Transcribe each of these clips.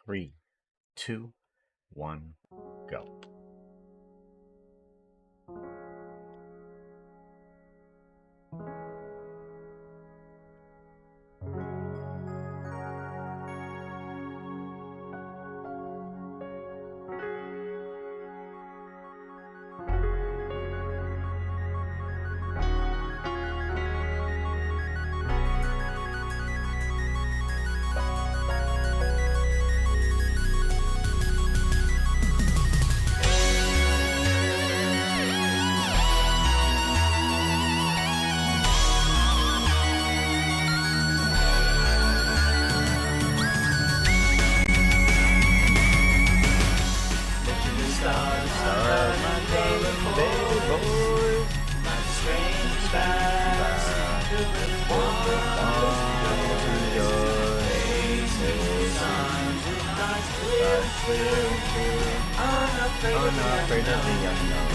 Three, two, one, go. Unafraid of the unknown.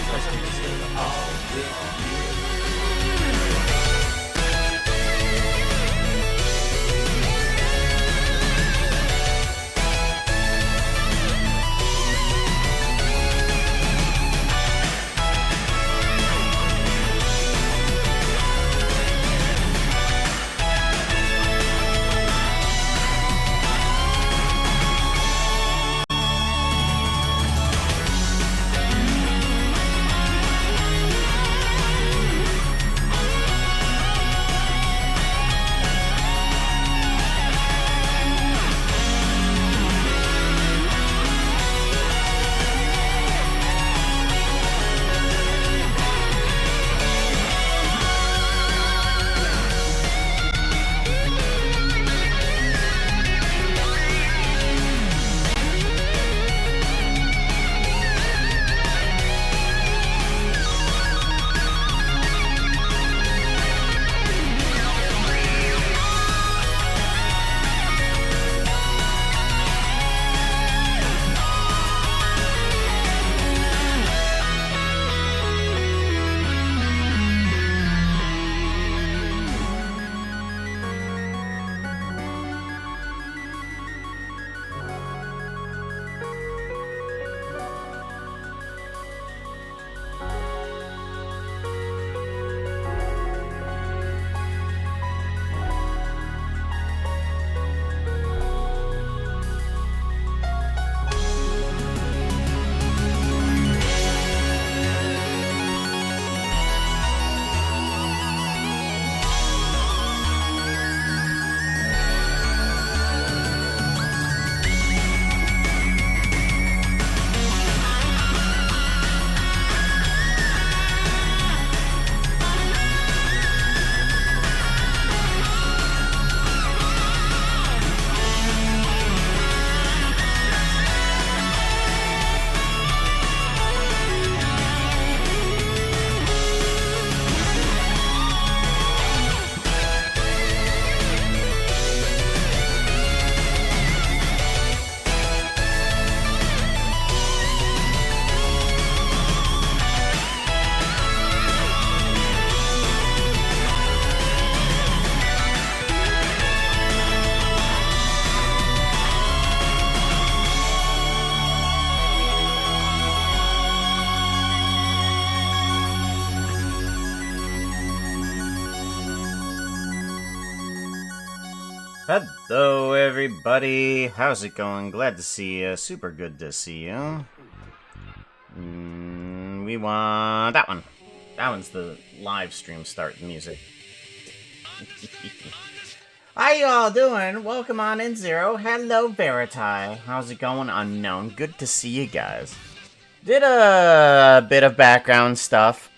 Hello, everybody. How's it going? Glad to see you. Super good to see you. We want that one. That one's the live stream start music. How y'all doing? Welcome on in, Zero. Hello, Veriti. How's it going, Unknown? Good to see you guys. Did a bit of background stuff.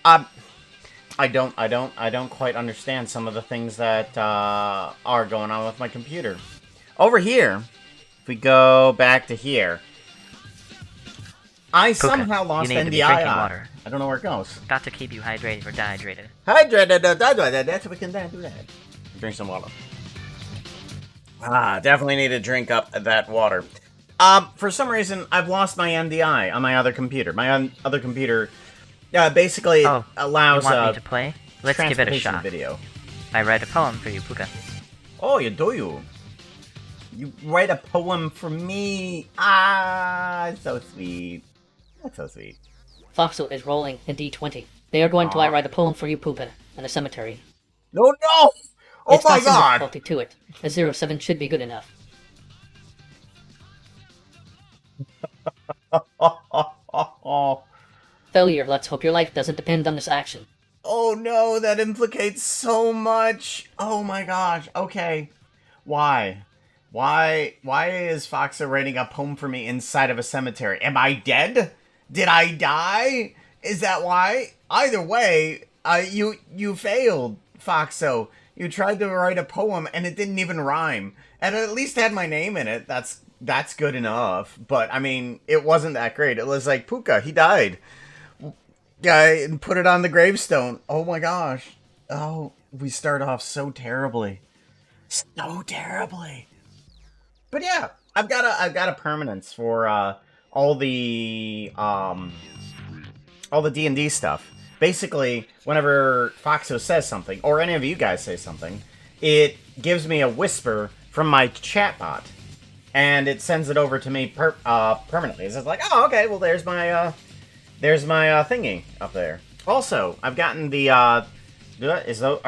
I don't quite understand some of the things that are going on with my computer. Over here, if we go back to here, I somehow lost NDI. Water. I don't know where it goes. Got to keep you hydrated or dehydrated. Hydrated, that's what we can do that. Drink some water. Definitely need to drink up that water. For some reason, I've lost my NDI on my other computer. My other computer basically allows you want me to play? Let's give it a shot. Video. I write a poem for you, Puka. Oh, you do you? You write a poem for me. Ah, so sweet. That's so sweet. Foxo is rolling a d20. They are going to write a poem for you, Poopin, in a cemetery. No, no! Oh It's my got some god! difficulty to it. A 0-7 should be good enough. Failure, let's hope your life doesn't depend on this action. Oh no, that implicates so much. Oh my gosh. Okay. Why? Why is Foxa writing a poem for me inside of a cemetery? Am I dead? Did I die? Is that why? Either way, you failed, Foxo. You tried to write a poem and it didn't even rhyme. And it at least had my name in it. That's good enough. But I mean, it wasn't that great. It was like Puka, he died. Guy and put it on the gravestone. Oh my gosh. Oh, we start off so terribly. So terribly. But yeah, I've got a permanence for all the D&D stuff. Basically, whenever Foxo says something, or any of you guys say something, it gives me a whisper from my chatbot, and it sends it over to me permanently. It's just like, oh, okay, well, there's my thingy up there. Also, I've gotten the are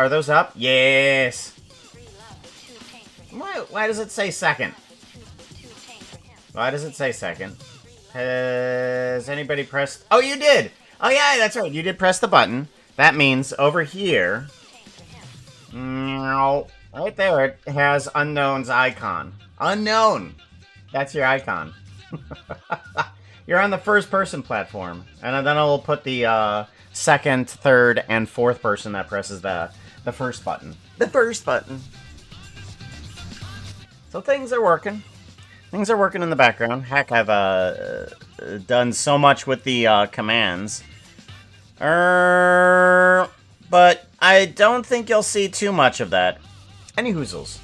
those up? Yes. Why does it say second? Why does it say second? Has anybody pressed? Oh, you did! Oh, yeah, that's right. You did press the button. That means over here, right there, it has Unknown's icon. Unknown! That's your icon. You're on the first-person platform. And then I'll put the second, third, and fourth person that presses the first button. The first button. So things are working. Things are working in the background. Heck, I've done so much with the commands. But I don't think you'll see too much of that. Any hoozles.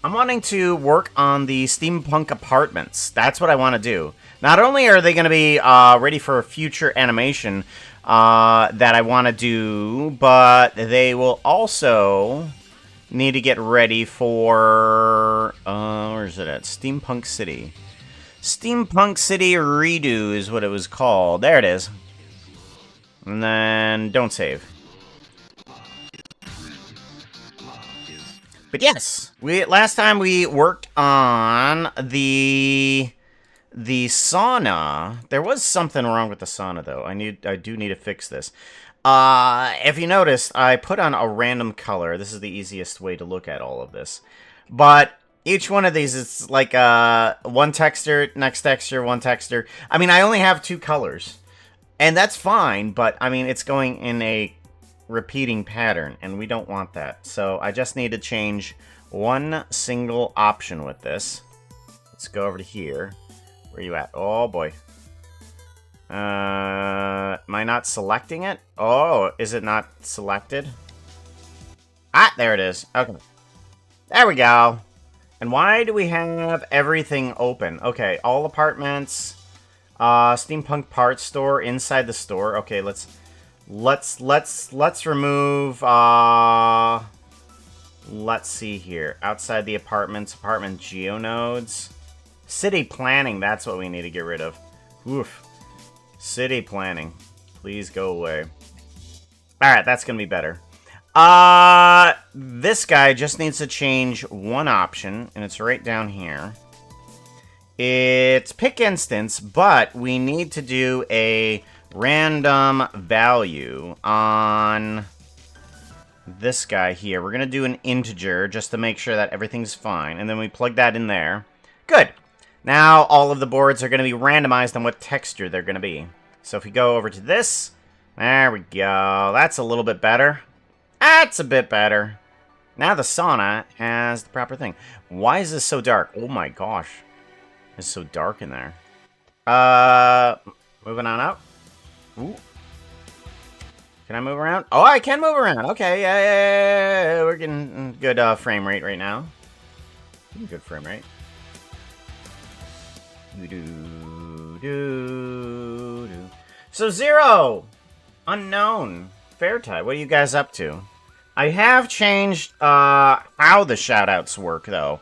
I'm wanting to work on the Steampunk apartments. That's what I want to do. Not only are they going to be ready for a future animation that I want to do, but they will also need to get ready for, where is it at? Steampunk City. Steampunk City Redo is what it was called. There it is. And then, don't save. But yes, last time we worked on the sauna. There was something wrong with the sauna, though. I do need to fix this. If you noticed, I put on a random color. This is the easiest way to look at all of this. But each one of these is like one texture, next texture, one texture. I mean, I only have 2 colors. And that's fine, but I mean, it's going in a repeating pattern, and we don't want that. So I just need to change one single option with this. Let's go over to here. Where are you at? Oh, boy. Am I not selecting it? Oh, is it not selected? Ah, there it is. Okay. There we go. And why do we have everything open? Okay, all apartments, Steampunk parts store, inside the store. Okay, let's remove, let's see here. Outside the apartments, apartment geonodes. City planning, that's what we need to get rid of. Oof. City planning. Please go away. Alright, that's gonna be better. This guy just needs to change one option, and it's right down here. It's pick instance, but we need to do a random value on this guy here. We're gonna do an integer just to make sure that everything's fine, and then we plug that in there. Good. Now all of the boards are going to be randomized on what texture they're going to be. So if we go over to this, there we go. That's a little bit better. That's a bit better. Now the sauna has the proper thing. Why is this so dark? Oh my gosh. It's so dark in there. Moving on up. Ooh. Can I move around? Oh, I can move around. Okay, yeah. We're getting good frame rate right now. Good frame rate. So, Zero! Unknown. Fairtie, what are you guys up to? I have changed how the shoutouts work, though.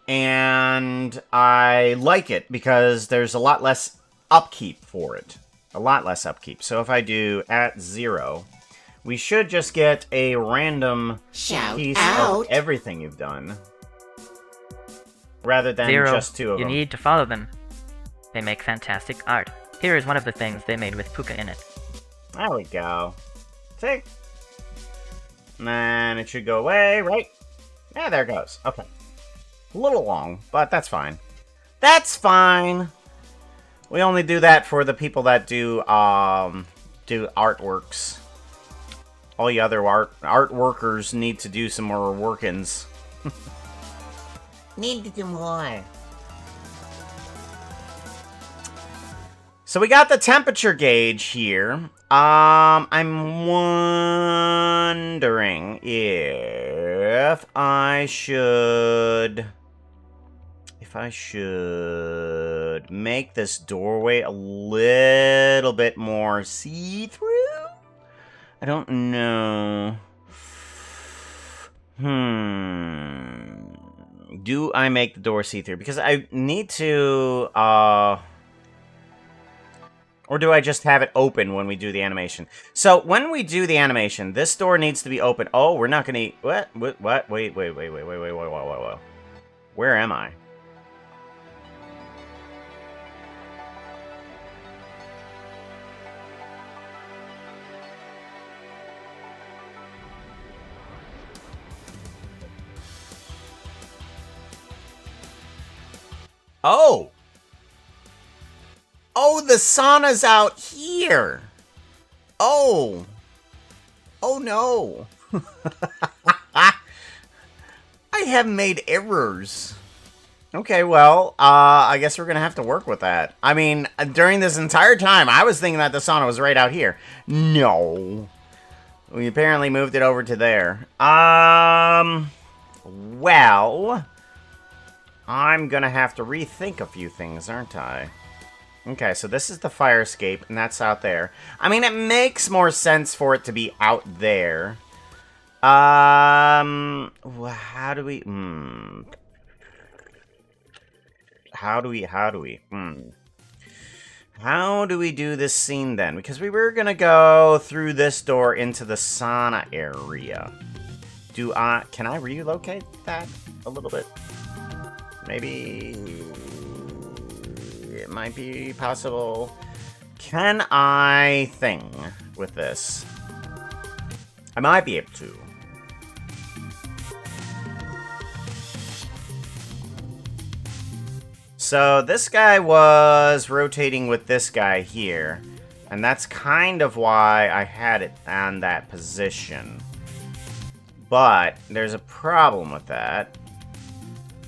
And I like it because there's a lot less upkeep for it. A lot less upkeep. So if I do at 0, we should just get a random piece of everything you've done. Rather than 0, just 2 of you them. need to follow them. They make fantastic art. Here is one of the things they made with puka in it. There we go. See? And then it should go away, right? Yeah, there it goes. Okay. A little long, but that's fine. That's fine! We only do that for the people that do artworks. All the other art workers need to do some more workins. Need to do more. So we got the temperature gauge here. I'm wondering if I should make this doorway a little bit more see-through. I don't know. Do I make the door see-through? Because I need to, or do I just have it open when we do the animation? So, when we do the animation, this door needs to be open. Oh, we're not gonna... What? Wait. Where am I? Oh! Oh, the sauna's out here! Oh! Oh no! I have made errors. Okay, well, I guess we're gonna have to work with that. I mean, during this entire time, I was thinking that the sauna was right out here. No. We apparently moved it over to there. Well... I'm gonna have to rethink a few things, aren't I? Okay, so this is the fire escape, and that's out there. I mean, it makes more sense for it to be out there. How do we... How do we do this scene, then? Because we were gonna go through this door into the sauna area. Can I relocate that a little bit? Maybe it might be possible. Can I thing with this? I might be able to. So this guy was rotating with this guy here, and that's kind of why I had it on that position. But there's a problem with that.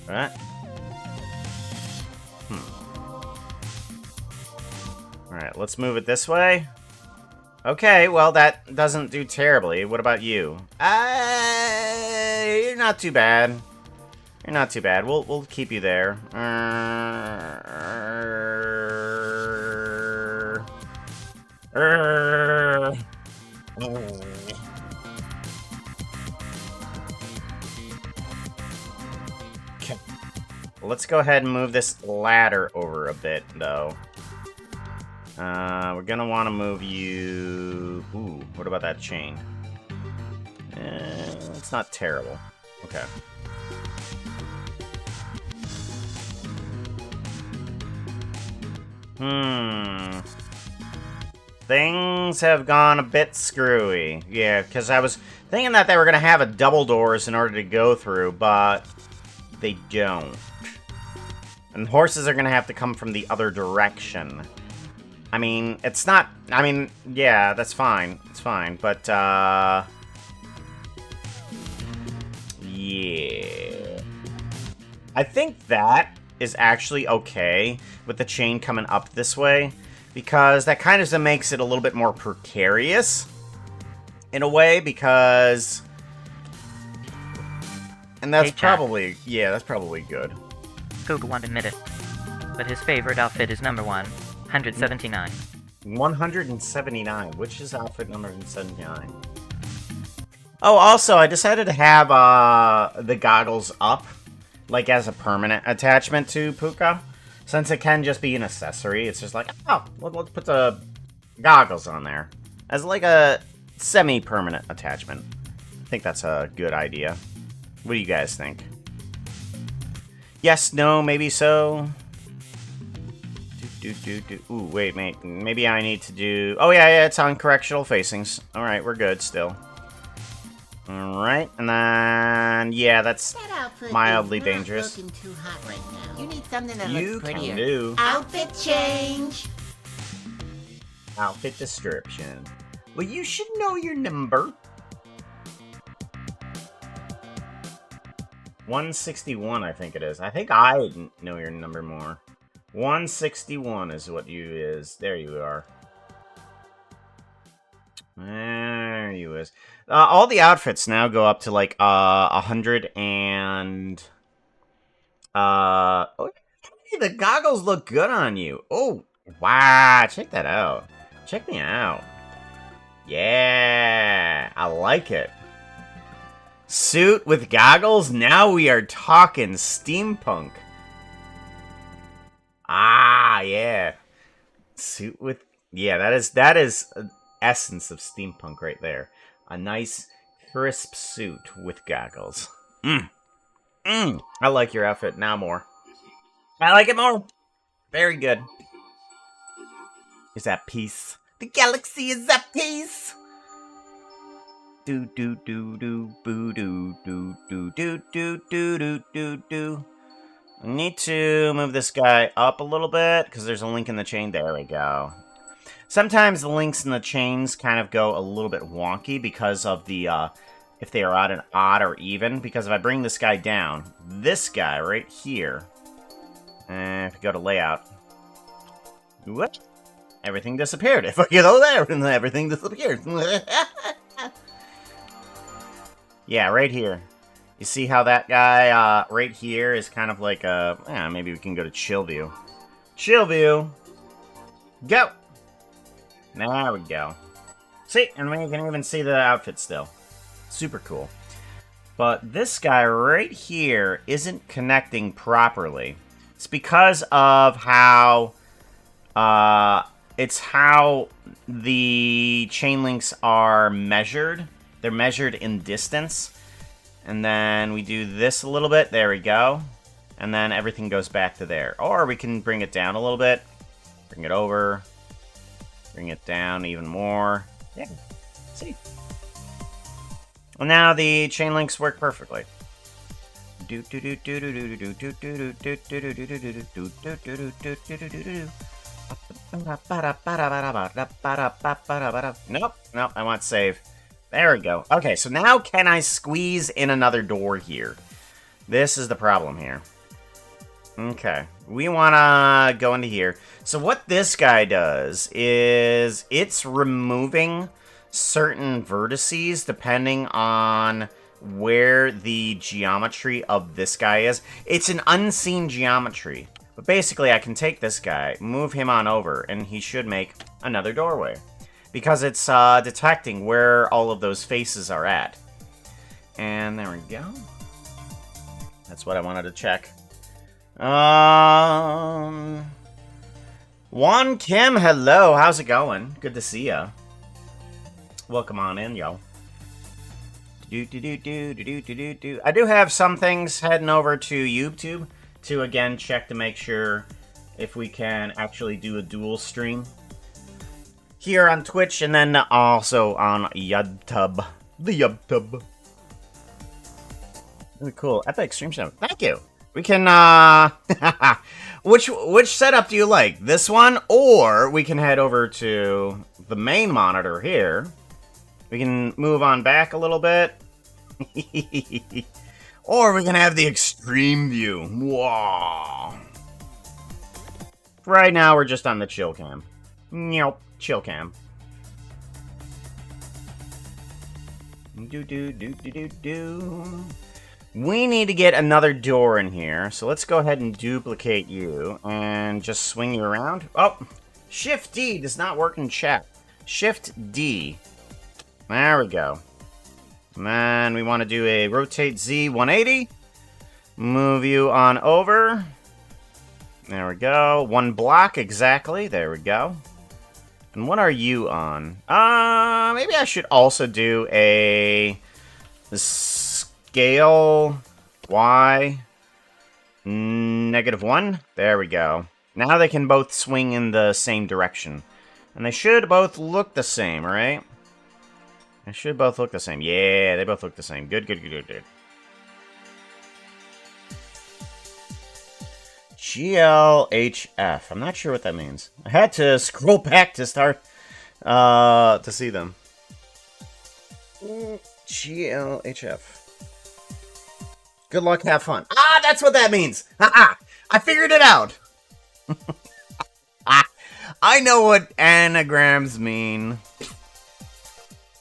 Right? Alright, let's move it this way. Okay, well, that doesn't do terribly. What about you? You're not too bad. You're not too bad. We'll keep you there. Okay. Let's go ahead and move this ladder over a bit, though. We're gonna want to move you... Ooh, what about that chain? It's not terrible. Okay. Things have gone a bit screwy. Yeah, because I was thinking that they were gonna have a double doors in order to go through, but they don't. And horses are gonna have to come from the other direction. I mean, it's not... I mean, yeah, that's fine. It's fine, but, yeah. I think that is actually okay with the chain coming up this way, because that kind of makes it a little bit more precarious, in a way, because... And that's probably... Yeah, that's probably good. Puka won't admit it, but his favorite outfit is number 179. 179. Which is outfit number 179? Oh, also, I decided to have the goggles up. like, as a permanent attachment to Puka. Since it can just be an accessory, it's just like, oh, let's put the goggles on there. As, like, a semi-permanent attachment. I think that's a good idea. What do you guys think? Yes, no, maybe so. Ooh, wait, mate. Maybe I need to do... Oh, yeah, it's on correctional facings. Alright, we're good still. Alright, and then... Yeah, that's mildly dangerous. Looking too hot right now. You need something that You looks prettier. can do. Outfit change. Outfit description. Well, you should know your number. 161, I think it is. I think I know your number more. 161 is what you is. There you are. There you is. All the outfits now go up to like 100 and oh, hey, the goggles look good on you. Oh, wow, check that out. Check me out. Yeah, I like it. Suit with goggles? Now we are talking steampunk. Ah, yeah. Suit with... Yeah, that is an essence of steampunk right there. A nice, crisp suit with goggles. I like your outfit now more. I like it more. Very good. Is at peace. The galaxy is at peace. Do do do do boo do do do do do do do do do. I need to move this guy up a little bit because there's a link in the chain. There we go. Sometimes the links in the chains kind of go a little bit wonky because of the if they are at an odd or even. Because if I bring this guy down, this guy right here, and if you go to layout, what? Everything disappeared. If I go there, everything disappeared. Yeah, right here. You see how that guy right here is kind of like a... maybe we can go to chill view. Chill view. Go. There we go. See, and we can even see the outfit still. Super cool. But this guy right here isn't connecting properly. It's because of how... it's how the chain links are measured. They're measured in distance. And then we do this a little bit. There we go. And then everything goes back to there. Or we can bring it down a little bit. Bring it over. Bring it down even more. Yeah. See? Well, now the chain links work perfectly. Nope. Nope. I want save. There we go. Okay, so now can I squeeze in another door here? This is the problem here. Okay, we want to go into here. So what this guy does is it's removing certain vertices depending on where the geometry of this guy is. It's an unseen geometry. But basically, I can take this guy, move him on over, and he should make another doorway. Because it's detecting where all of those faces are at. And there we go. That's what I wanted to check. Juan Kim, hello. How's it going? Good to see ya. Welcome on in, yo. I do have some things heading over to YouTube to, again, check to make sure if we can actually do a dual stream. Here on Twitch, and then also on YouTube. The YouTube. Really cool. Epic stream show. Thank you. We can, which setup do you like? This one? Or we can head over to the main monitor here. We can move on back a little bit. Or we can have the extreme view. Wow. Right now, we're just on the chill cam. Nope. Chill cam. We need to get another door in here, so let's go ahead and duplicate you and just swing you around. Oh, Shift D does not work in chat. Shift D. There we go. And then we want to do a rotate Z 180. Move you on over. There we go. 1 block exactly. There we go. And what are you on? Maybe I should also do a scale Y -1. There we go. Now they can both swing in the same direction. And they should both look the same, right? They should both look the same. Yeah, they both look the same. Good, good, good, good, good. GLHF. I'm not sure what that means. I had to scroll back to start to see them. GLHF. Good luck, have fun. Ah, that's what that means. I figured it out. I know what anagrams mean.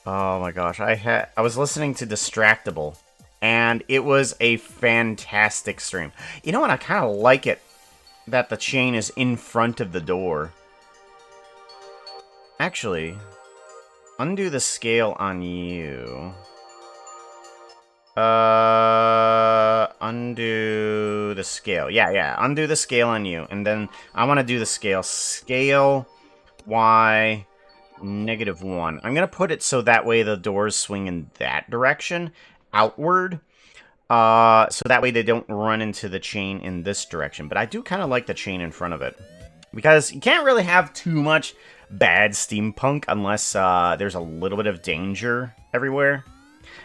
Oh my gosh, I was listening to Distractable, and it was a fantastic stream. You know what? I kind of like it that the chain is in front of the door. Actually, undo the scale on you. Undo the scale. Yeah, undo the scale on you. And then I want to do the scale. Scale Y -1. I'm going to put it so that way the doors swing in that direction, outward. So that way they don't run into the chain in this direction. But I do kind of like the chain in front of it. Because you can't really have too much bad steampunk unless there's a little bit of danger everywhere.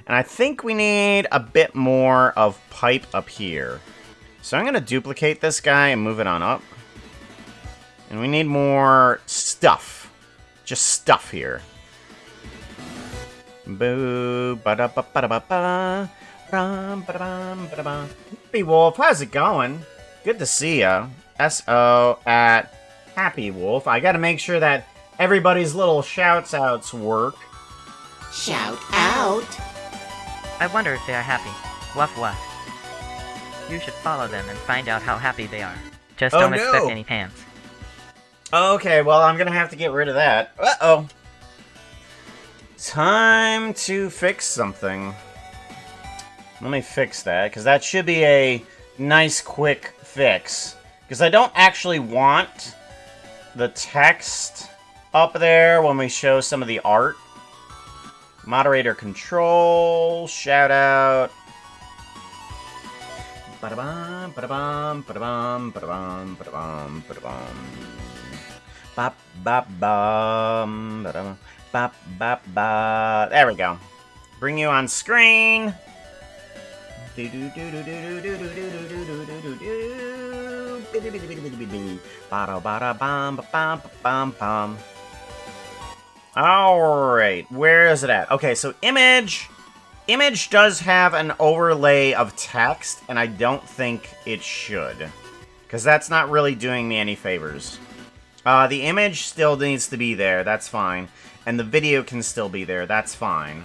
And I think we need a bit more of pipe up here. So I'm going to duplicate this guy and move it on up. And we need more stuff. Just stuff here. Boo, ba-da-ba-ba-da-ba-ba. Happy Wolf, how's it going? Good to see ya. SO at Happy Wolf. I gotta make sure that everybody's little shouts-outs work. Shout out. I wonder if they are happy. Wuff wuff. You should follow them and find out how happy they are. Just Oh, don't no. expect any pants. Okay, well, I'm gonna have to get rid of that. Uh-oh. Time to fix something. Let me fix that, because that should be a nice, quick fix. Because I don't actually want the text up there when we show some of the art. Moderator control, shout out. Ba-da-bum, ba-da-bum, ba-da-bum, ba-da-bum, ba-da-bum, ba-da-bum. Bop, bop, bum, ba-da-bum, bop, bop, ba. There we go. Bring you on screen. Alright, where is it at? Okay, so image. Image does have an overlay of text, and I don't think it should. Because that's not really doing me any favors. The image still needs to be there, that's fine. And the video can still be there, that's fine.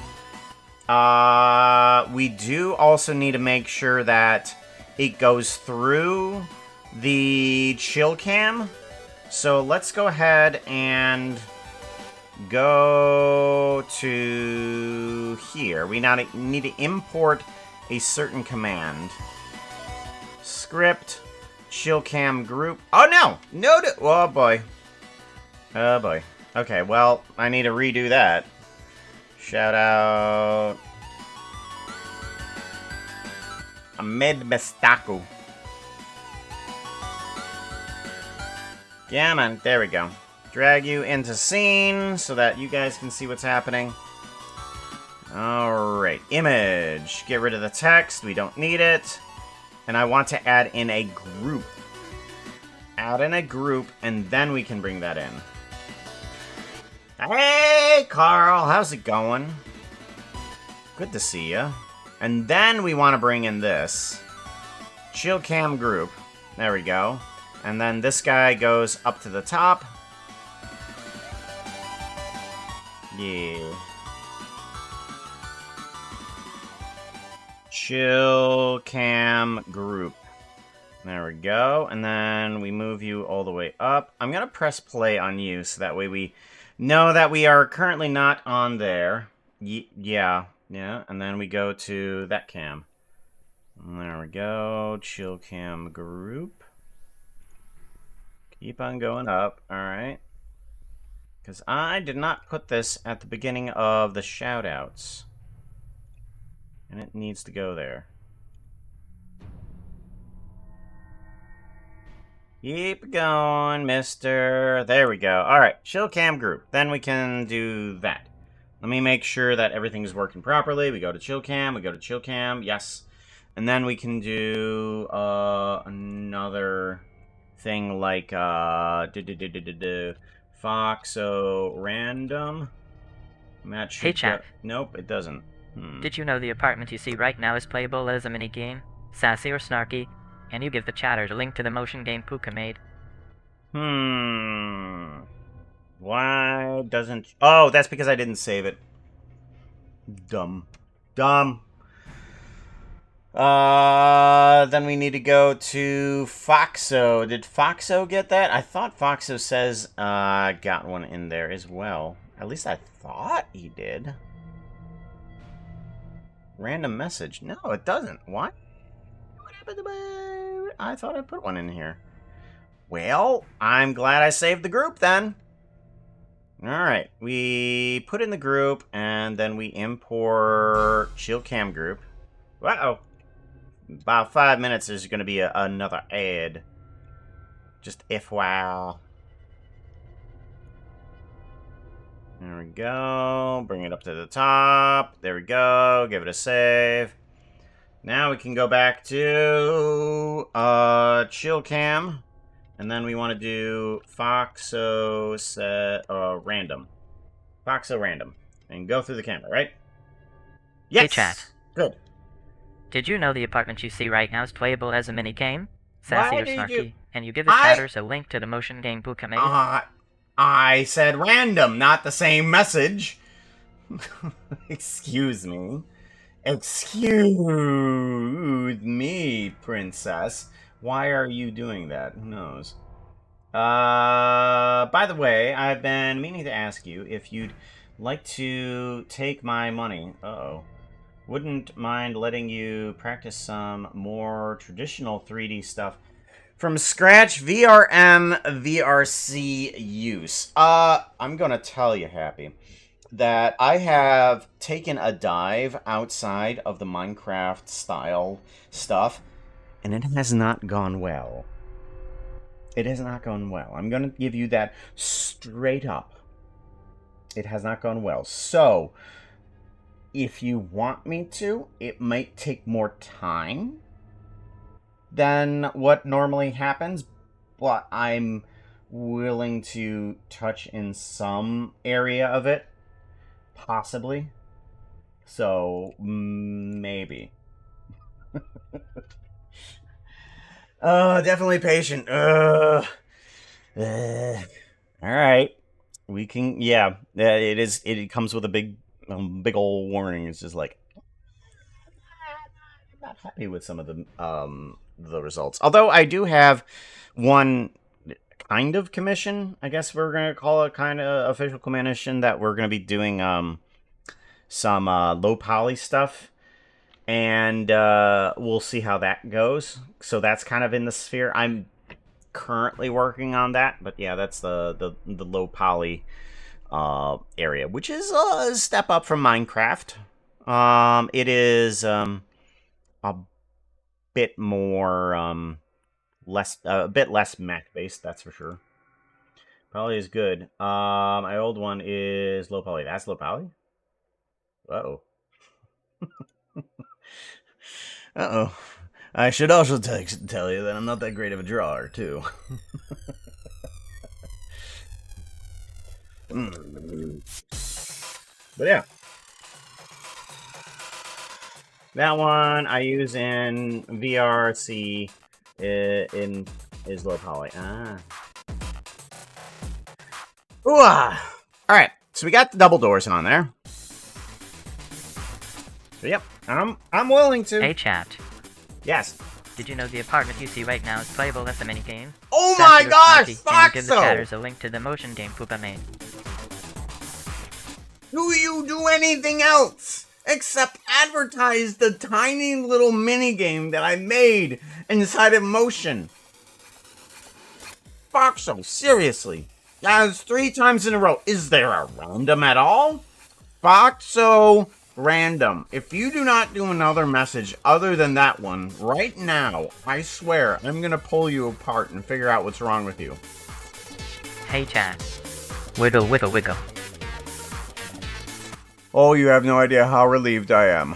We do also need to make sure that it goes through the chill cam. So let's go ahead and go to here. We need to import a certain command. Script, chill cam group. Oh no! No! Oh boy. Oh boy. Okay, well, I need to redo that. Shout out Ahmed Mestaku. Yeah, man. There we go. Drag you into scene so that you guys can see what's happening. Alright. Image. Get rid of the text. We don't need it. And I want to add in a group. Add in a group, and then we can bring that in. Hey, Carl, how's it going? Good to see ya. And then we want to bring in this. Chill cam group. There we go. And then this guy goes up to the top. Yeah. Chill cam group. There we go. And then we move you all the way up. I'm going to press play on you so that way we know that we are currently not on there. Yeah. And then we go to that cam. There we go. Chill cam group. Keep on going up. Alright. Because I did not put this at the beginning of the shoutouts. And it needs to go there. Keep going, mister. There we go. Alright, chill cam group. Then we can do that. Let me make sure that everything's working properly. We go to chill cam. We go to chill cam. Yes. And then we can do another thing like Foxo random. Match. Hey, chat. Nope, it doesn't. Did you know the apartment you see right now is playable as a minigame? Sassy or snarky? And you give the chatters a link to the motion game Puka made. Why doesn't... Oh, that's because I didn't save it. Dumb. Then we need to go to Foxo. Did Foxo get that? I thought Foxo says got one in there as well. At least I thought he did. Random message. No, it doesn't. Why? What happened to my... I thought I put one in here. Well, I'm glad I saved the group then. Alright, we put in the group, and then we import chill cam group. Uh-oh. About 5 minutes, there's going to be another ad. Just FYI. There we go. Bring it up to the top. There we go. Give it a save. Now we can go back to chill cam. And then we want to do Foxo set random. Foxo random. And go through the camera, right? Yes! Hey, chat. Good. Did you know the apartment you see right now is playable as a minigame? Sassy Why or did snarky? you- And you give the chatters a link to the motion game Puka made. I said random, not the same message. Excuse me. Excuse me, princess. Why are you doing that? Who knows? By the way, I've been meaning to ask you if you'd like to take my money. Uh-oh. Wouldn't mind letting you practice some more traditional 3D stuff from scratch VRM VRC use. I'm gonna tell you, Happy, that I have taken a dive outside of the Minecraft style stuff, and it has not gone well. It has not gone well. I'm gonna give you that straight up. It has not gone well. So, if you want me to, it might take more time than what normally happens, but I'm willing to touch in some area of it, possibly. So, maybe. Definitely patient. Alright. We can, yeah, it comes with a big old warning. It's just like, I'm not happy with some of the results. Although I do have one kind of commission, I guess we're going to call it kind of official commission, that we're going to be doing some low poly stuff. And we'll see how that goes. So that's kind of in the sphere. I'm currently working on that. But yeah, that's the low poly area, which is a step up from Minecraft. It is a bit more a bit less mech based, that's for sure. Poly is good. My old one is low poly. That's low poly? Uh-oh. Uh-oh. I should also tell you that I'm not that great of a drawer, too. But yeah. That one I use in VRC is low poly. Ooh, alright, so we got the double doors on there. So yep, I'm willing to. Hey, chat. Yes. Did you know the apartment you see right now is playable as a minigame? Oh Sassy my or gosh, snarky? And you give the Foxo! chatters a link to the motion game Pupa made. Do you do anything else? except advertise the tiny little mini game that I made inside of Motion. Foxo, seriously. That's 3 times in a row. Is there a random at all? Foxo random. If you do not do another message other than that one right now, I swear I'm gonna pull you apart and figure out what's wrong with you. Hey chat. Wiggle, wiggle, wiggle. Oh, you have no idea how relieved I am.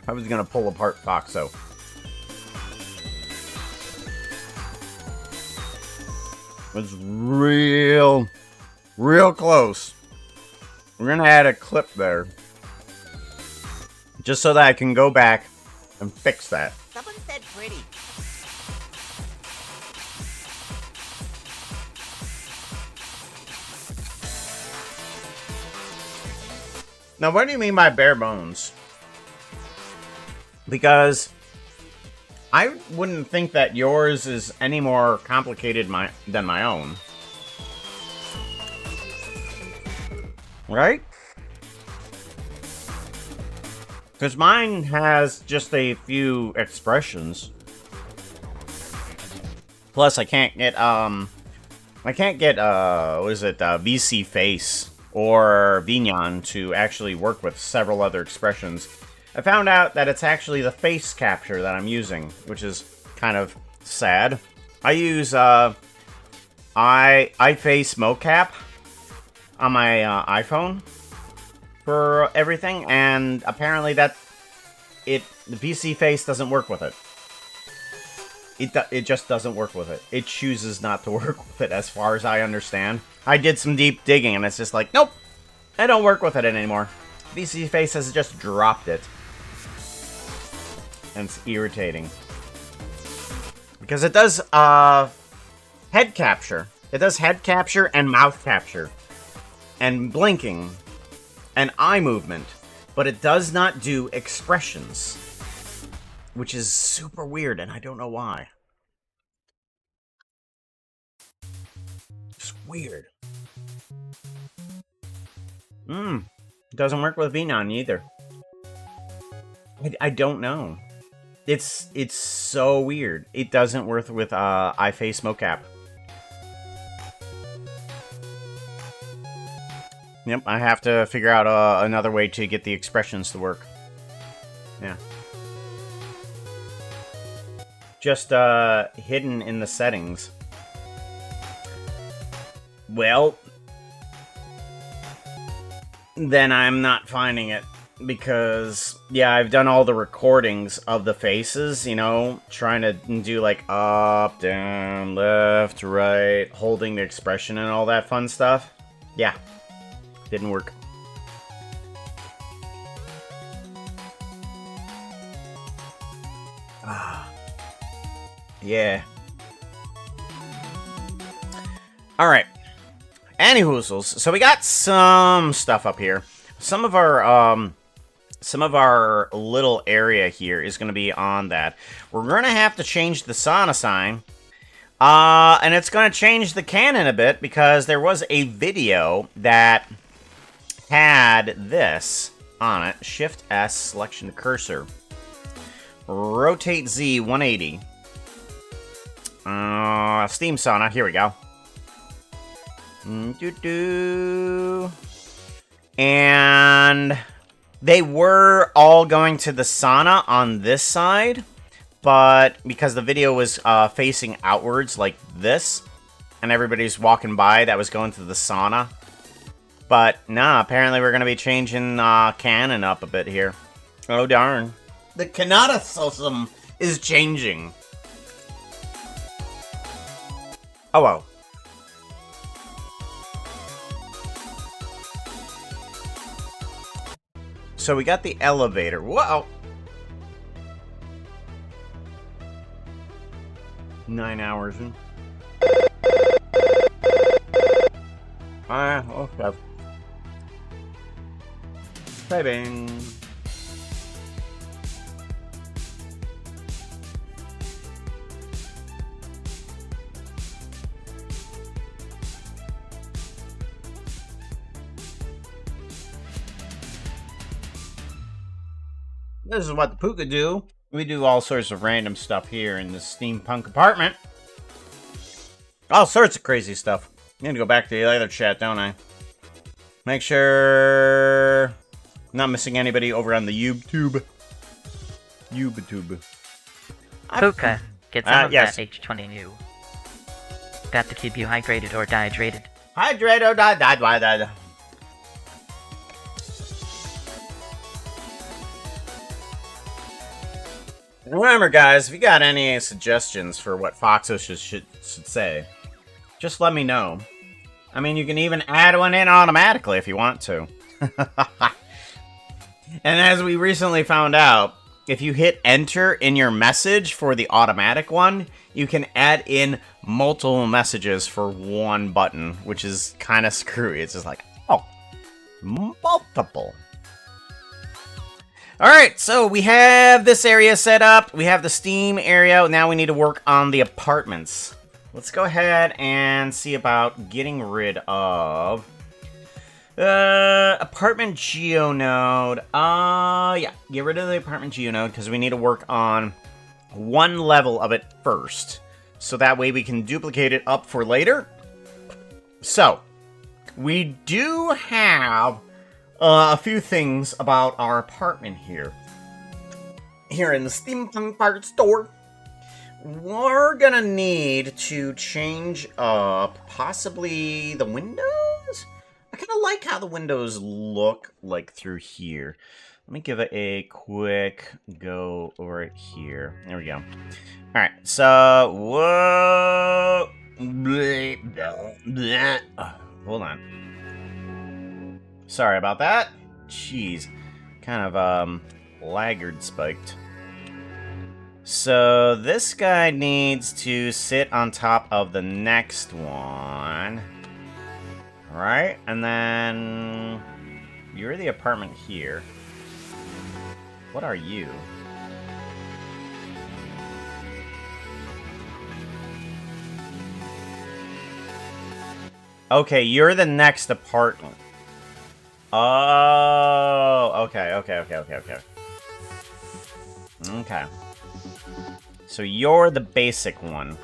I was gonna pull apart Foxo. It was real close. We're gonna add a clip there. Just so that I can go back and fix that. Someone said pretty. Now, what do you mean by bare bones? Because I wouldn't think that yours is any more complicated than my own. Right? Because mine has just a few expressions. Plus, I can't get, VC Face or Vignon to actually work with several other expressions. I found out that it's actually the face capture that I'm using, which is kind of sad. I use, iFace mocap on my, iPhone for everything, and apparently the VC Face doesn't work with it. It just doesn't work with it. It chooses not to work with it, as far as I understand. I did some deep digging, and it's just like, nope, I don't work with it anymore. VC Face has just dropped it. And it's irritating. Because it does, head capture. It does head capture and mouth capture. And blinking. And eye movement. But it does not do expressions. Which is super weird, and I don't know why. It's weird. It doesn't work with Vignon either. I don't know. It's so weird. It doesn't work with iFace mocap. Yep, I have to figure out another way to get the expressions to work. Yeah. Just hidden in the settings. Well, then I'm not finding it. Because, yeah, I've done all the recordings of the faces, you know, trying to do, like, up, down, left, right, holding the expression and all that fun stuff. Yeah, didn't work. Yeah. Alright. Anyhoozles, so we got some stuff up here. Some of our little area here is going to be on that. We're going to have to change the sauna sign. And it's going to change the canon a bit because there was a video that had this on it. Shift S, selection cursor. Rotate Z 180. Steam sauna, here we go. And they were all going to the sauna on this side, but because the video was facing outwards like this, and everybody's walking by that was going to the sauna. But nah, apparently we're going to be changing canon up a bit here. Oh darn. The Kanata system is changing. Oh well. So we got the elevator. Whoa! 9 hours in. Okay. Bang. This is what the Puka do. We do all sorts of random stuff here in this steampunk apartment. All sorts of crazy stuff. I need to go back to the other chat, don't I? Make sure I'm not missing anybody over on the YouTube. Puka, get some of yes. that H20 new. Got to keep you hydrated or dehydrated. Hydrate or die. Remember, guys, if you got any suggestions for what Foxo should say, just let me know. I mean, you can even add one in automatically if you want to. And as we recently found out, if you hit enter in your message for the automatic one, you can add in multiple messages for one button, which is kind of screwy. It's just like, oh, multiple. Alright, so we have this area set up. We have the Steam area. Now we need to work on the apartments. Let's go ahead and see about getting rid of apartment geonode. Yeah, get rid of the apartment geonode because we need to work on one level of it first. So that way we can duplicate it up for later. So, we do have a few things about our apartment here. Here in the Steampunk part store. We're gonna need to change up possibly the windows? I kind of like how the windows look like through here. Let me give it a quick go over it here. There we go. Alright, so... Whoa! Hold on. Sorry about that. Jeez. Kind of, laggard spiked. So, this guy needs to sit on top of the next one. Right? And then... You're the apartment here. What are you? Okay, you're the next apartment. Oh, okay. Okay. So you're the basic one.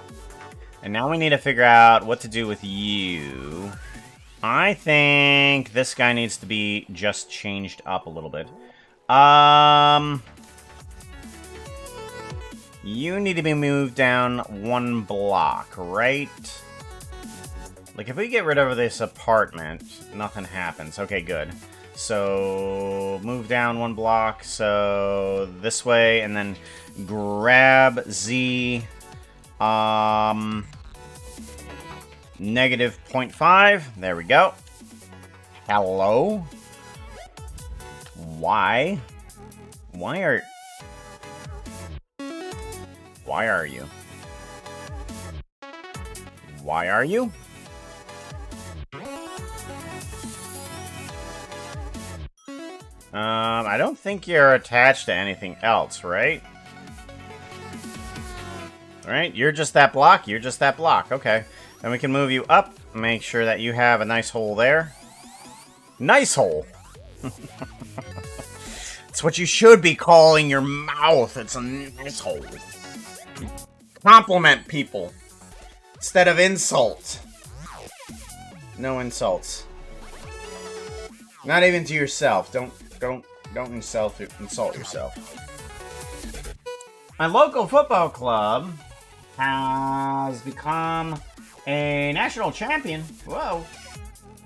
And now we need to figure out what to do with you. I think this guy needs to be just changed up a little bit. You need to be moved down one block, right? Like, if we get rid of this apartment, nothing happens. Okay, good. So, move down one block, so this way, and then grab Z, negative 0.5. There we go. Hello? Why? Why are you? Why are you? I don't think you're attached to anything else, right? Right? You're just that block? You're just that block. Okay. Then we can move you up. Make sure that you have a nice hole there. Nice hole! It's what you should be calling your mouth. It's a nice hole. Compliment people. Instead of insult. No insults. Not even to yourself. Don't insult yourself. My local football club has become a national champion. Whoa.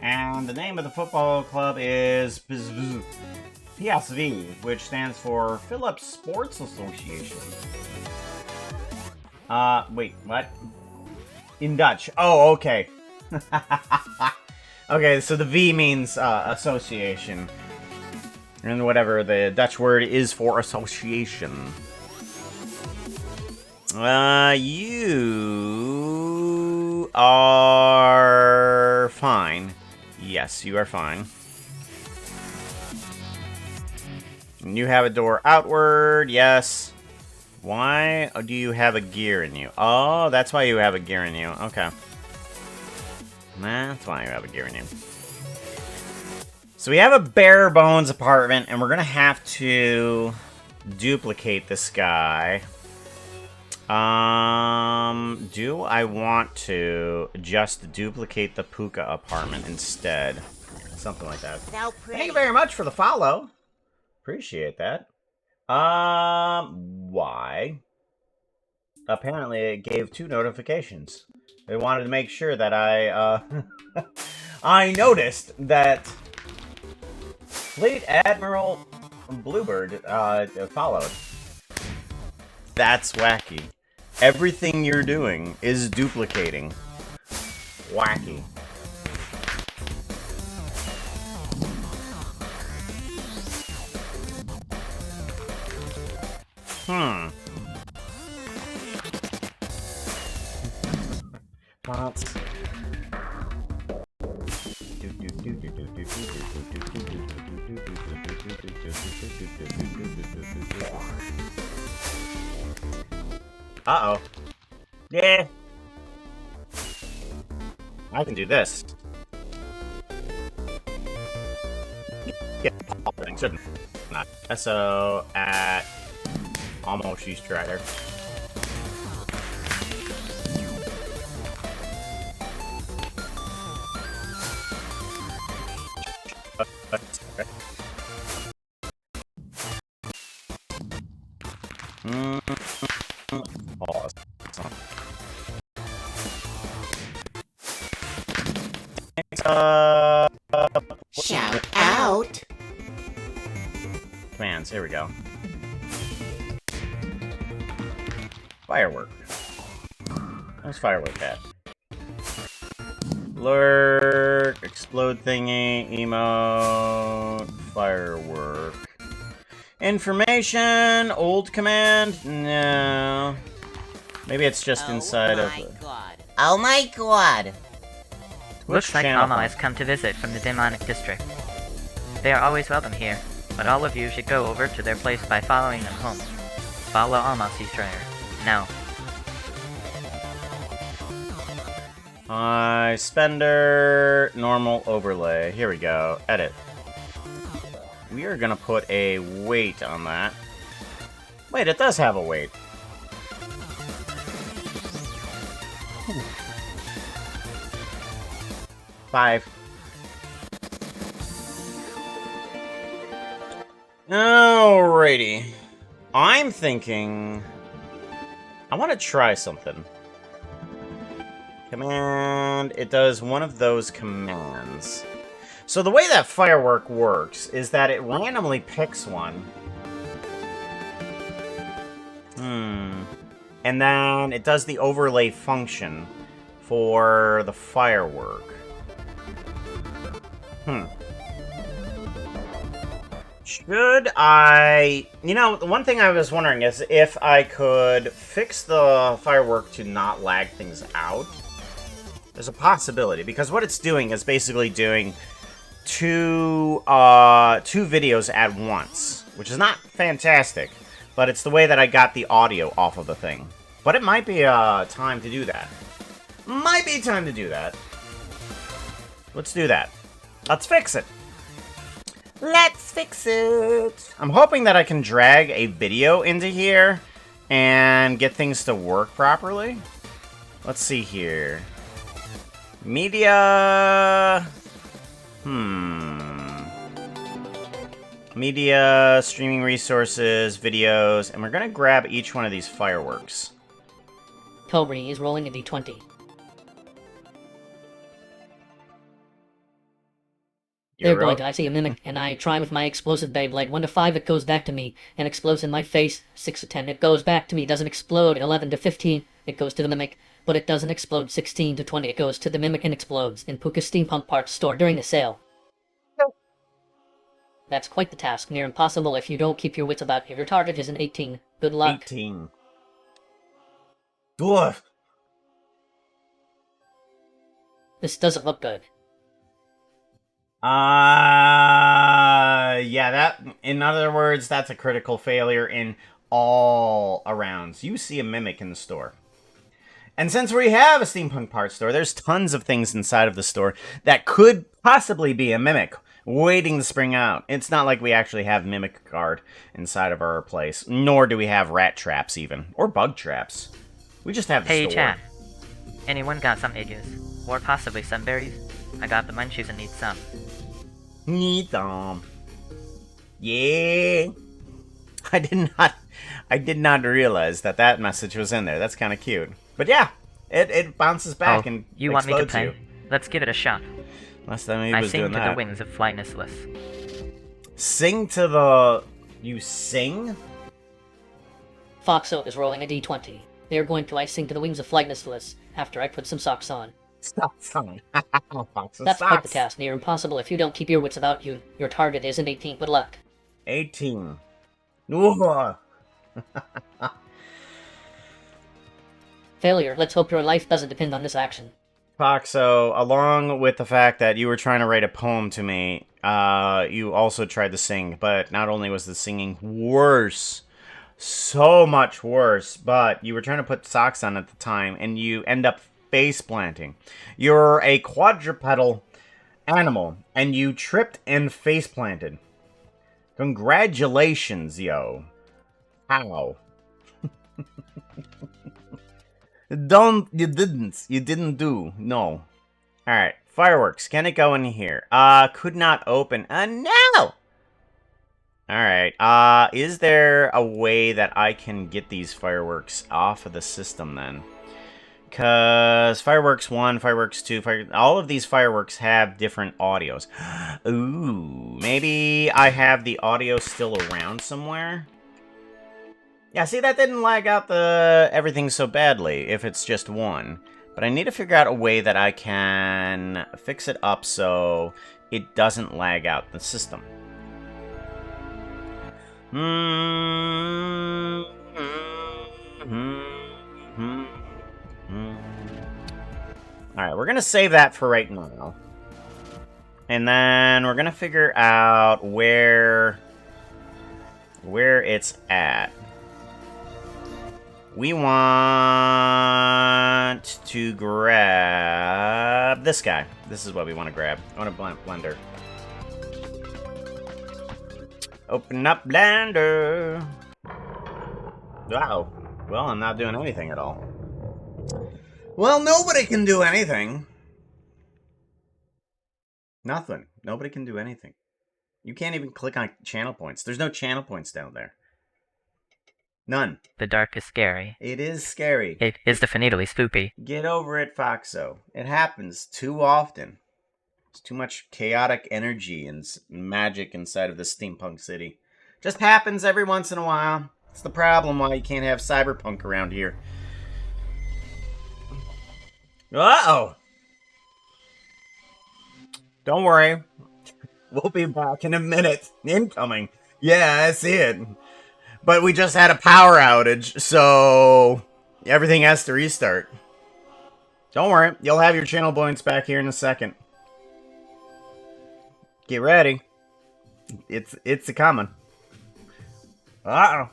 And the name of the football club is PSV, which stands for Philips Sports Association. Wait, what? In Dutch. Oh, okay. Okay, so the V means association. And whatever the Dutch word is for association. You are fine. Yes, you are fine. And you have a door outward, yes. Why do you have a gear in you? Oh, that's why you have a gear in you. Okay. That's why you have a gear in you. So we have a bare bones apartment, and we're gonna have to duplicate this guy. Do I want to just duplicate the Puka apartment instead? Something like that. So Thank you very much for the follow. Appreciate that. Why? Apparently it gave 2 notifications. They wanted to make sure that I, I noticed that Fleet Admiral Bluebird, followed. That's wacky. Everything you're doing is duplicating. Wacky. Bots. Uh-oh. Yeah. I can do this. Yeah, shouldn't not. SO at almost Street Strider. Pause. Shout out. Commands, here we go. Firework. Where's firework at? Lurk, explode thingy, emote, firework. Information, old command, no. Maybe it's just inside of... Oh my god. Looks like channel? Alma has come to visit from the demonic district. They are always welcome here, but all of you should go over to their place by following them home. Follow Alma, Destroyer. Now. Spender, normal overlay. Here we go. Edit. We are gonna put a weight on that. Wait, it does have a weight. Five. Alrighty. I'm thinking... I want to try something. Command... It does one of those commands. So the way that firework works is that it randomly picks one. And then it does the overlay function for the firework. Should I... You know, the one thing I was wondering is if I could fix the firework to not lag things out. There's a possibility, because what it's doing is basically doing two videos at once, which is not fantastic, but it's the way that I got the audio off of the thing. But it might be time to do that. Might be time to do that. Let's do that. Let's fix it. Let's fix it. I'm hoping that I can drag a video into here and get things to work properly. Let's see here. Media... Media, streaming resources, videos, and we're gonna grab each one of these fireworks. Cobri is rolling a d20. There, boy, I see a mimic, and I try with my explosive Beyblade. 1 to 5, it goes back to me, and explodes in my face. 6 to 10, it goes back to me, doesn't explode. 11 to 15, it goes to the mimic, but it doesn't explode. 16 to 20, it goes to the mimic and explodes in Puka's Steampunk parts store during the sale. That's quite the task, near impossible if you don't keep your wits about. If your target is an 18, good luck. 18. Dwarf. This doesn't look good. Yeah, that, in other words, that's a critical failure in all arounds. You see a mimic in the store. And since we have a steampunk parts store, there's tons of things inside of the store that could possibly be a mimic, waiting to spring out. It's not like we actually have Mimic Guard inside of our place, nor do we have rat traps even, or bug traps. We just have the Hey store. chat. Anyone got some edges? Or possibly some berries? I got the munchies and need some. Need them. Yeah. I did not realize that message was in there. That's kind of cute. But yeah, it bounces back and you want me to explodes play? you. Let's give it a shot. Last time he I was sing doing to that. the wings of flightlessness. Sing to the... You sing? Foxo is rolling a d20. They are going to I sing to the wings of flightlessness after I put some socks on. Stop song. That's quite the task, near impossible if you don't keep your wits about you. Your target is an 18. Good luck. 18. Ooh. Failure. Let's hope your life doesn't depend on this action. Foxo, along with the fact that you were trying to write a poem to me, you also tried to sing, but not only was the singing worse, so much worse, but you were trying to put socks on at the time, and you end up face planting. You're a quadrupedal animal, and you tripped and face planted. Congratulations, yo. How? You didn't do. No. Alright, fireworks. Can it go in here? Could not open. No! Alright, is there a way that I can get these fireworks off of the system then? Because Fireworks 1, Fireworks 2, all of these fireworks have different audios. Ooh, maybe I have the audio still around somewhere? Yeah, see, that didn't lag out everything so badly if it's just one. But I need to figure out a way that I can fix it up so it doesn't lag out the system. Alright, we're gonna save that for right now. And then we're gonna figure out where it's at. We want to grab this guy. This is what we want to grab. I want a blender. Open up blender. Wow. Well, I'm not doing anything at all. Well, nobody can do anything. Nothing. Nobody can do anything. You can't even click on channel points. There's no channel points down there. None. The dark is scary. It is scary. It is definitely spoopy. Get over it, Foxo. It happens too often. There's too much chaotic energy and magic inside of this steampunk city. Just happens every once in a while. It's the problem why you can't have cyberpunk around here. Uh-oh! Don't worry. We'll be back in a minute. Incoming. Yeah, I see it. But we just had a power outage, so everything has to restart. Don't worry, you'll have your channel points back here in a second. Get ready. It's a coming. Uh-oh.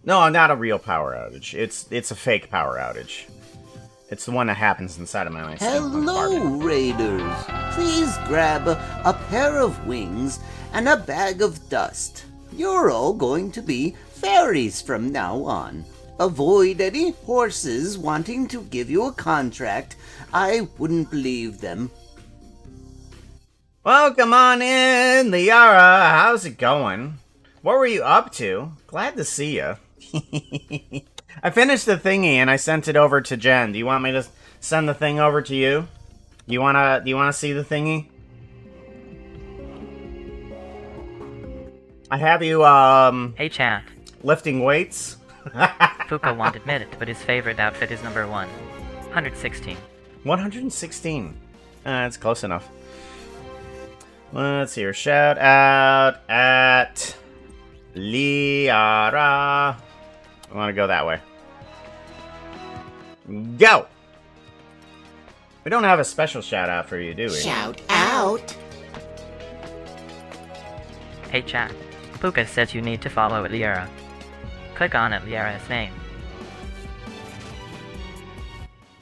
No, not a real power outage. It's a fake power outage. It's the one that happens inside of my Hello, Raiders. Please grab a pair of wings and a bag of dust. You're all going to be fairies from now on. Avoid any horses wanting to give you a contract. I wouldn't believe them. Welcome on in, Liara. How's it going? What were you up to? Glad to see you. I finished the thingy and I sent it over to Jen. Do you want me to send the thing over to you? Do you wanna see the thingy? I have you Hey chat. lifting weights. Fuka won't admit it, but his favorite outfit is number 1. 116. 116. That's close enough. Let's see here. Shout out at Liara. I want to go that way. Go! We don't have a special shout out for you, do we? Shout out. Hey chat. Puka says you need to follow Liara. Click on Liara's name.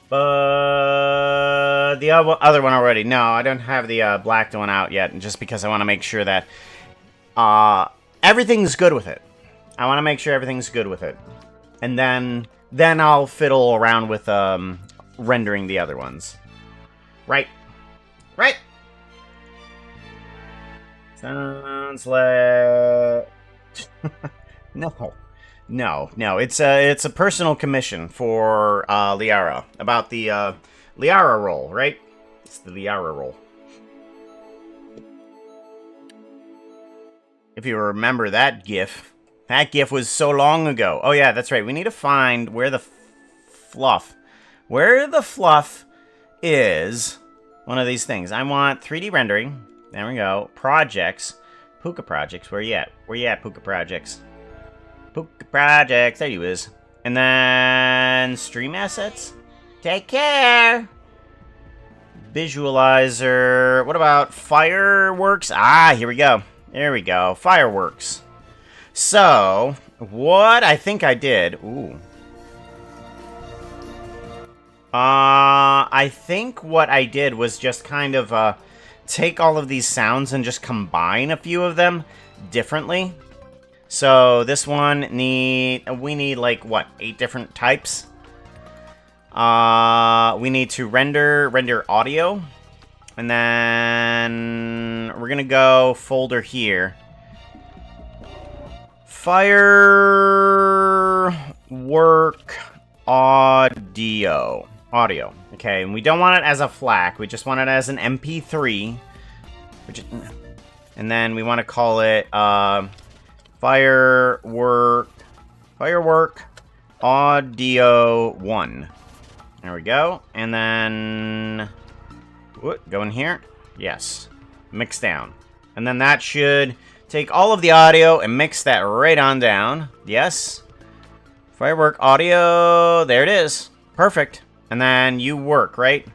But... the other one already. No, I don't have the black one out yet, just because I want to make sure that everything's good with it. I want to make sure everything's good with it, and then I'll fiddle around with rendering the other ones. Right. Sounds like no. It's a personal commission for Liara about the Liara roll, right? It's the Liara roll. If you remember that GIF was so long ago. Oh yeah, that's right. We need to find where the fluff is. One of these things. I want 3D rendering. There we go. Projects. Puka projects. Where you at? Where you at, Puka projects? Puka projects. There you is. And then stream assets. Take care. Visualizer. What about fireworks? Ah, here we go. There we go. Fireworks. So, what I think I did... Ooh. I think what I did was just kind of, take all of these sounds and just combine a few of them differently. So, this one we need, like, what, 8 different types? We need to render audio. And then we're gonna go folder here. Firework audio. Okay, and we don't want it as a FLAC. We just want it as an MP3. And then we want to call it Firework Audio 1. There we go. And then go in here. Yes. Mix down. And then that should take all of the audio and mix that right on down. Yes. Firework audio. There it is. Perfect. And then you work, right?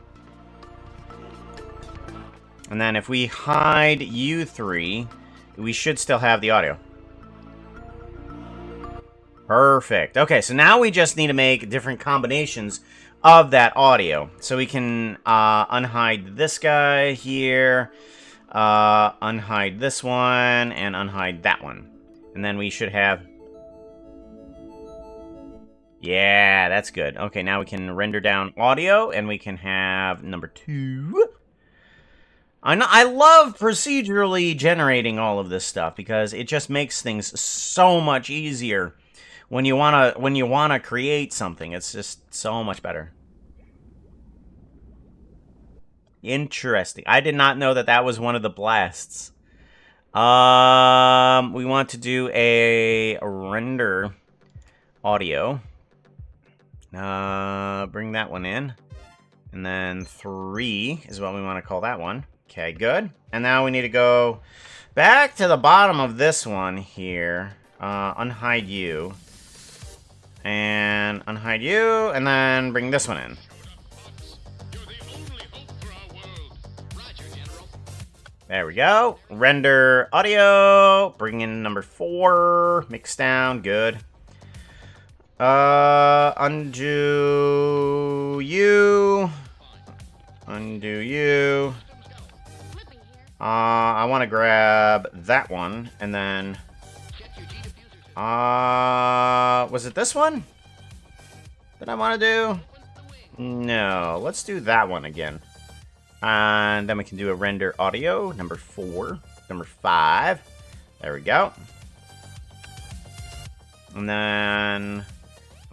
And then if we hide you 3, we should still have the audio. Perfect. Okay, so now we just need to make different combinations of that audio. So we can unhide this guy here, unhide this one, and unhide that one. And then we should have... Yeah, that's good. Okay, now we can render down audio, and we can have number 2. I love procedurally generating all of this stuff, because it just makes things so much easier when you wanna create something. It's just so much better. Interesting. I did not know that that was one of the blasts. We want to do a render audio. Bring that one in. And then 3 is what we want to call that one. Okay, good. And now we need to go back to the bottom of this one here. Unhide you. And unhide you. And then bring this one in. There we go. Render audio. Bring in number 4. Mix down. Good. Undo you. Undo you. I want to grab that one, and then... was it this one that I want to do? No, let's do that one again. And then we can do a render audio, number 4, number 5. There we go. And then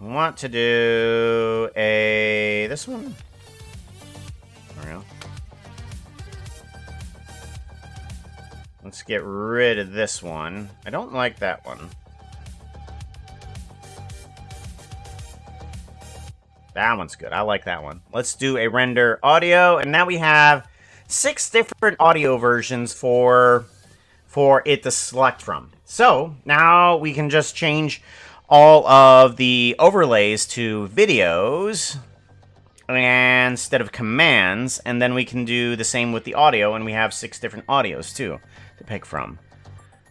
I want to do this one. There we go. Let's get rid of this one. I don't like that one. That one's good. I like that one. Let's do a render audio, and now we have 6 different audio versions for it to select from. So now we can just change all of the overlays to videos instead of commands, and then we can do the same with the audio, and we have 6 different audios too to pick from.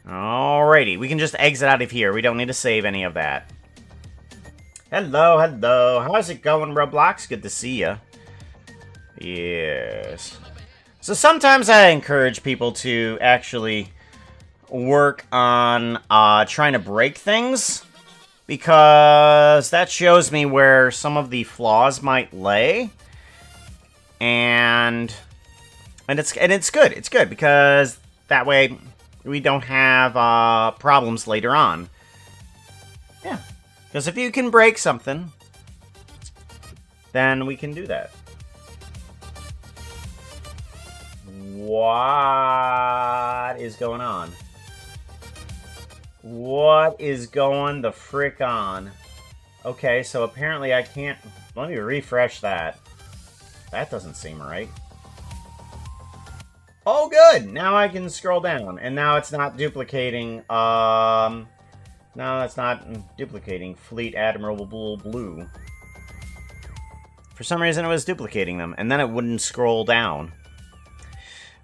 Alrighty, we can just exit out of here. We don't need to save any of that. Hello. How's it going, Roblox? Good to see ya. Yes. So sometimes I encourage people to actually work on trying to break things, because that shows me where some of the flaws might lay, and it's good. It's good because that way we don't have problems later on. Yeah, because if you can break something, then we can do that. What is going on? What is going the frick on? Okay, so apparently I can't... Let me refresh that. That doesn't seem right. Oh, good! Now I can scroll down, and now it's not duplicating, No, that's not duplicating Fleet Admiral Blue. For some reason it was duplicating them, and then it wouldn't scroll down.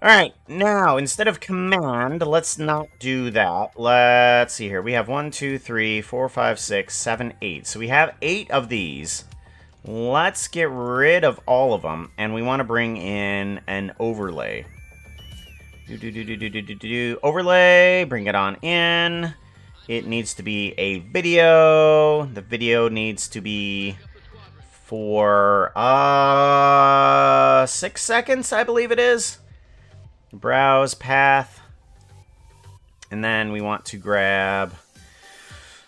Alright, now, instead of command, let's not do that. Let's see here. We have 1, 2, 3, 4, 5, 6, 7, 8. So we have 8 of these. Let's get rid of all of them, and we want to bring in an overlay. Overlay, bring it on in. It needs to be a video. The video needs to be for 6 seconds, I believe it is. Browse path, and then we want to grab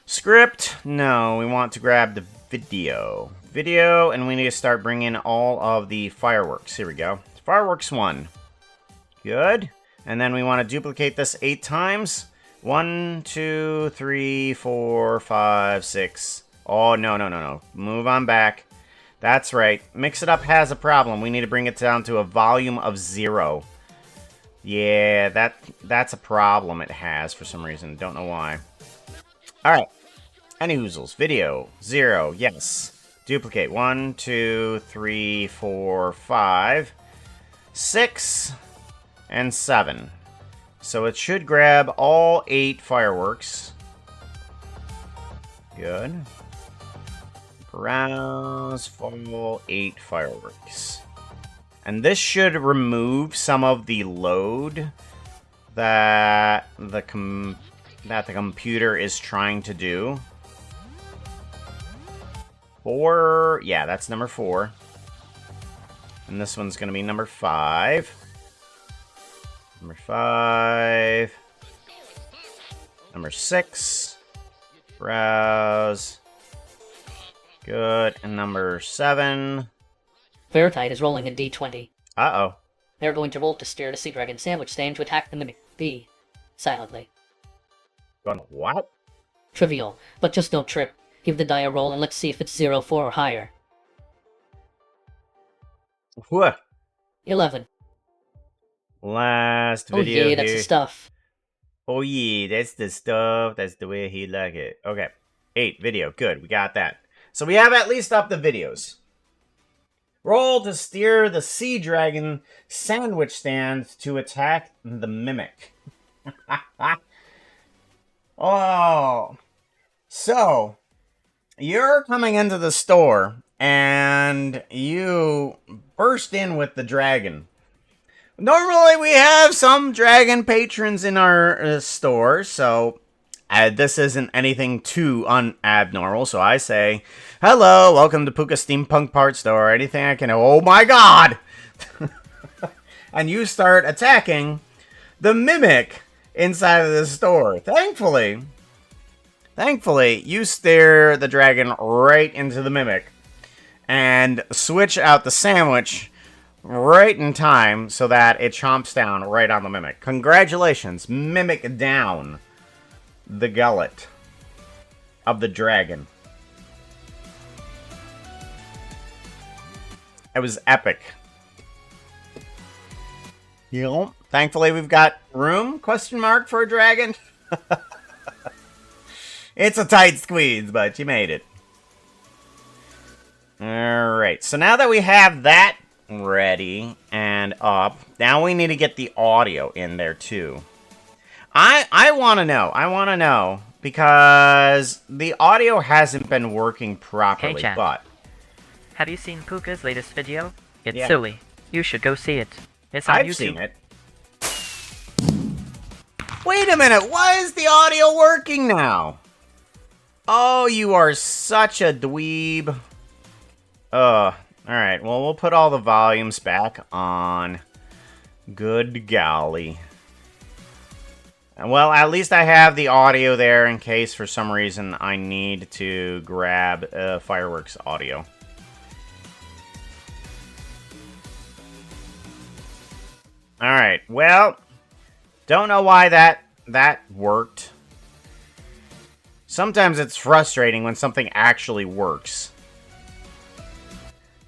script. No, we want to grab the video, and we need to start bringing all of the fireworks. Here we go. Fireworks 1, good. And then we want to duplicate this 8 times. 1, 2, 3, 4, 5, 6. Oh, no. Move on back. That's right. Mix It Up has a problem. We need to bring it down to a volume of 0. Yeah, that's a problem it has for some reason. Don't know why. Alright. Any oozles. Video. 0. Yes. Duplicate. 1, 2, 3, 4, 5, 6, and 7. So it should grab all 8 fireworks. Good. Browse for 8 fireworks. And this should remove some of the load that the computer is trying to do. 4, yeah, that's number 4. And this one's going to be number 5. Number 5. Number 6. Browse. Good. And number 7. Veritide is rolling a d20. Uh-oh. They're going to roll to steer the Sea Dragon sandwich stand to attack the mimic. B. Silently. Going what? Trivial, but just don't trip. Give the die a roll and let's see if it's 0, 4, or higher. What? 11. Last video. Oh yeah, that's the stuff. Oh yeah, that's the stuff. That's the way he like it. Okay. 8, video. Good, we got that. So we have at least up the videos. Roll to steer the Sea Dragon sandwich stand to attack the mimic. Oh. So, you're coming into the store, and you burst in with the dragon. Normally, we have some dragon patrons in our store, so this isn't anything too abnormal. So I say, hello, welcome to Puka Steampunk Parts Store. Anything I can... Oh my god! And you start attacking the mimic inside of the store. Thankfully, you steer the dragon right into the mimic and switch out the sandwich right in time so that it chomps down right on the mimic. Congratulations, mimic down the gullet of the dragon. It was epic. Yep. Thankfully, we've got room, question mark, for a dragon. It's a tight squeeze, but you made it. Alright, so now that we have that ready and up, now we need to get the audio in there too. I want to know, because the audio hasn't been working properly, Hey, Chan. but... Have you seen Puka's latest video? It's Yeah. silly. You should go see it. It's on I've YouTube. seen it. Wait a minute, why is the audio working now? Oh, you are such a dweeb. Alright, well, we'll put all the volumes back on. Good golly. Well, at least I have the audio there in case for some reason I need to grab fireworks audio. Alright, well, don't know why that worked. Sometimes it's frustrating when something actually works.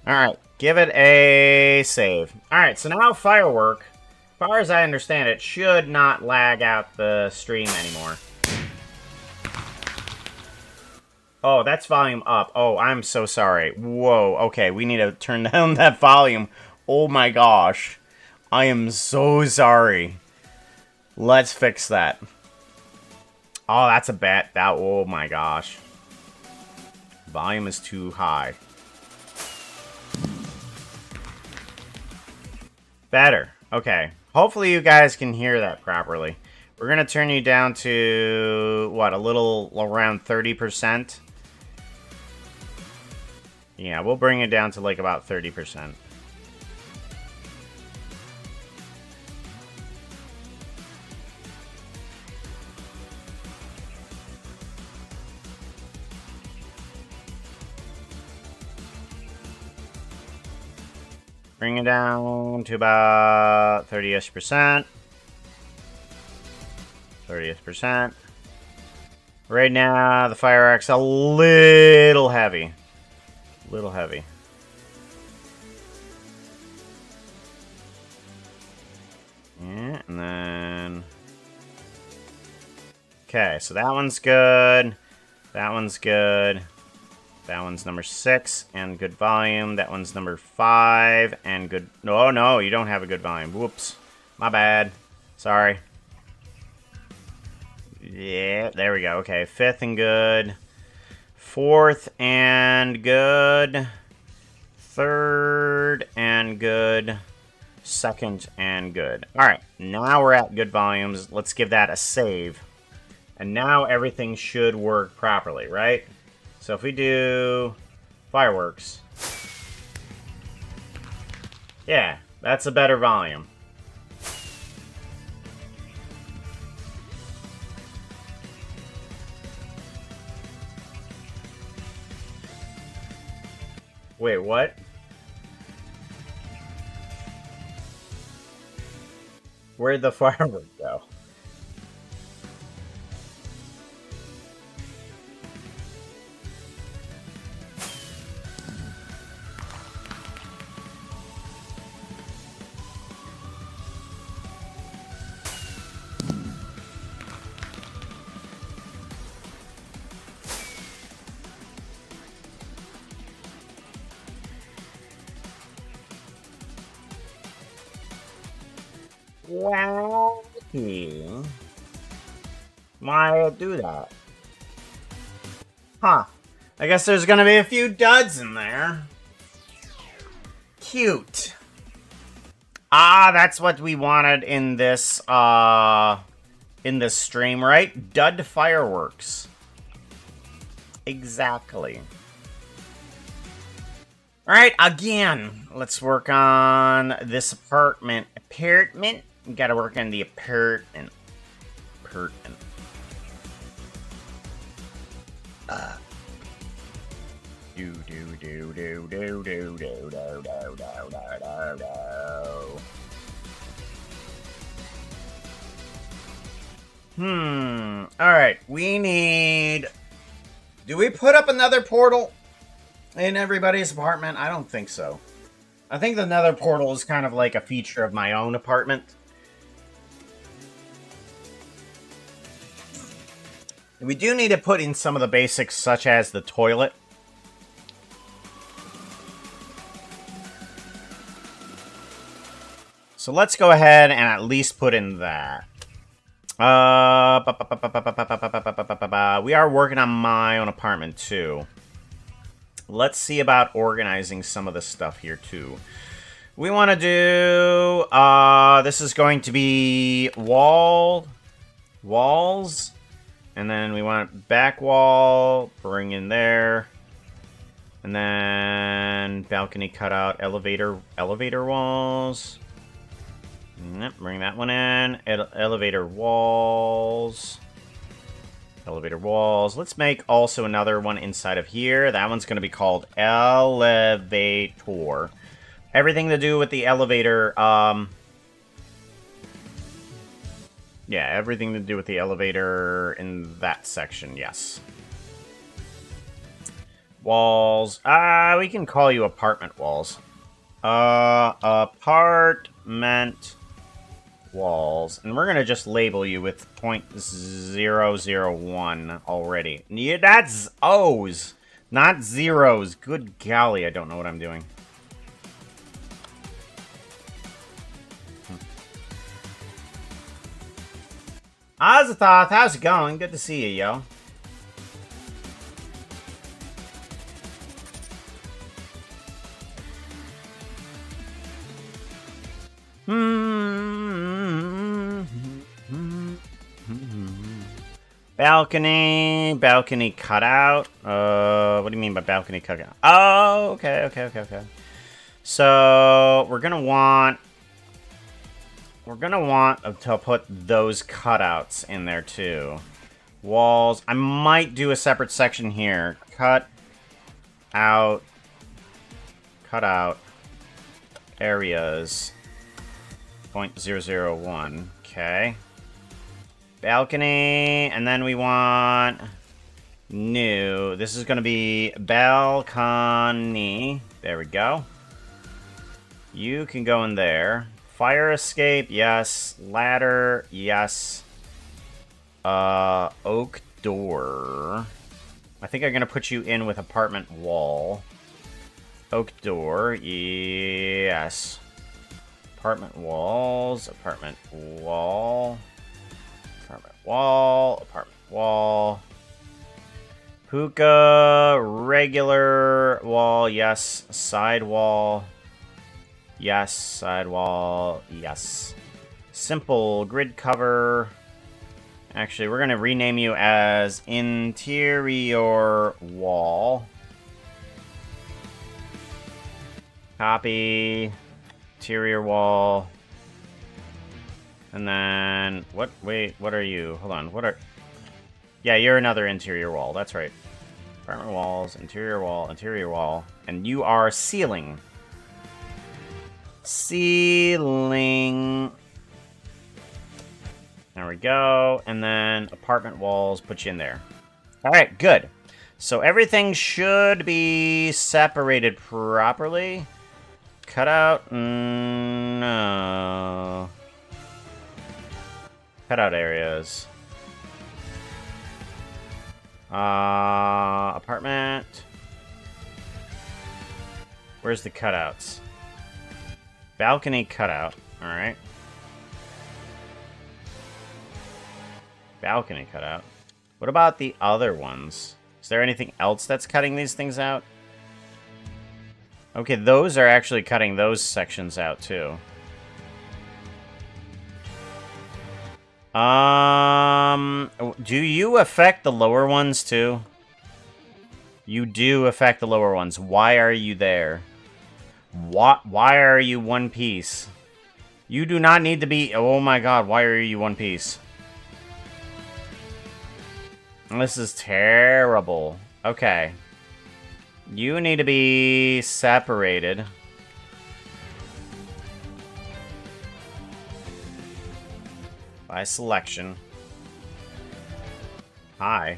Alright, give it a save. Alright, so now firework, as far as I understand it, should not lag out the stream anymore. Oh, that's volume up. Oh, I'm so sorry. Whoa, okay, we need to turn down that volume. Oh my gosh. I am so sorry. Let's fix that. Oh, that's a bet. Oh my gosh. Volume is too high. Better. Okay. Hopefully you guys can hear that properly. We're going to turn you down to, what, a little around 30%? Yeah, we'll bring it down to like about 30%. Bring it down to about 30-ish%. 30th%. Right now, the fireworks a little heavy. Little heavy. Yeah, and then... Okay, so that one's good. That one's good. That one's number 6 and good volume. That one's number 5 and good... No, you don't have a good volume. Whoops. My bad. Sorry. Yeah, there we go. Okay, 5th and good. 4th and good. 3rd and good. 2nd and good. Alright, now we're at good volumes. Let's give that a save. And now everything should work properly, right? So if we do fireworks. Yeah, that's a better volume. Wait, what? Where'd the firework go? Wacky. Why do that? Huh. I guess there's gonna be a few duds in there. Cute. Ah, that's what we wanted in this stream, right? Dud fireworks. Exactly. Alright, again, let's work on this apartment. We gotta work on the apartment. Alright, we need... Do we put up another portal in everybody's apartment? I don't think so. I think the nether portal is kind of like a feature of my own apartment. We do need to put in some of the basics, such as the toilet. So let's go ahead and at least put in that. We are working on my own apartment, too. Let's see about organizing some of the stuff here, too. We want to do, this is going to be walls, and then we want back wall, bring in there, and then balcony cutout, elevator walls. Yep, bring that one in. Elevator walls. Let's make also another one inside of here. That one's going to be called elevator. Everything to do with the elevator, yeah, everything to do with the elevator in that section, yes. Walls. We can call you apartment walls. Apartment walls. And we're gonna just label you with 0.001 already. Yeah, that's O's, not zeros. Good golly, I don't know what I'm doing. Azathoth, how's it going? Good to see you, yo. Balcony cutout. What do you mean by balcony cutout? Oh, okay. So we're gonna want to put those cutouts in there too. Walls. I might do a separate section here. Cut out areas. 0.001. Okay. Balcony, and then we want new. This is going to be balcony. There we go. You can go in there. Fire escape, yes. Ladder, yes. Oak door. I think I'm going to put you in with apartment wall. Oak door, yes. Apartment walls, apartment wall. Apartment wall. Puka, regular wall, yes. Side wall. Yes, sidewall, yes. Simple grid cover. Actually, we're going to rename you as interior wall. Copy. Interior wall. And then, wait, what are you? Hold on, yeah, you're another interior wall, that's right. Apartment walls, interior wall. And you are ceiling. Ceiling. There we go. And then apartment walls, put you in there. Alright, good. So everything should be separated properly. Cutout, no. Cutout areas. Apartment. Where's the cutouts? Balcony cutout. Alright. Balcony cutout. What about the other ones? Is there anything else that's cutting these things out? Okay, those are actually cutting those sections out too. Do you affect the lower ones too? You do affect the lower ones. Why are you there? Why are you one piece? You do not need to be... Oh my god, why are you one piece? This is terrible. Okay. You need to be separated. By selection. Hi.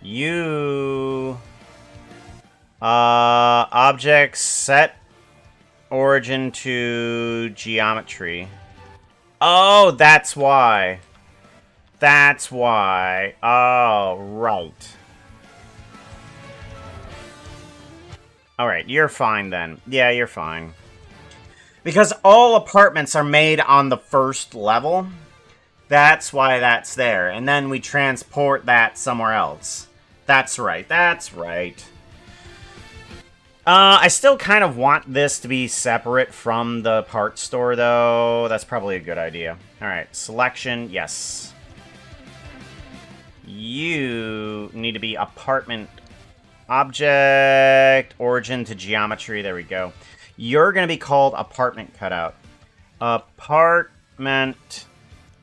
You... objects set origin to geometry. Oh, that's why. That's why. Oh, right. Alright, you're fine then. Yeah, you're fine. Because all apartments are made on the first level. That's why that's there. And then we transport that somewhere else. That's right, that's right. I still kind of want this to be separate from the parts store, though. That's probably a good idea. Alright, selection, yes. You need to be apartment object, origin to geometry. There we go. You're going to be called apartment cutout. Apartment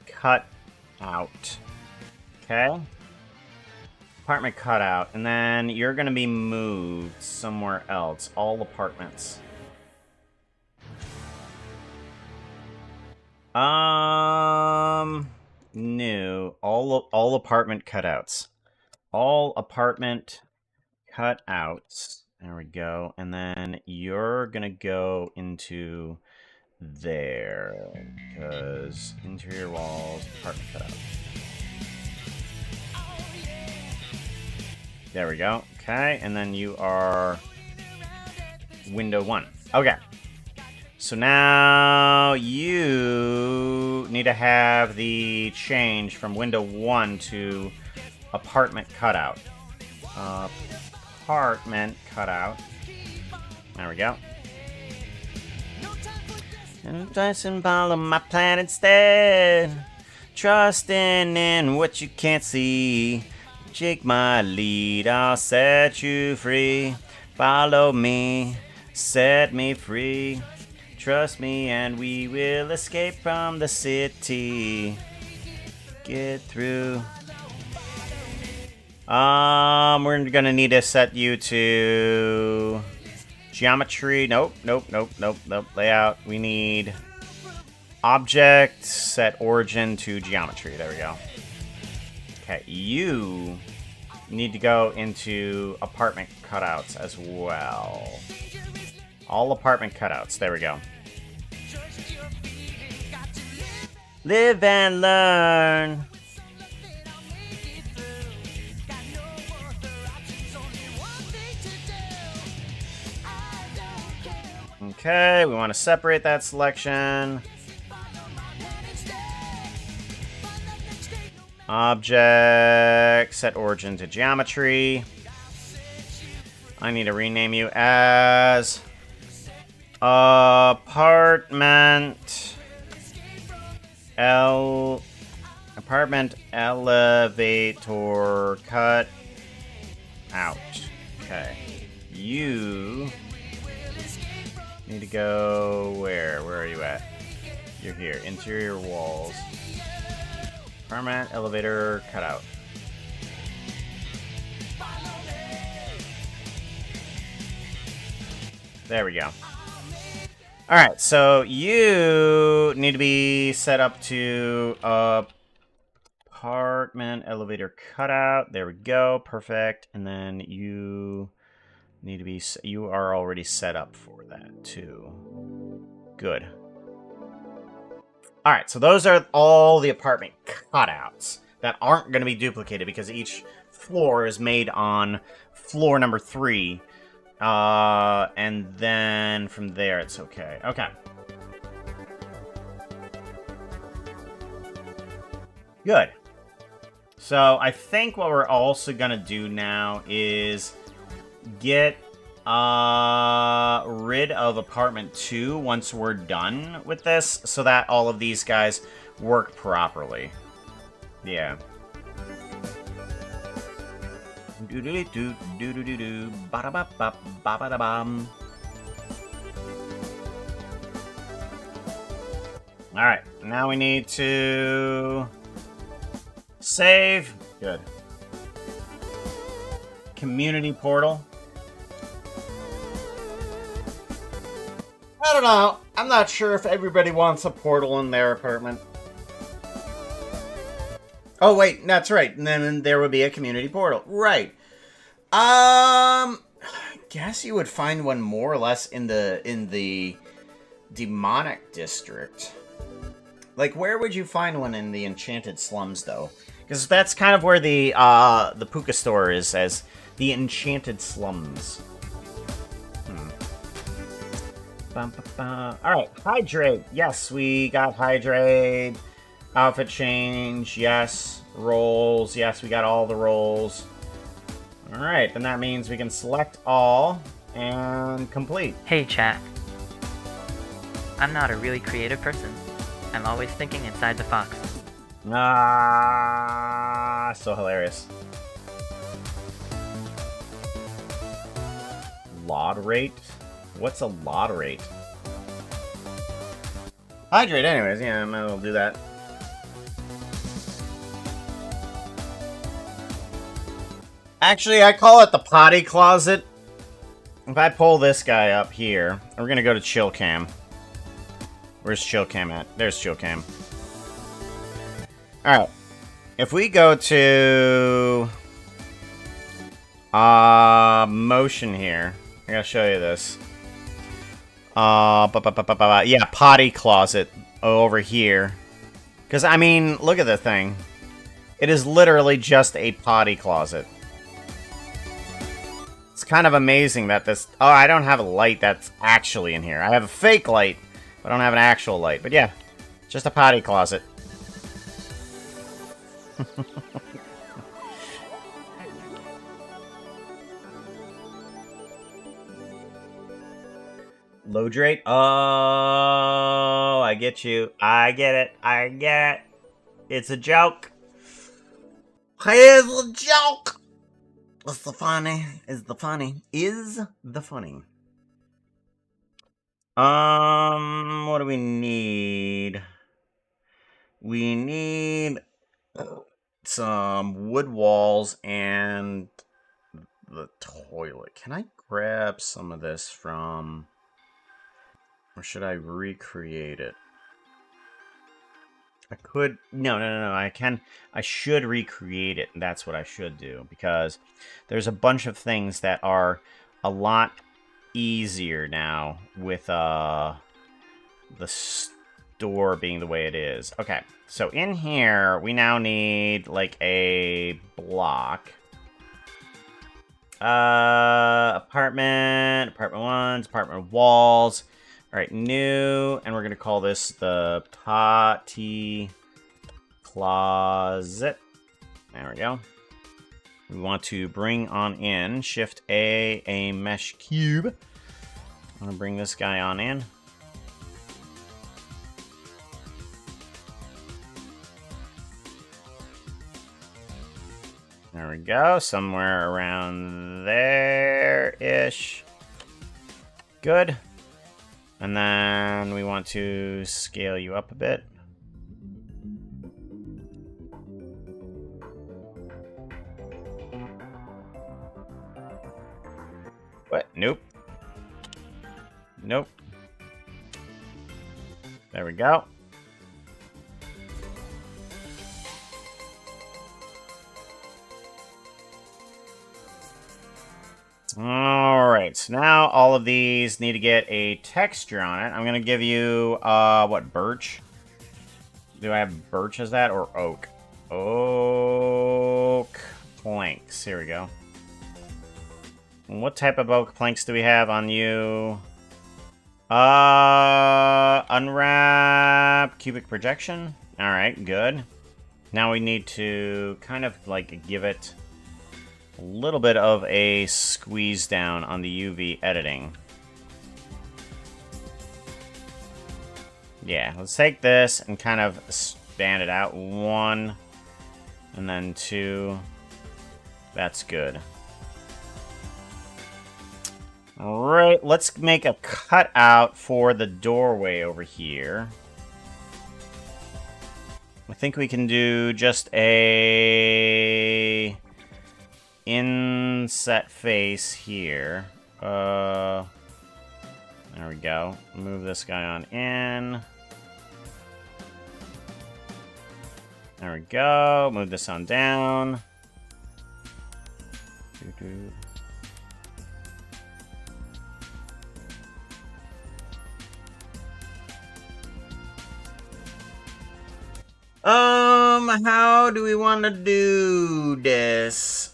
cutout. Okay. Apartment cutout, and then you're gonna be moved somewhere else. All apartments. New. All apartment cutouts. All apartment cutouts. There we go. And then you're gonna go into there because interior walls, apartment cutout. There we go. Okay, and then you are window 1. Okay. So now you need to have the change from window 1 to apartment cutout. Apartment cutout. There we go. And dice and follow my plan instead. Trusting in what you can't see. Take my lead, I'll set you free. Follow me, set me free. Trust me and we will escape from the city. Get through. We're gonna need to set you to geometry. Nope. Layout. We need object, set origin to geometry. There we go. Okay, you need to go into apartment cutouts as well. All apartment cutouts. There we go. Live and learn. Okay, we want to separate that selection. Object, set origin to geometry. I need to rename you as apartment elevator cut out. Okay. You need to go where? Where are you at? You're here. Interior walls. Permanent elevator cutout. There we go. Alright, so you need to be set up to apartment elevator cutout. There we go. Perfect. And then you need to be... You are already set up for that, too. Good. Alright, so those are all the apartment cutouts that aren't going to be duplicated because each floor is made on floor number 3. And then from there it's okay. Okay. Good. So I think what we're also going to do now is get rid of apartment 2 once we're done with this so that all of these guys work properly. Yeah. Alright, now we need to save. Good. Community portal. I don't know. I'm not sure if everybody wants a portal in their apartment. Oh, wait, that's right. And then there would be a community portal. Right. I guess you would find one more or less in the demonic district. Like, where would you find one in the enchanted slums, though? Because that's kind of where the Puka store is, as the enchanted slums. Alright, hydrate. Yes, we got hydrate. Outfit change. Yes. Roles. Yes, we got all the roles. Alright, then that means we can select all. And complete. Hey, chat. I'm not a really creative person. I'm always thinking inside the fox. Ah, so hilarious. Laud rate? What's a laud rate? Hydrate anyways, yeah, I might as well do that. Actually, I call it the potty closet. If I pull this guy up here, we're gonna go to chill cam. Where's chill cam at? There's chill cam. Alright. If we go to motion here, I gotta show you this. Yeah, potty closet over here. Because, I mean, look at the thing. It is literally just a potty closet. It's kind of amazing that this... Oh, I don't have a light that's actually in here. I have a fake light, but I don't have an actual light. But yeah, just a potty closet. Load rate? Oh, I get you. I get it. I get it. It's a joke. Here's a joke. What's the funny? Is the funny? Is the funny? What do we need? We need some wood walls and the toilet. Can I grab some of this from... Or should I recreate it? I could... No. I can... I should recreate it. And that's what I should do. Because there's a bunch of things that are a lot easier now with the store being the way it is. Okay. So in here, we now need like a block. Apartment ones, apartment walls. All right, new, and we're gonna call this the potty closet. There we go. We want to bring on in, Shift a mesh cube. I'm gonna bring this guy on in. There we go, somewhere around there-ish. Good. And then we want to scale you up a bit. What? Nope. Nope. There we go. Alright, so now all of these need to get a texture on it. I'm going to give you, what, birch? Do I have birch as that, or oak? Oak planks. Here we go. What type of oak planks do we have on you? Unwrap cubic projection. Alright, good. Now we need to kind of, like, give it a little bit of a squeeze down on the UV editing. Yeah, let's take this and kind of span it out. 1, and then 2. That's good. Alright, let's make a cutout for the doorway over here. I think we can do just a inset face here. There we go. Move this guy on in. There we go. Move this on down. How do we want to do this?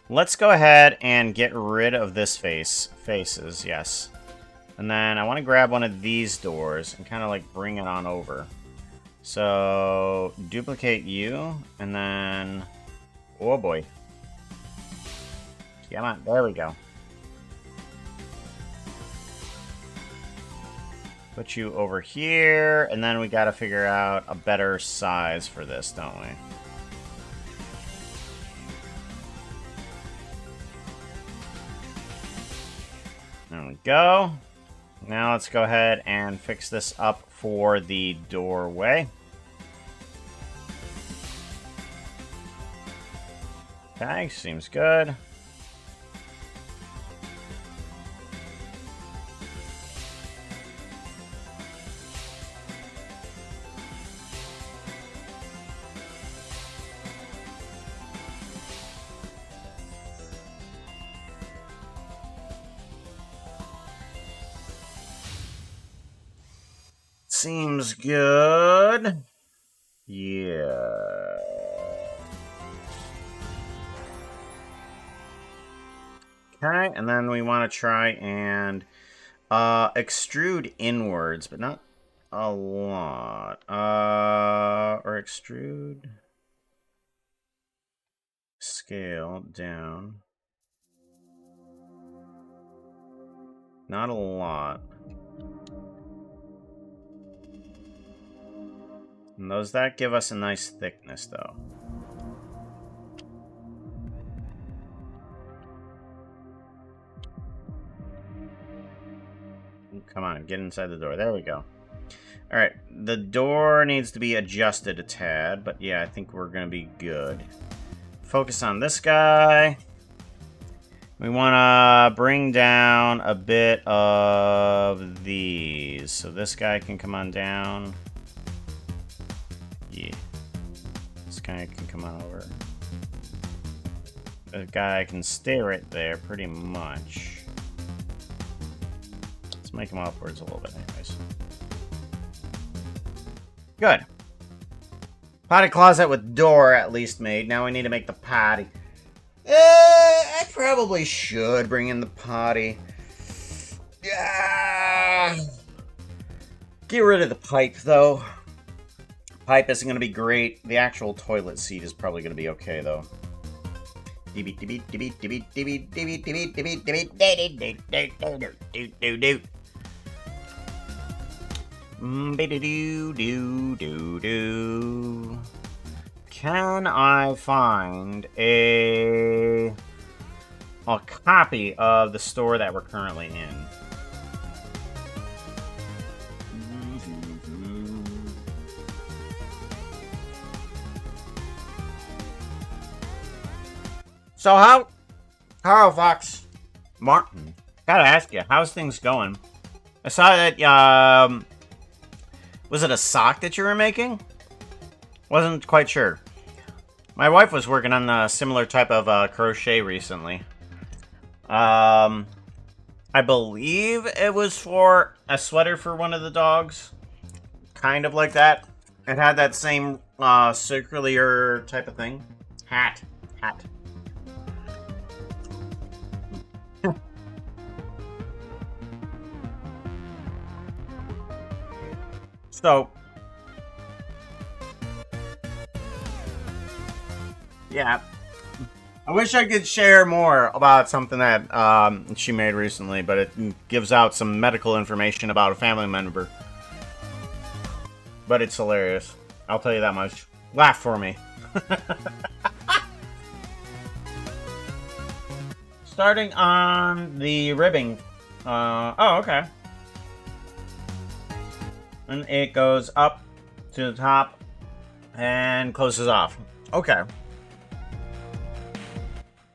Let's go ahead and get rid of this faces, yes. And then I want to grab one of these doors and kind of like bring it on over. So duplicate you, and then, oh boy. Come on, there we go. Put you over here, and then we gotta figure out a better size for this, don't we? There we go. Now let's go ahead and fix this up for the doorway. Okay, seems good. Seems good. Yeah. Okay, and then we want to try and extrude inwards, but not a lot. Or extrude. Scale down. Not a lot. And those that give us a nice thickness, though. Come on, get inside the door. There we go. Alright, the door needs to be adjusted a tad, but yeah, I think we're going to be good. Focus on this guy. We want to bring down a bit of these. So this guy can come on down. Yeah. This guy can come on over. The guy can stay right there, pretty much. Let's make him upwards a little bit, anyways. Good. Potty closet with door at least made. Now we need to make the potty. I probably should bring in the potty. Yeah. Get rid of the pipe, though. Pipe isn't going to be great. The actual toilet seat is probably going to be okay, though. Can I find a copy of the store that we're currently in? So how Fox Martin, gotta ask you, how's things going? I saw that, was it a sock that you were making? Wasn't quite sure. My wife was working on a similar type of crochet recently. I believe it was for a sweater for one of the dogs. Kind of like that. It had that same circular type of thing. Hat. So, yeah, I wish I could share more about something that she made recently, but it gives out some medical information about a family member. But it's hilarious. I'll tell you that much. Laugh for me. Starting on the ribbing. Oh, okay. And it goes up to the top and closes off. Okay.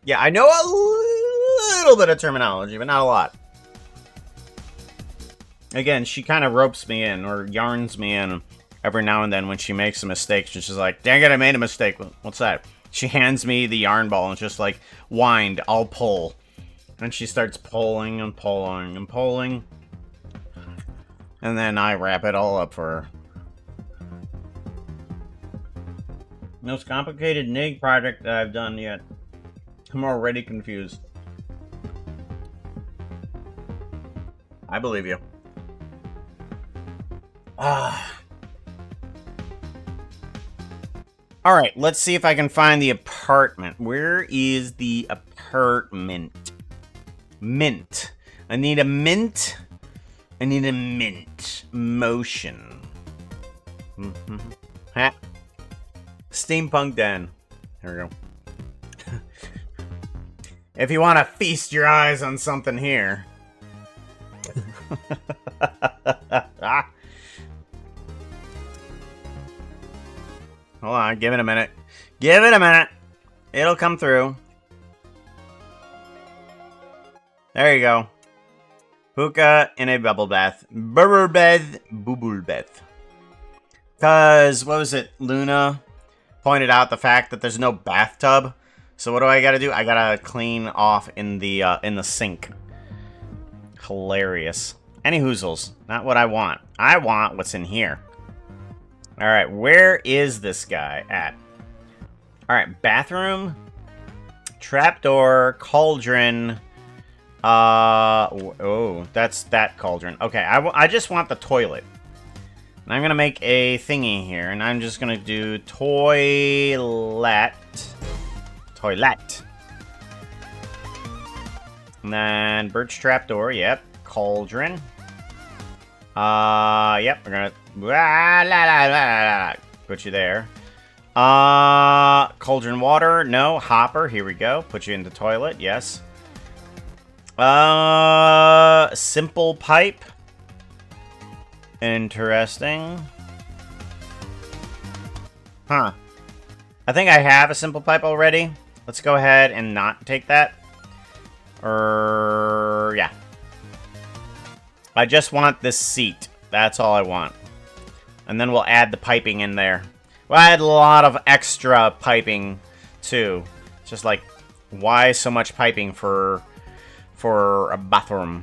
Yeah, I know a little bit of terminology, but not a lot. Again, she kind of ropes me in or yarns me in every now and then when she makes a mistake. She's just like, dang it, I made a mistake. What's that? She hands me the yarn ball and it's just like, wind, I'll pull. And she starts pulling and pulling and pulling. And then I wrap it all up for her. Most complicated NIG project that I've done yet. I'm already confused. I believe you. Ah. Alright, let's see if I can find the apartment. Where is the apartment? Mint. I need a mint. I need a mint. Motion. Ha. Steampunk Den. There we go. If you want to feast your eyes on something here. Ah. Hold on, give it a minute. Give it a minute. It'll come through. There you go. Hookah in a bubble bath. Bubble bath. Bubble bath. Because, what was it? Luna pointed out the fact that there's no bathtub. So what do I gotta do? I gotta clean off in the sink. Hilarious. Any hoozles. Not what I want. I want what's in here. Alright, where is this guy at? Alright, bathroom. Trapdoor. Cauldron. Oh, that's that cauldron. Okay, I just want the toilet. And I'm gonna make a thingy here, and I'm just gonna do toilet. Toilet. And then birch trapdoor, yep. Cauldron. Yep, we're gonna put you there. Cauldron water, no. Hopper, here we go. Put you in the toilet, yes. Simple pipe. Interesting. Huh. I think I have a simple pipe already. Let's go ahead and not take that. Yeah. I just want this seat. That's all I want. And then we'll add the piping in there. We'll add a lot of extra piping, too. It's just like, why so much piping for a bathroom?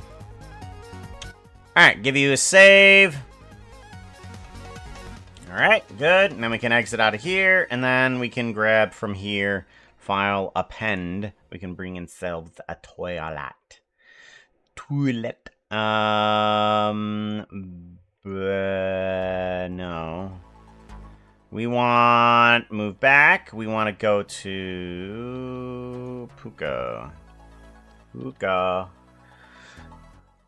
Alright, give you a save. Alright, good. And then we can exit out of here. And then we can grab from here, file, append. We can bring in ourselves a toilet. Toilet. No. We want move back. We want to go to Puka.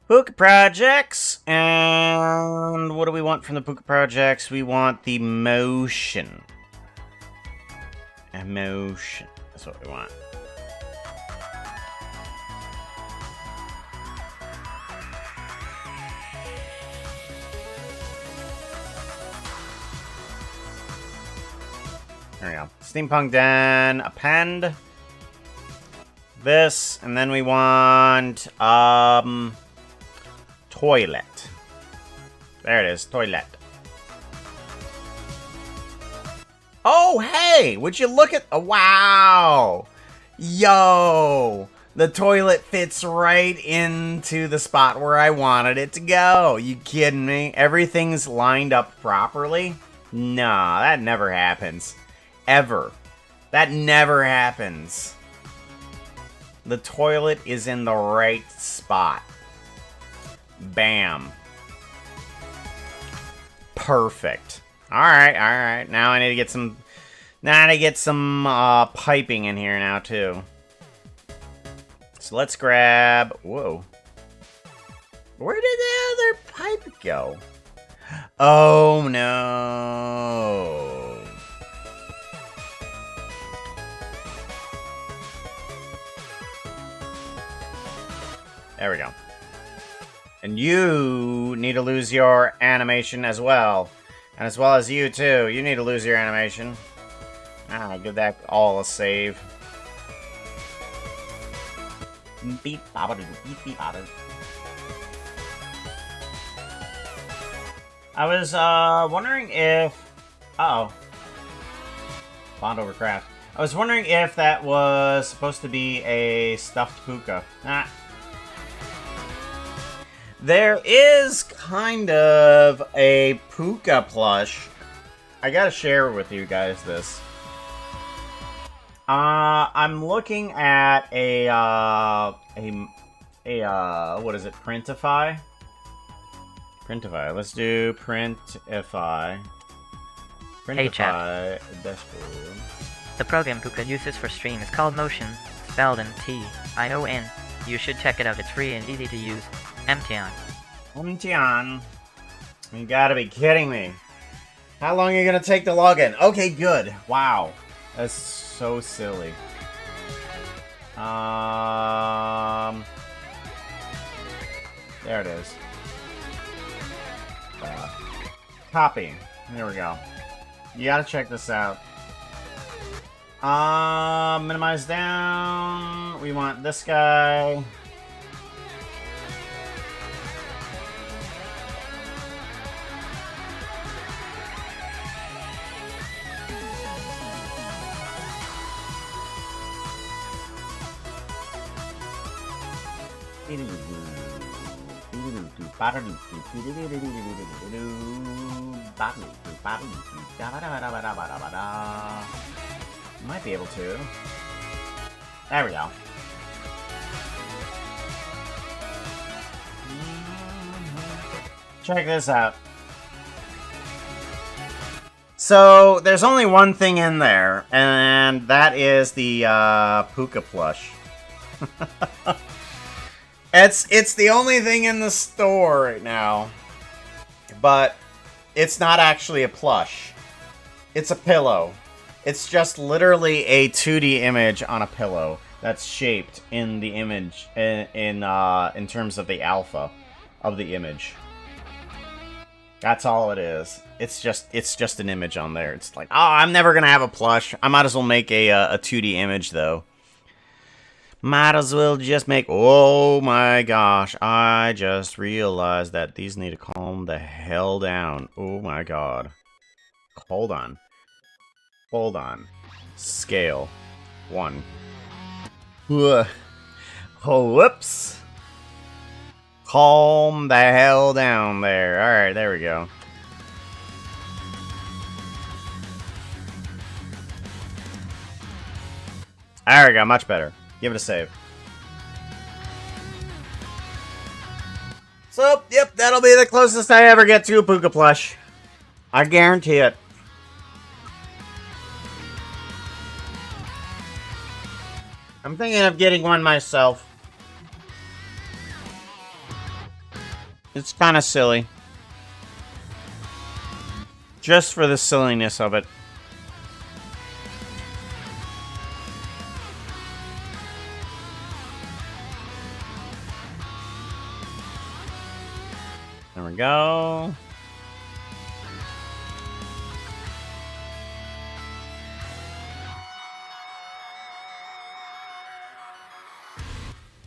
Puka projects. And what do we want from the Puka projects? We want the motion. Emotion. That's what we want. There we go. Steampunk Den, append. This, and then we want, toilet. There it is, toilet. Oh, hey! Would you look at, oh, wow! Yo! The toilet fits right into the spot where I wanted it to go. You kidding me? Everything's lined up properly? Nah, that never happens. Ever. That never happens. The toilet is in the right spot. Bam. Perfect. Alright, alright. Now I need to get some... Now I need to get some piping in here now, too. So let's grab... Whoa. Where did the other pipe go? Oh, no. There we go. And you need to lose your animation as well. And as well as you, too. You need to lose your animation. Ah, give that all a save. Beep, bobble, beep, beep, bobble. I was, wondering if... Uh-oh. Bond over craft. I was wondering if that was supposed to be a stuffed puka. Ah. There is kind of a puka plush. I gotta share with you guys this. I'm looking at what is it, Printify? Printify. Let's do Printify. Hey, Printify dashboard. The program who could use this for stream is called Motion, spelled in T-I-O-N. You should check it out, it's free and easy to use. Mtion. Mtion. You gotta be kidding me. How long are you gonna take to log in? Okay, good. Wow. That's so silly. There it is. Copy. There we go. You gotta check this out. Minimize down. We want this guy. Might be able to. There we go. Check this out. So, there's only one thing in there, and that is the Puka plush. It's the only thing in the store right now. But it's not actually a plush. It's a pillow. It's just literally a 2D image on a pillow that's shaped in the image in terms of the alpha of the image. That's all it is. It's just an image on there. It's like, oh, I'm never gonna have a plush. I might as well make a 2D image though. Might as well just make... Oh my gosh, I just realized that these need to calm the hell down. Oh my god. Hold on. Hold on. Scale. 1. Oh, whoops. Calm the hell down there. Alright, there we go. There we go, much better. Give it a save. So, yep, that'll be the closest I ever get to a Puka plush. I guarantee it. I'm thinking of getting one myself. It's kind of silly. Just for the silliness of it. There we go.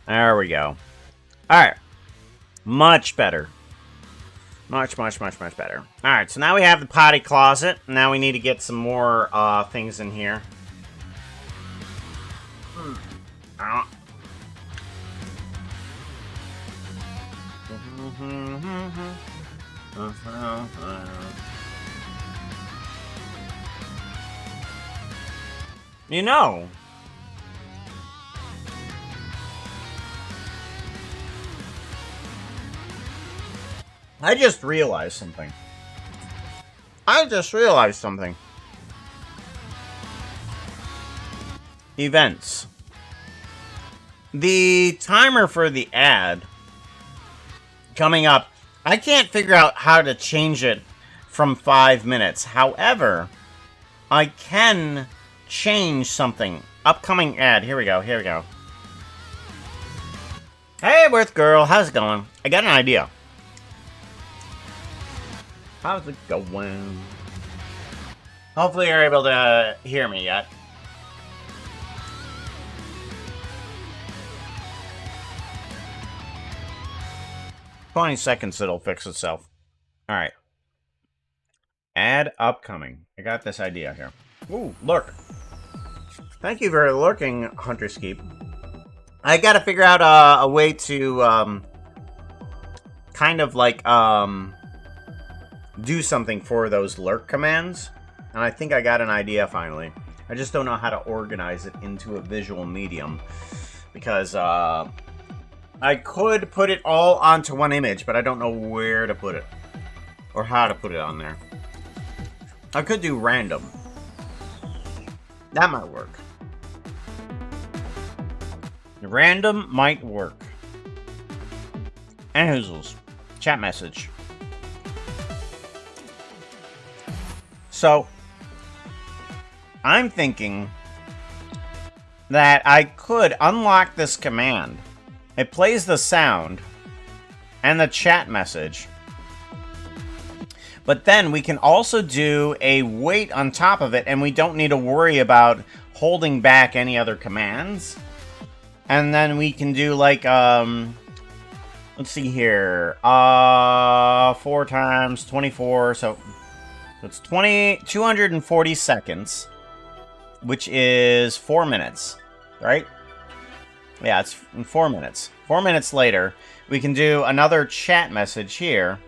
There we go. Alright. Much better. Much better. Alright, so now we have the potty closet. Now we need to get some more things in here. You know, I just realized something. Events. The timer for the ad coming up, I can't figure out how to change it from 5 minutes. However, I can change something. Upcoming ad. Here we go. Hey, Worth Girl. How's it going? I got an idea. How's it going? Hopefully you're able to hear me yet. 20 seconds, it'll fix itself. Alright. Ad upcoming. I got this idea here. Ooh, lurk. Thank you for lurking, Hunter Skeep. I gotta figure out a way to, kind of like, do something for those lurk commands. And I think I got an idea finally. I just don't know how to organize it into a visual medium. Because, I could put it all onto one image, but I don't know where to put it. Or how to put it on there. I could do random. That might work. Random might work. And Hoozles. Chat message. So, I'm thinking that I could unlock this command. It plays the sound and the chat message. But then we can also do a wait on top of it, and we don't need to worry about holding back any other commands. And then we can do like, let's see here, 4 times 24, so it's 240 seconds, which is 4 minutes, right? Yeah, it's 4 minutes. 4 minutes later, we can do another chat message here.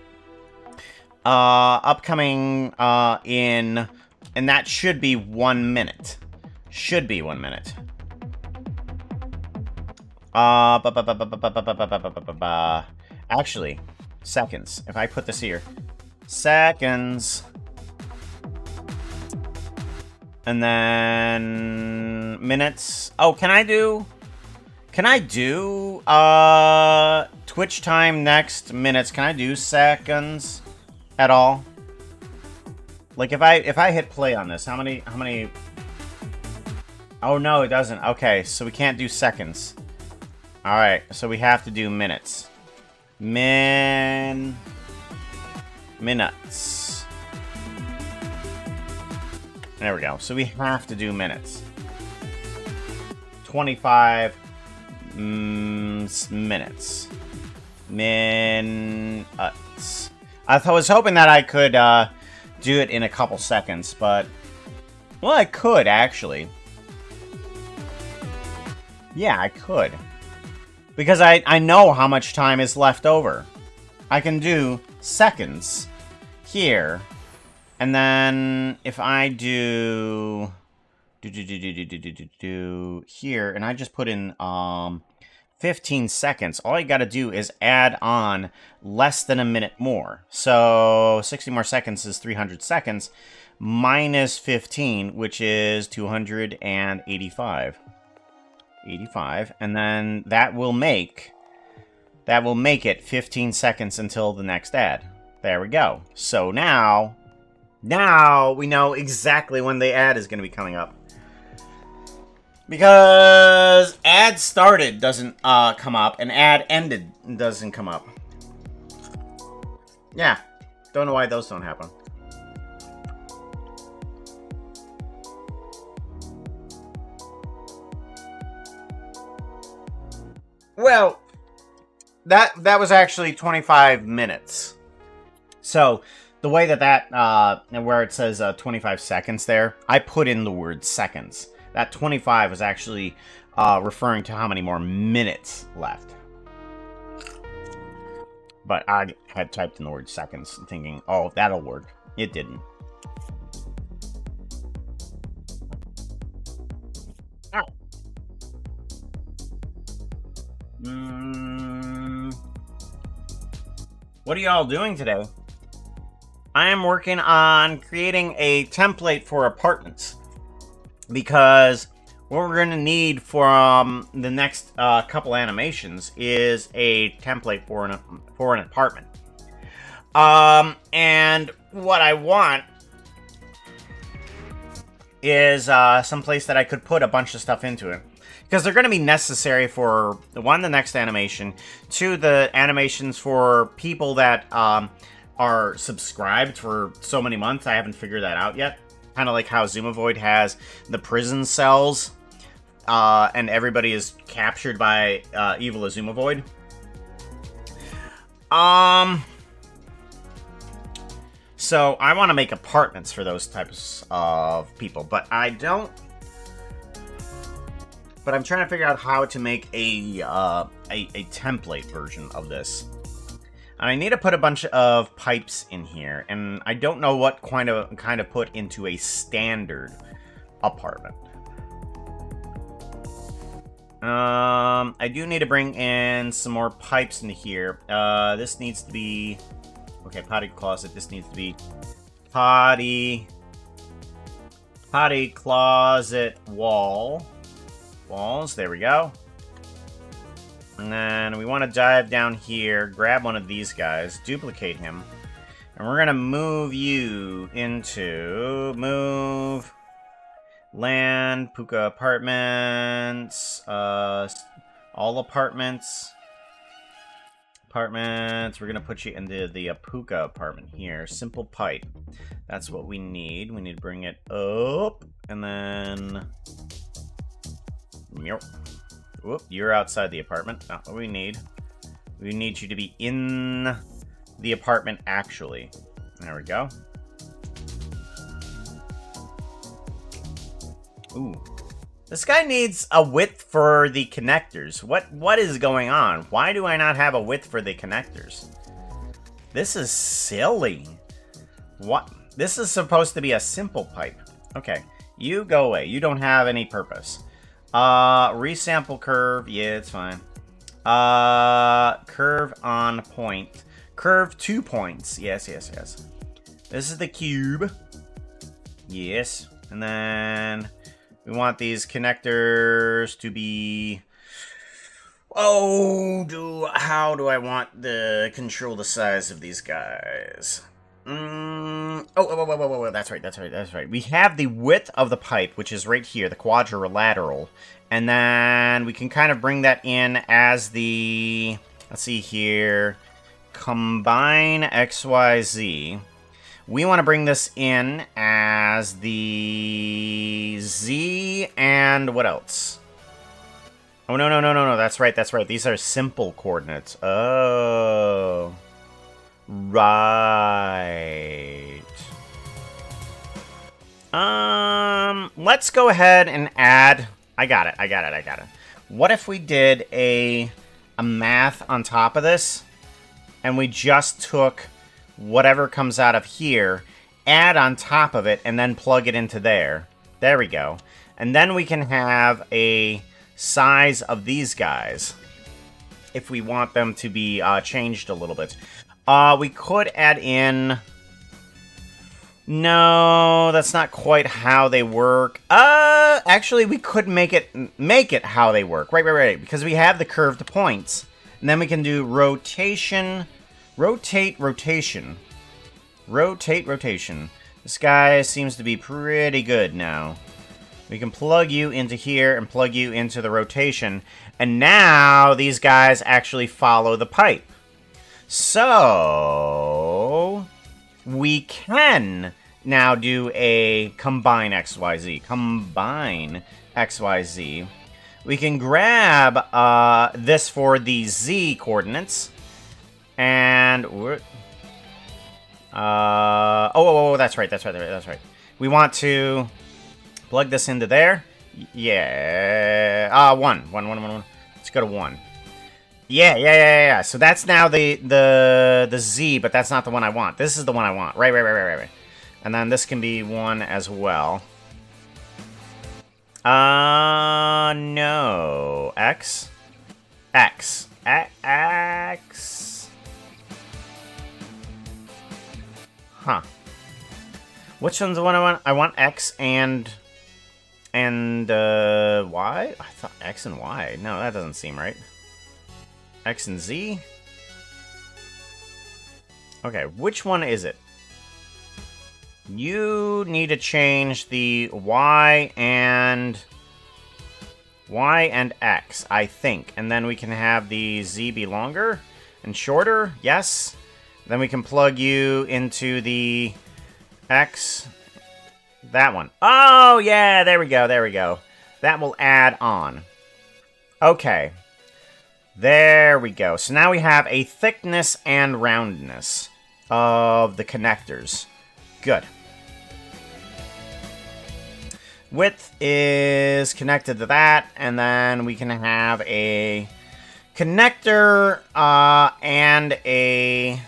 Upcoming, and that should be 1 minute. Should be 1 minute. Actually, seconds. If I put this here. Seconds. And then minutes. Oh, can I do Twitch time next minutes? Can I do seconds at all? Like if I hit play on this, how many Oh no, it doesn't. Okay, so we can't do seconds. All right, so we have to do minutes. Minutes. There we go. So we have to do minutes. 25 minutes. Minutes. I was hoping that I could do it in a couple seconds, but... Well, I could, actually. Yeah, I could. Because I know how much time is left over. I can do seconds here. And then if I do here, and I just put in 15 seconds, all you gotta do is add on less than a minute more. So 60 more seconds is 300 seconds, minus 15, which is 285. 85, and then that will make it 15 seconds until the next ad. There we go. So now we know exactly when the ad is going to be coming up. Because ad started doesn't come up, and ad ended doesn't come up. Yeah, don't know why those don't happen. Well, that was actually 25 minutes. So, the way that where it says 25 seconds there, I put in the word seconds. That 25 was actually referring to how many more minutes left. But I had typed in the word seconds, thinking, oh, that'll work. It didn't. Alright. What are y'all doing today? I am working on creating a template for apartments. Because what we're going to need for the next couple animations is a template for an apartment. And what I want is some place that I could put a bunch of stuff into it. Because they're going to be necessary for, one, the next animation, two, the animations for people that are subscribed for so many months. I haven't figured that out yet. Kind of like how Zoomovoid has the prison cells, and everybody is captured by evil Zoomovoid. So I want to make apartments for those types of people, but I don't. But I'm trying to figure out how to make a template version of this. And I need to put a bunch of pipes in here, and I don't know what kind of put into a standard apartment. I do need to bring in some more pipes into here. This needs to be... Okay, potty closet. This needs to be potty closet walls. There we go. And then we want to dive down here, grab one of these guys, duplicate him, and we're gonna move you into land, Puka apartments, all apartments. We're gonna put you into the Puka apartment here. Simple pipe. That's what we need. We need to bring it up, and then... Whoop, you're outside the apartment. Not what we need. We need you to be in the apartment, actually. There we go. Ooh. This guy needs a width for the connectors. What is going on? Why do I not have a width for the connectors? This is silly. What? This is supposed to be a simple pipe. Okay, you go away. You don't have any purpose. Resample curve. Yeah, it's fine. Curve on point. Curve 2 points. Yes. This is the cube. Yes. And then we want these connectors to be... how do I want to control the size of these guys? That's right. We have the width of the pipe, which is right here, the quadrilateral. And then we can kind of bring that in as the... Let's see here. Combine XYZ. We want to bring this in as the Z and what else? Oh, no. That's right. These are simple coordinates. Oh. Right. Let's go ahead and add... I got it. What if we did a math on top of this, and we just took whatever comes out of here, add on top of it, and then plug it into there. There we go. And then we can have a size of these guys, if we want them to be changed a little bit. We could add in... No, that's not quite how they work. Actually, we could make it how they work. Right. Because we have the curved points. And then we can do rotation. Rotate. This guy seems to be pretty good now. We can plug you into here and plug you into the rotation. And now these guys actually follow the pipe. So we can now do a combine XYZ. We can grab this for the Z coordinates. And we're... that's right. We want to plug this into there. Yeah. 1. Let's go to 1. Yeah. So that's now the Z, but that's not the one I want. This is the one I want. Right. And then this can be 1 as well. No. X. Huh. Which one's the one I want? I want X and Y? I thought X and Y. No, that doesn't seem right. X and Z? Okay, which one is it? You need to change the Y and X, I think. And then we can have the Z be longer and shorter. Yes. Then we can plug you into the X. That one. Oh, yeah, there we go. That will add on. Okay. There we go. So now we have a thickness and roundness of the connectors. Good. Width is connected to that, and then we can have a connector and a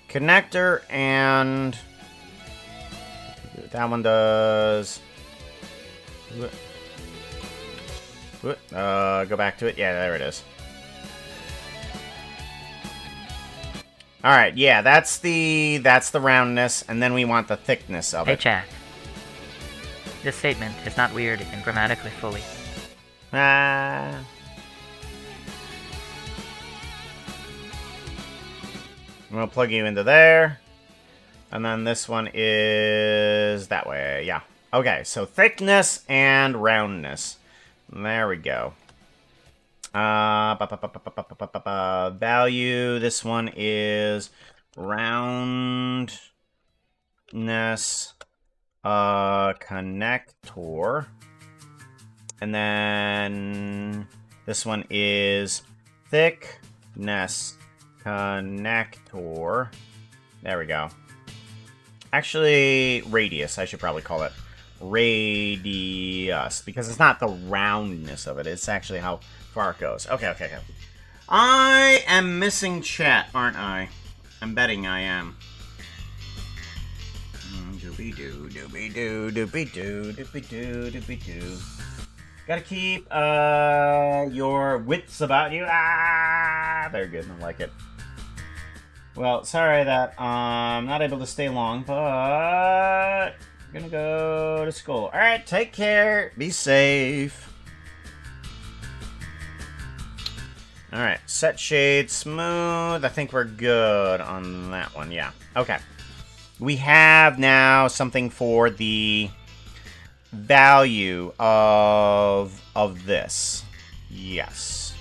connector, and that one does Go back to it. Yeah, there it is. Alright, yeah, that's the roundness, and then we want the thickness of Hey, it. chat. This statement is not weird and grammatically fully. Ah. I'm gonna plug you into there. And then this one is that way, yeah. Okay, so thickness and roundness. There we go. Value, this one is roundness connector. And then this one is thickness connector. There we go. Actually, radius, I should probably call it radius, because it's not the roundness of it, it's actually how far it goes. Okay. I am missing chat, aren't I? I'm betting I am. Doobie-doo, doobie-doo, doobie-doo, doobie-doo, doobie-doo. Gotta keep your wits about you. Ah, very good. I like it. Well, sorry that I'm not able to stay long, but I'm gonna go to school. All right, take care. Be safe. All right, set shade smooth. I think we're good on that one. Yeah. Okay. We have now something for the value of this. Yes.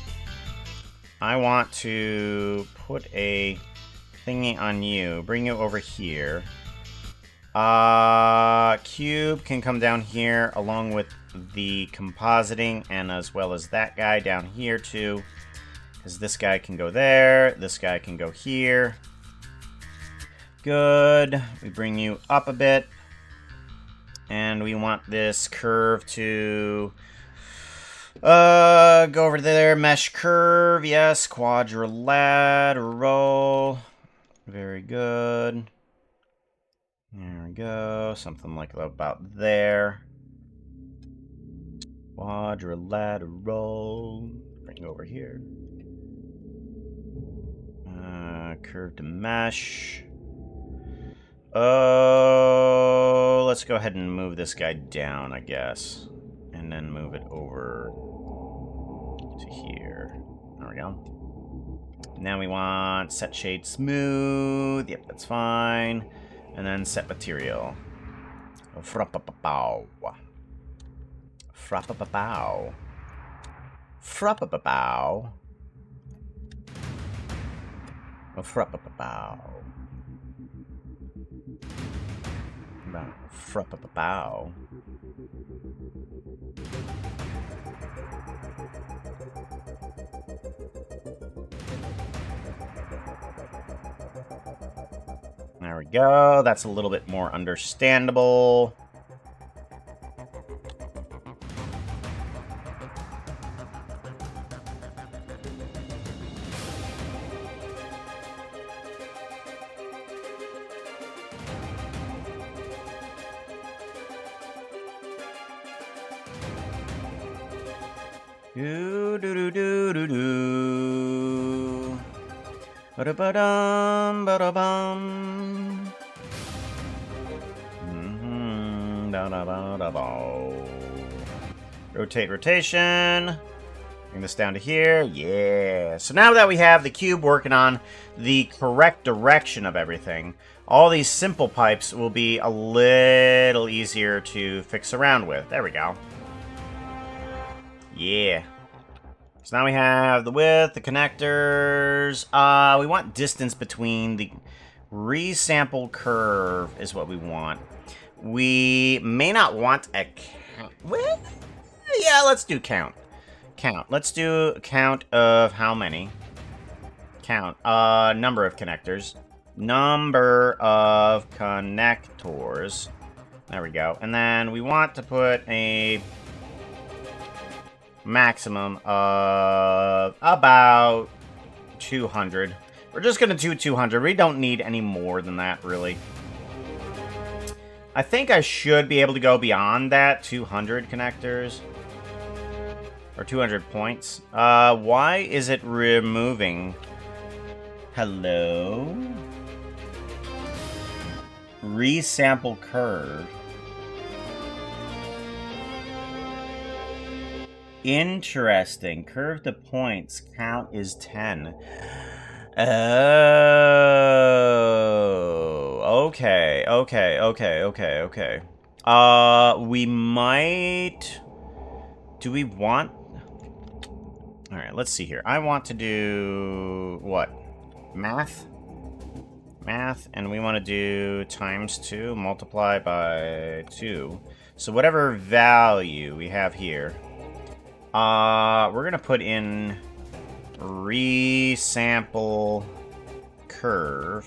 I want to put a thingy on you. Bring you over here. Cube can come down here along with the compositing, and as well as that guy down here too. Because this guy can go there. This guy can go here. Good. We bring you up a bit. And we want this curve to go over there. Mesh curve. Yes. Quadrilateral. Very good. There we go. Something like about there. Quadrilateral. Bring over here. Curve to mesh. Oh, let's go ahead and move this guy down, I guess. And then move it over to here. There we go. Now we want set shade smooth. Yep, that's fine. And then set material. Frappapapow. Frappapapow. Frappapapow. Frappapapow. Frappapapow. There we go. That's a little bit more understandable. Do do do do do do. Ba-da-ba-dum, ba-da-bum. Da-da-ba-da-ba. Rotate, rotation. Bring this down to here. Yeah. So now that we have the cube working on the correct direction of everything, all these simple pipes will be a little easier to fix around with. There we go. Yeah. So now we have the width, the connectors. We want distance between the resample curve is what we want. We may not want a count. Well, yeah, let's do count. Count. Let's do a count of how many? Count. Number of connectors. Number of connectors. There we go. And then we want to put a maximum of about 200. We're just going to do 200. We don't need any more than that, really. I think I should be able to go beyond that, 200 connectors. Or 200 points. Why is it removing? Hello? Resample curve. Interesting. Curve to points. Count is 10. Oh. Okay. We might... Do we want... Alright, let's see here. I want to do... What? Math? Math, and we want to do times 2, multiply by 2. So whatever value we have here, we're going to put in resample curve.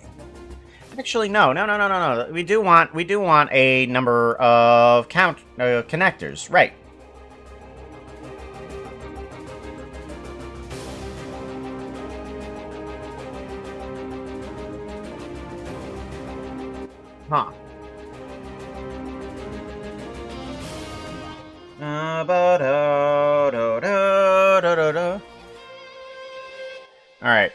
Actually, no. We do want a number of connectors, right? Huh. Alright.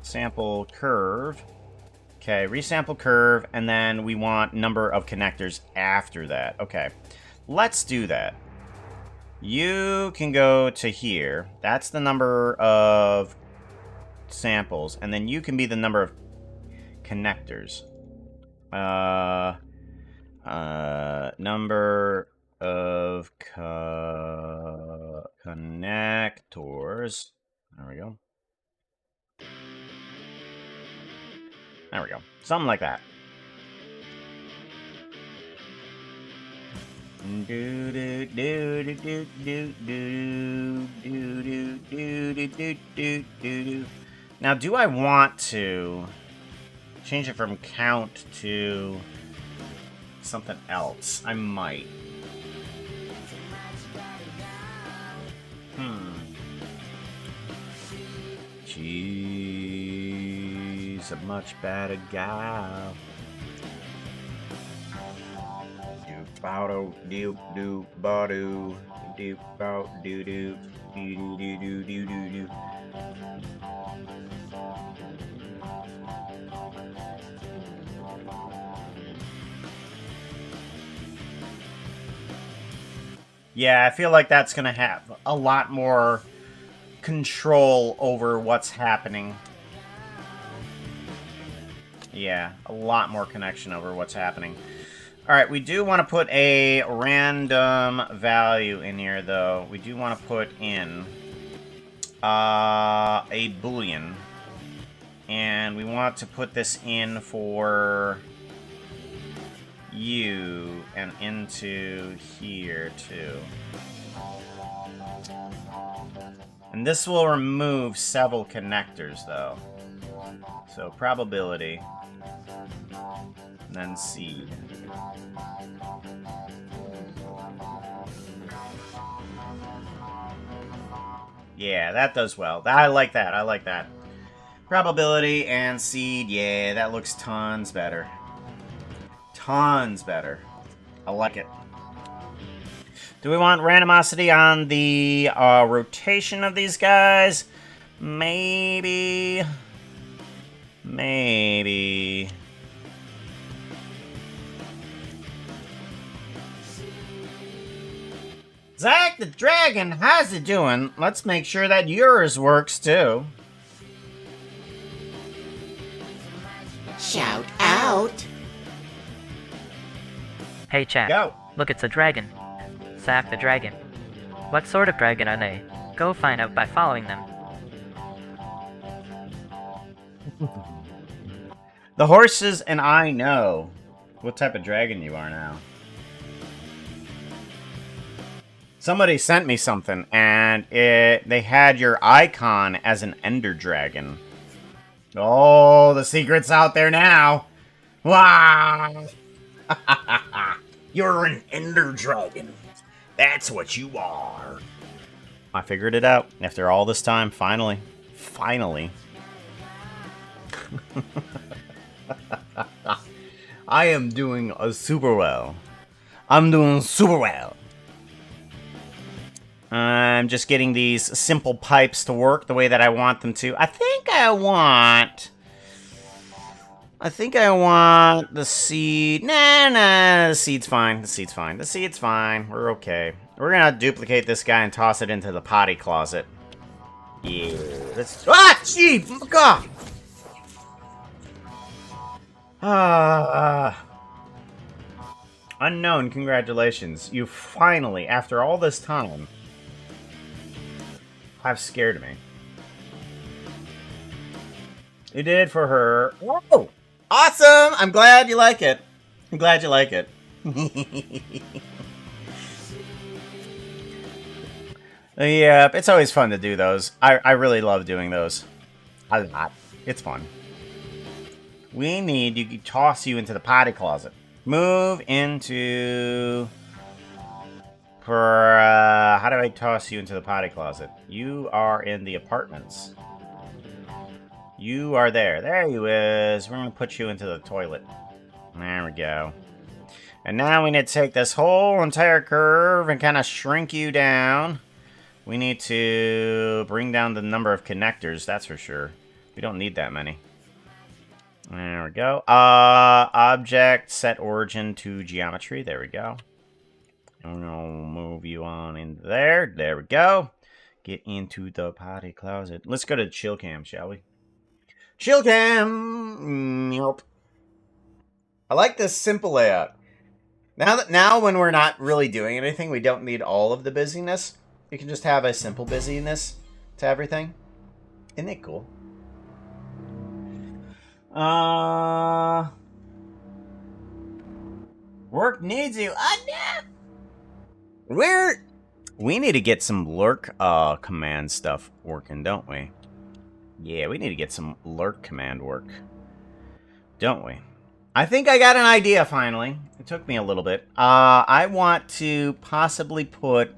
Sample curve. Okay, resample curve, and then we want number of connectors after that. Okay. Let's do that. You can go to here. That's the number of samples, and then you can be the number of connectors. Number of connectors. There we go. There we go. Something like that. Now, do I want to change it from count to something else? I might. She's a much better gal. Yeah, I feel like that's gonna have a lot more control over what's happening. Yeah, a lot more connection over what's happening. Alright, we do want to put a random value in here, though. We do want to put in a Boolean. And we want to put this in for you and into here, too. And this will remove several connectors, though. So, probability. And then seed. Yeah, that does well. I like that. I like that. Probability and seed. Yeah, that looks tons better. Tons better. I like it. Do we want randomosity on the rotation of these guys? Maybe. Maybe. Zach the Dragon, how's it doing? Let's make sure that yours works too. Shout out! Hey chat, Go. look, it's a dragon. Zach the Dragon. What sort of dragon are they? Go find out by following them. The horses and I know what type of dragon you are now. Somebody sent me something, and they had your icon as an ender dragon. Oh, the secret's out there now. Wow! You're an ender dragon. That's what you are. I figured it out after all this time, finally. Finally. I am doing super well. I'm doing super well. I'm just getting these simple pipes to work the way that I want them to. I think I want the seed. Nah, the seed's fine. The seed's fine. The seed's fine. We're okay. We're gonna duplicate this guy and toss it into the potty closet. Yeah. Gee! God! Unknown, congratulations. You finally, after all this time, have scared me. You did for her. Whoa! Awesome! I'm glad you like it. I'm glad you like it. Yeah, it's always fun to do those. I really love doing those. A lot. It's fun. We need to toss you into the potty closet. Move into... how do I toss you into the potty closet? You are in the apartments. You are there. There you is. We're going to put you into the toilet. There we go. And now we need to take this whole entire curve and kind of shrink you down. We need to bring down the number of connectors, that's for sure. We don't need that many. There we go. Object, set origin to geometry. There we go. And we'll move you on into there. There we go. Get into the potty closet. Let's go to chill cam, shall we? Chill cam! Nope. I like this simple layout. Now when we're not really doing anything, we don't need all of the busyness. You can just have a simple busyness to everything. Isn't it cool? Work needs you. We need to get some lurk command stuff working, don't we? Yeah, we need to get some lurk command work. Don't we? I think I got an idea finally. It took me a little bit. I want to possibly put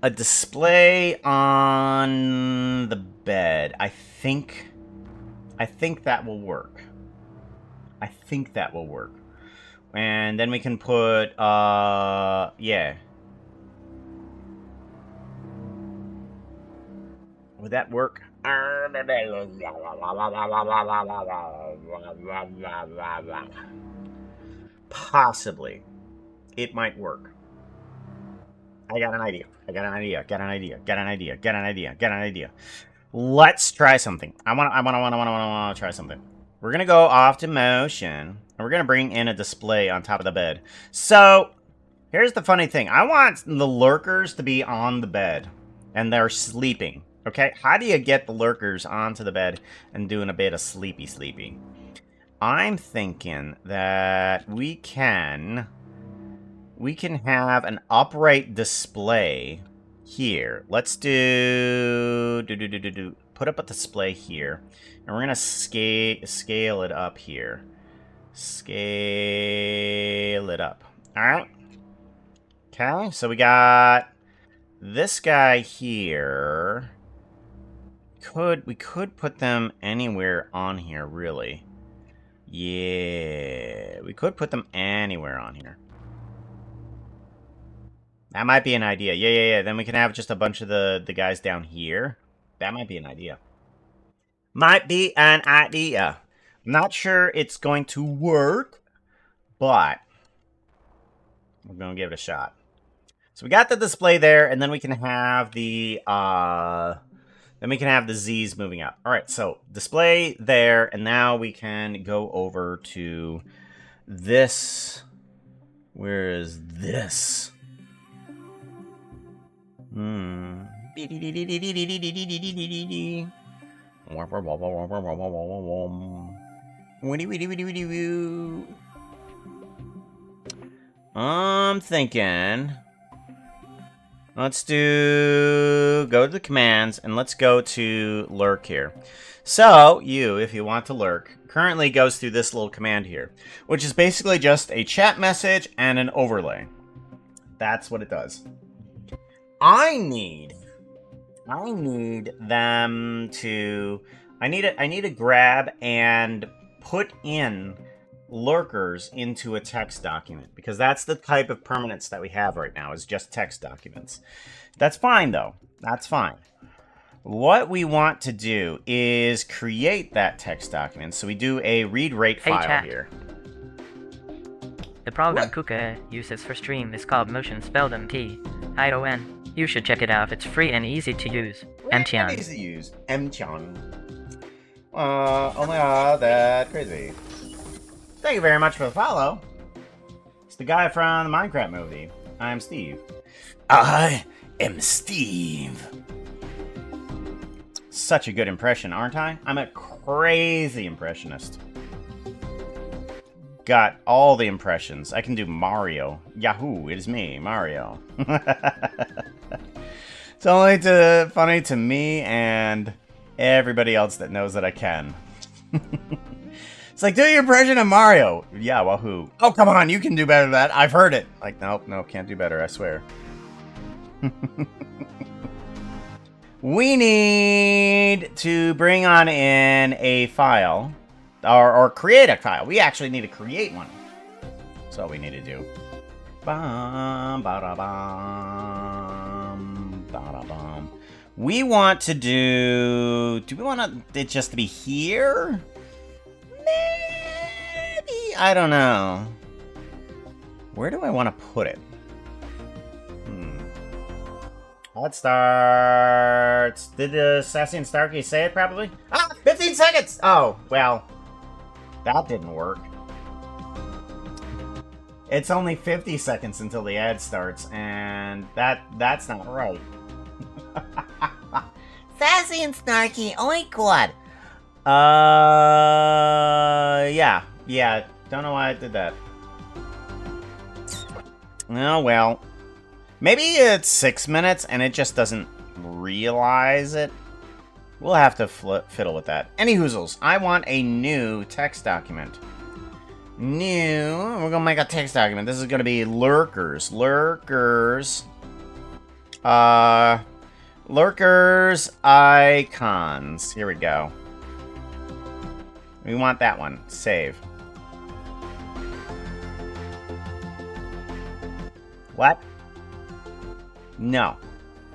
a display on the bed. I think that will work. I think that will work. And then we can put, yeah. Would that work? Possibly. It might work. I got an idea. I got an idea. Got an idea. Got an idea. Got an idea. Got an idea. Let's try something. I wanna try something. We're gonna go off to motion, and we're gonna bring in a display on top of the bed. So, here's the funny thing. I want the lurkers to be on the bed, and they're sleeping. Okay, how do you get the lurkers onto the bed and doing a bit of sleepy? I'm thinking that we can have an upright display here. Let's put up a display here, and we're gonna scale it up here. Scale it up. All right. Okay, so we got this guy here. We could put them anywhere on here, really. Yeah, we could put them anywhere on here. That might be an idea. Yeah. Then we can have just a bunch of the guys down here. That might be an idea. Might be an idea. I'm not sure it's going to work, but we're going to give it a shot. So we got the display there, and then we can have the Z's moving up. All right, so display there, and now we can go over to this. Where is this? I'm thinking, let's go to the commands, and let's go to lurk here. So, if you want to lurk, currently goes through this little command here, which is basically just a chat message and an overlay. That's what it does. I need them to... I need to grab and put in lurkers into a text document, because that's the type of permanence that we have right now, is just text documents. That's fine, though. That's fine. What we want to do is create that text document. So we do a read rate file chat. here. The program Kuka uses for stream is called Motion, spelled M-T-I-O-N. You should check it out. It's free and easy to use. Mtian. Easy to use. Mtian. Oh my god, that's crazy. Thank you very much for the follow. It's the guy from the Minecraft movie. I'm Steve. I am Steve. Such a good impression, aren't I? I'm a crazy impressionist. Got all the impressions. I can do Mario. Yahoo, it is me, Mario. It's only funny to me and everybody else that knows that I can. It's like, do your impression of Mario. Yeah, wahoo. Oh, come on, you can do better than that. I've heard it. Like, nope, can't do better, I swear. We need to bring on in a file, or create a file. We actually need to create one. That's all we need to do. Bum, ba-da, bum, ba-da, bum. We want to do we want it just to be here? Maybe, I don't know. Where do I want to put it? Let's start. Did Sassy and Starkey say it probably? 15 seconds! Oh, well, that didn't work. It's only 50 seconds until the ad starts, and that's not right. Sassy and Snarky, oh my god. Yeah. Don't know why I did that. Oh, well. Maybe it's 6 minutes and it just doesn't realize it. We'll have to fiddle with that. Any hoozles, I want a new text document. We're gonna make a text document. This is gonna be lurkers. Lurkers icons. Here we go. We want that one. Save. What? No.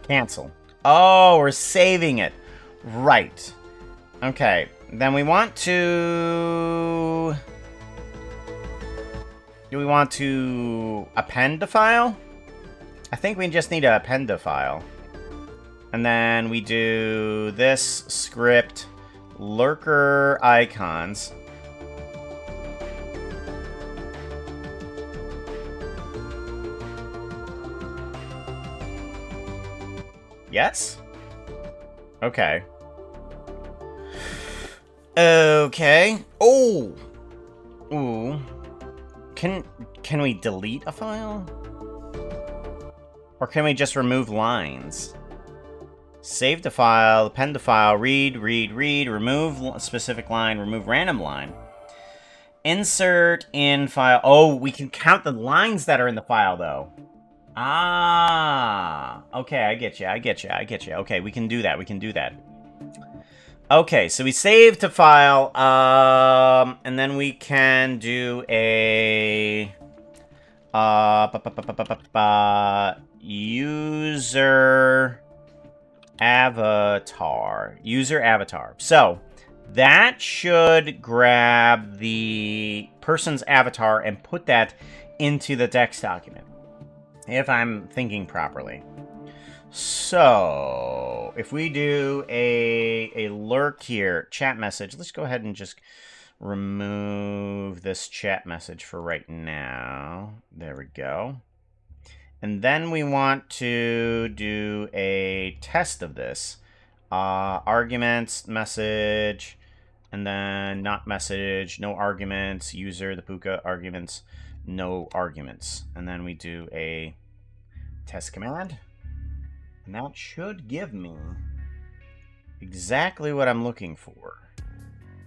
Cancel. Oh, we're saving it. Right. Okay. Then we want to... Do we want to append a file? I think we just need to append a file. And then we do this script, lurker icons. Yes? Okay. Okay. Oh! Ooh. Can we delete a file? Or can we just remove lines? Save the file, append the file, read, remove specific line, remove random line. Insert in file. Oh, we can count the lines that are in the file, though. Ah, okay, I get you. Okay, we can do that. Okay, so we save to file, and then we can do a user avatar. So that should grab the person's avatar and put that into the text document, if I'm thinking properly. So, if we do a lurk here, chat message, let's go ahead and just remove this chat message for right now. There we go. And then we want to do a test of this. Arguments, message, and then not message, no arguments, user, the puka, arguments, no arguments. And then we do a test command. And that should give me exactly what I'm looking for.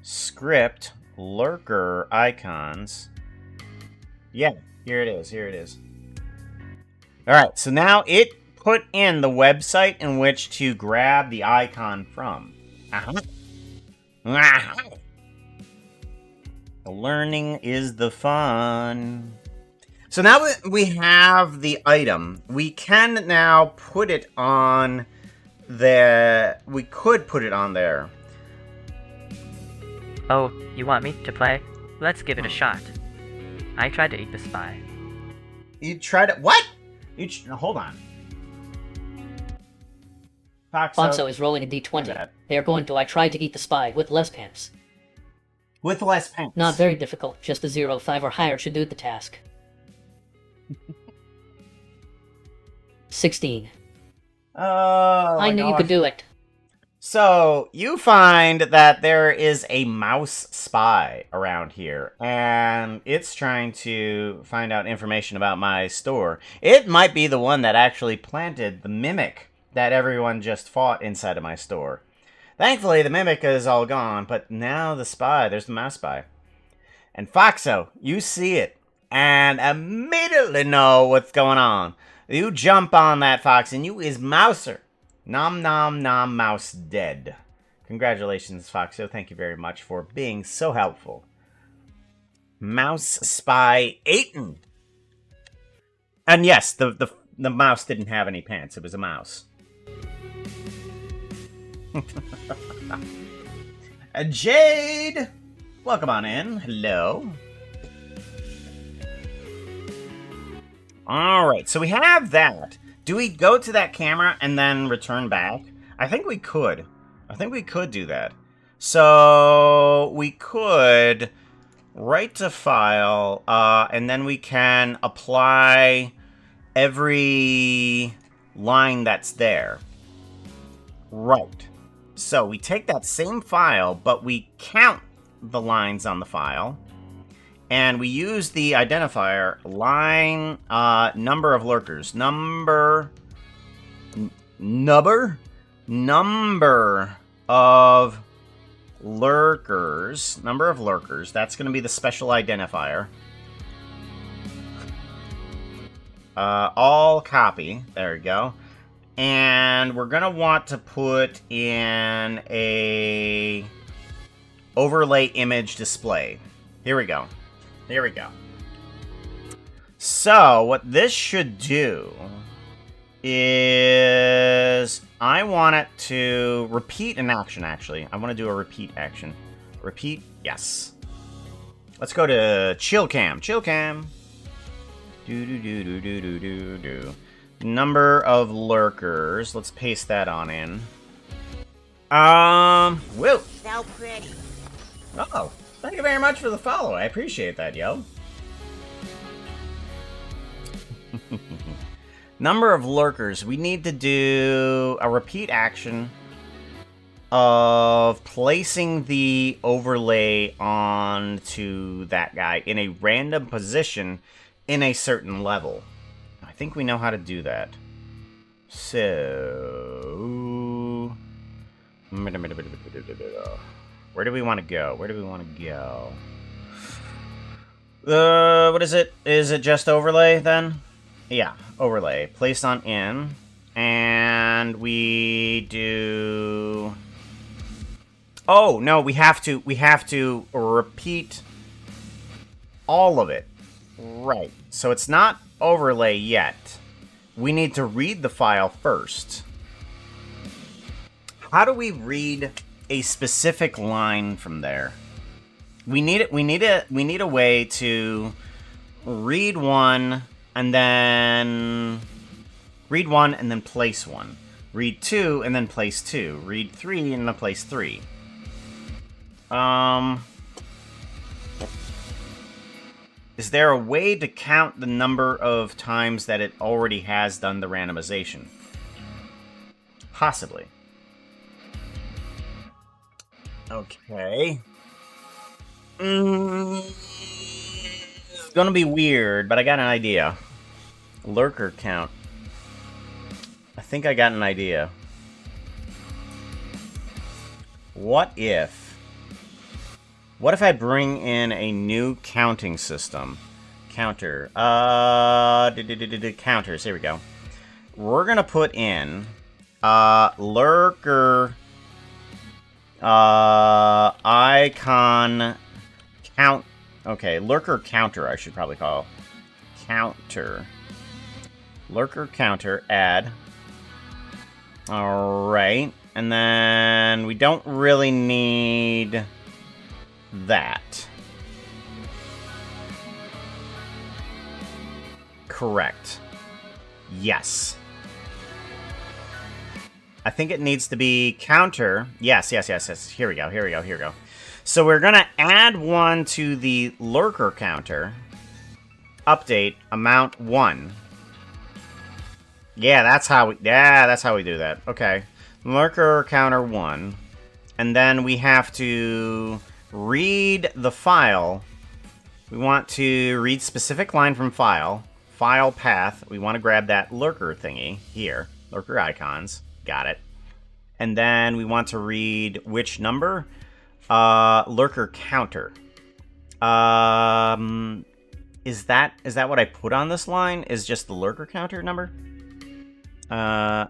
Script, lurker icons. Yeah, here it is. Alright, so now it put in the website in which to grab the icon from. Learning is the fun. So now that we have the item, we can now put it on the... We could put it on there. Oh, you want me to play? Let's give it a shot. I tried to eat the spy. You tried it? What? Hold on. Foxo is rolling a d20. They are going to I tried to eat the spy with less pants. With less pants. Not very difficult. Just a 0, 5 or higher should do the task. 16. I knew you could do it. So, you find that there is a mouse spy around here, and it's trying to find out information about my store. It might be the one that actually planted the mimic that everyone just fought inside of my store. Thankfully, the mimic is all gone, but now the spy, there's the mouse spy. And Foxo, you see it, and immediately know what's going on. You jump on that fox, and you is Mouser. Nom nom nom mouse dead. Congratulations, Foxo. Thank you very much for being so helpful. Mouse spy Aiton. And yes, the mouse didn't have any pants. It was a mouse. Jade! Welcome on in. Hello. Alright, so we have that. Do we go to that camera and then return back? I think we could. I think we could do that. So we could write to file, and then we can apply every line that's there. Right. So we take that same file, but we count the lines on the file. And we use the identifier line number of lurkers. Number of lurkers. Number of lurkers. That's going to be the special identifier. All copy. There we go. And we're going to want to put in a overlay image display. Here we go. Here we go. So, what this should do is I want it to repeat an action, actually. I want to do a repeat action. Repeat, yes. Let's go to chill cam. Chill cam. Do. Number of lurkers. Let's paste that on in. Whoa. So pretty. Oh. Thank you very much for the follow. I appreciate that, yo. Number of lurkers. We need to do a repeat action of placing the overlay onto that guy in a random position in a certain level. I think we know how to do that. So... Where do we want to go? Where do we want to go? What is it? Is it just overlay then? Yeah, overlay. Placed on in. And we do... Oh, no, we have to repeat all of it. Right. So it's not overlay yet. We need to read the file first. How do we read a specific line from there? We need a way to read one and then place one. Read 2 and then place 2. Read 3 and then place 3. Is there a way to count the number of times that it already has done the randomization? Possibly. Okay. It's gonna be weird, but I got an idea. Lurker count. I think I got an idea. What if I bring in a new counting system? Counter. Counters. Here we go. We're gonna put in lurker icon count Okay, lurker counter, I should probably call. Counter. Lurker counter, add. Alright. And then we don't really need that. Correct. Yes. I think it needs to be counter. Yes. Here we go. So we're going to add one to the lurker counter. Update amount 1. Yeah, that's how we do that. Okay. Lurker counter 1. And then we have to read the file. We want to read specific line from file. File path. We want to grab that lurker thingy here. Lurker icons. Got it. And then we want to read which number? Lurker counter. Is that what I put on this line? Is just the lurker counter number?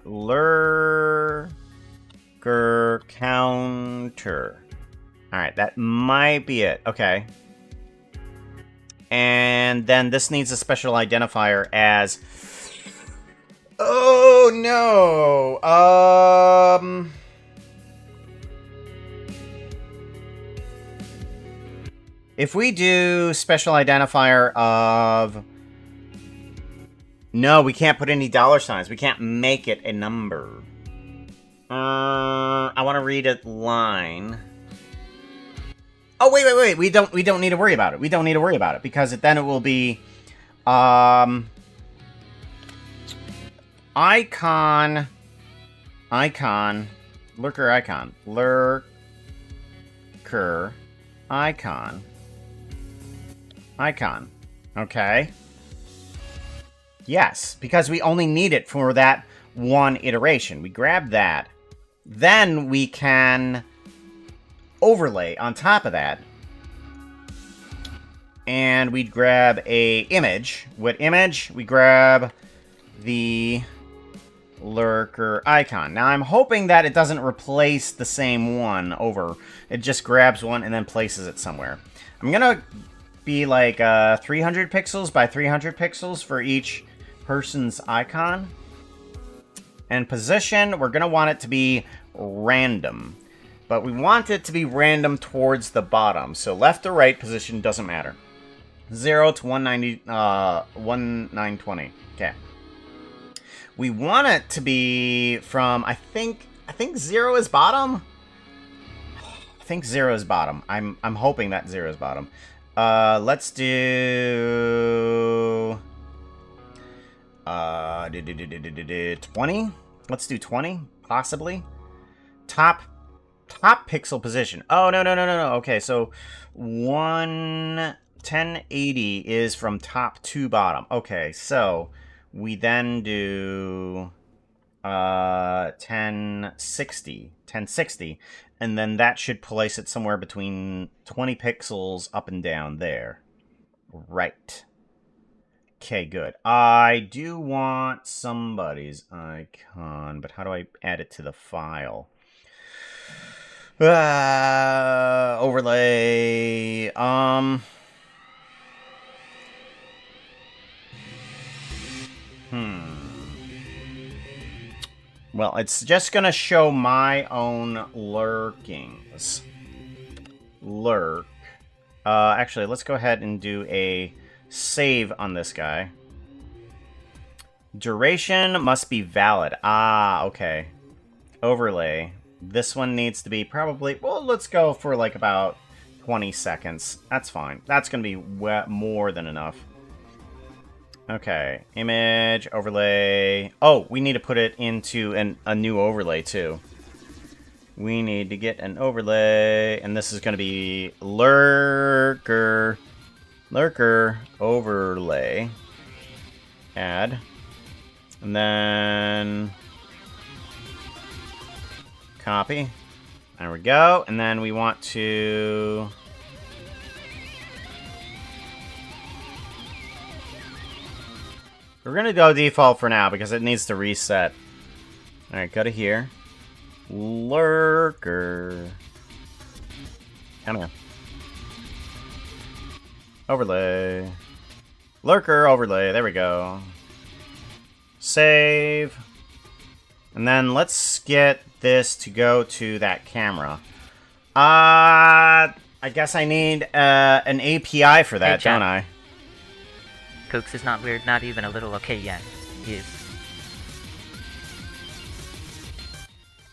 Lurker counter. Alright, that might be it. Okay. And then this needs a special identifier as... Oh, no! If we do special identifier of... No, we can't put any dollar signs. We can't make it a number. I want to read a line. Oh, wait. We don't need to worry about it. We don't need to worry about it because then it will be icon, lurker icon, icon. Okay. Yes, because we only need it for that one iteration. We grab that. Then we can overlay on top of that. And we'd grab a image. What image? We grab the lurker icon. Now I'm hoping that it doesn't replace the same one over. It just grabs one and then places it somewhere. I'm gonna be like 300 pixels by 300 pixels for each person's icon. And position, we're gonna want it to be random. But we want it to be random towards the bottom. So left or right position doesn't matter. 0 to 1920. Okay. We want it to be from, I think 0 is bottom. I think 0 is bottom. I'm hoping that 0 is bottom. Let's do 20. Let's do 20, possibly. Top pixel position. Oh, no. Okay, so 1080 is from top to bottom. Okay, so we then do 1060, and then that should place it somewhere between 20 pixels up and down there. Right. Okay, good. I do want somebody's icon, but how do I add it to the file? Overlay. Well, it's just gonna show my own lurkings. Lurk. Actually, let's go ahead and do a save on this guy. Duration must be valid. Ah, okay. Overlay. This one needs to be probably... Well, let's go for like about 20 seconds. That's fine. That's going to be more than enough. Okay. Image, overlay. Oh, we need to put it into a new overlay too. We need to get an overlay. And this is going to be lurker overlay. Add. And then... Copy. There we go. And then we want to... We're going to go default for now because it needs to reset. Alright, go to here. Lurker. Come here. Overlay. Lurker overlay. There we go. Save. And then let's get this to go to that camera. I guess I need an API for that, Hey, don't I? Kooks is not weird, not even a little okay yet. He is.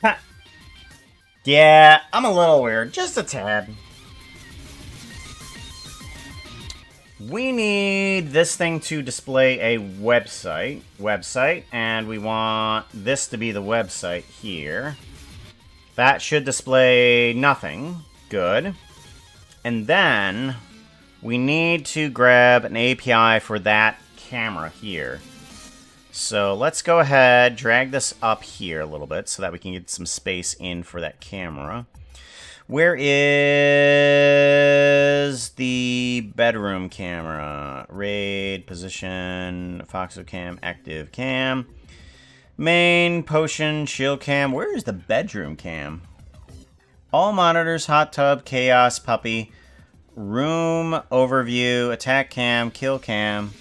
Ha. Yeah, I'm a little weird. Just a tad. We need this thing to display a website, and we want this to be the website here. That should display nothing. Good. And then we need to grab an API for that camera here. So let's go ahead, drag this up here a little bit so that we can get some space in for that camera. Where is the bedroom camera? Raid, position, Foxo cam, active cam. Main, potion, shield cam. Where is the bedroom cam? All monitors, hot tub, chaos, puppy. Room, overview, attack cam, kill cam.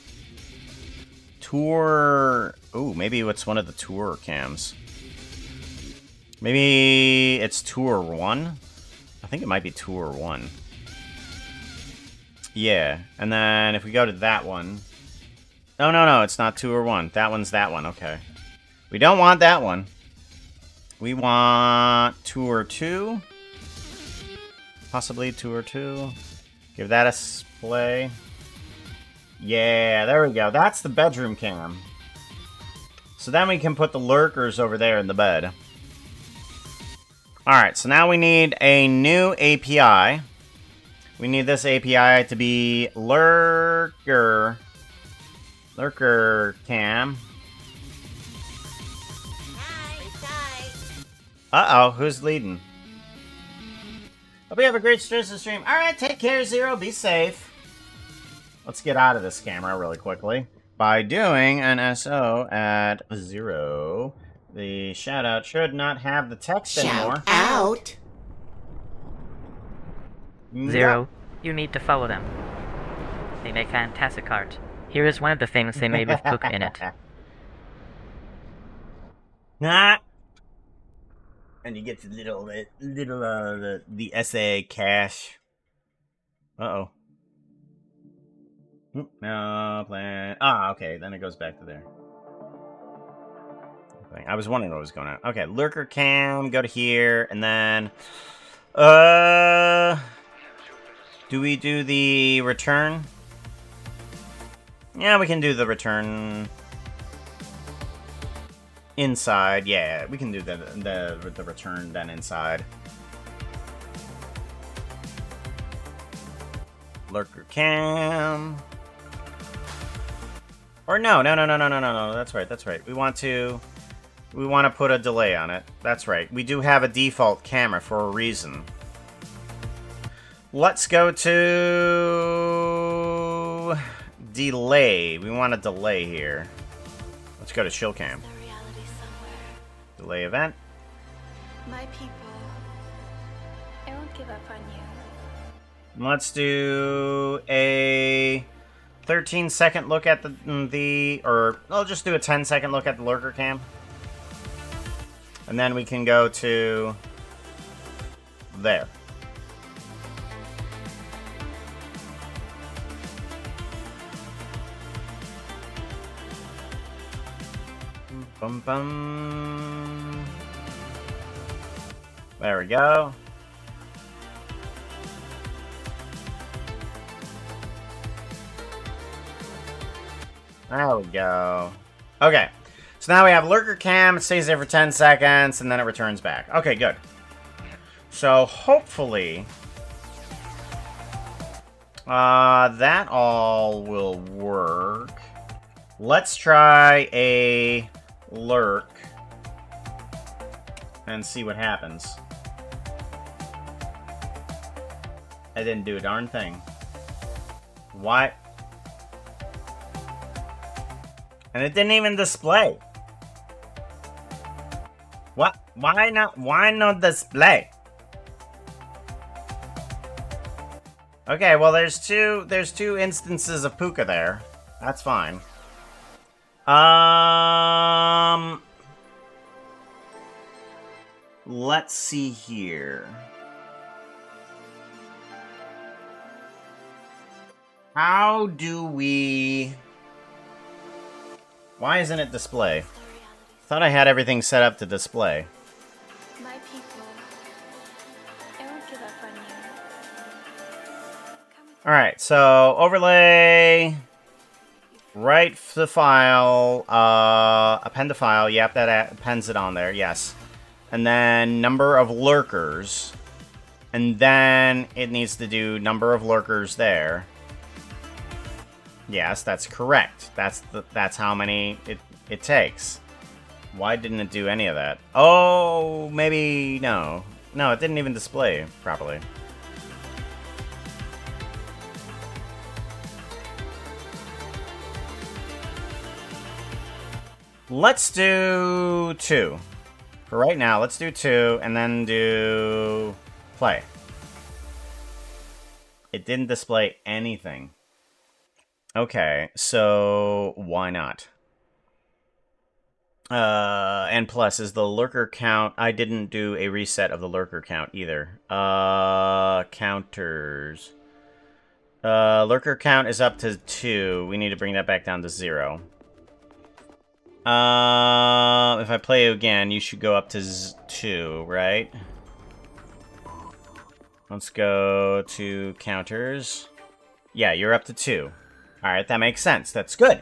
Tour. Ooh, maybe it's one of the tour cams. Maybe it's tour 1? I think it might be tour 1. Yeah, and then if we go to that one... No, it's not tour 1. That one's that one, okay. We don't want that one. We want tour 2. Possibly tour 2. Give that a display. Yeah, there we go. That's the bedroom cam. So then we can put the lurkers over there in the bed. Alright, so now we need a new API. We need this API to be lurker cam. Uh-oh, who's leading? Hope you have a great stress stream. Alright, take care, Zero. Be safe. Let's get out of this camera really quickly. By doing an SO at 0... The shoutout should not have the text anymore. Shout out! Zero, you need to follow them. They make fantastic art. Here is one of the things they made with Cook in it. Nah. And you get the the SA cash. Uh-oh. No plan. Ah, okay. Then it goes back to there. I was wondering what was going on. Okay, lurker cam, go to here, and then... do we do the return? Yeah, we can do the return... Inside, yeah, we can do the return then inside. Lurker cam... Or no, that's right. We want to put a delay on it. That's right. We do have a default camera for a reason. Let's go to... delay. We want a delay here. Let's go to shill cam. Delay event. My people, I won't give up on you. Let's do a 13-second look at or I'll just do a 10-second look at the lurker cam. And then we can go to there. Bum bum. There we go. There we go. Okay. So now we have lurker cam. It stays there for 10 seconds, and then it returns back. Okay, good. So hopefully... that all will work. Let's try a lurk and see what happens. I didn't do a darn thing. Why? And it didn't even display. What? Why not? Why not display? Okay, well there's two instances of Puka there. That's fine. Let's see here. How do we... Why isn't it display? Thought I had everything set up to display. My people, I won't give up on you. Alright, so overlay, write the file, append the file, yep, that appends it on there, yes. And then number of lurkers, and then it needs to do number of lurkers there. Yes, that's correct. That's how many it takes. Why didn't it do any of that? Oh, maybe no. No, it didn't even display properly. Let's do 2. For right now, let's do 2 and then do play. It didn't display anything. Okay, so why not? And plus, is the lurker count... I didn't do a reset of the lurker count either. Counters. Lurker count is up to 2. We need to bring that back down to 0. If I play again, you should go up to 2, right? Let's go to counters. Yeah, you're up to 2. Alright, that makes sense. That's good.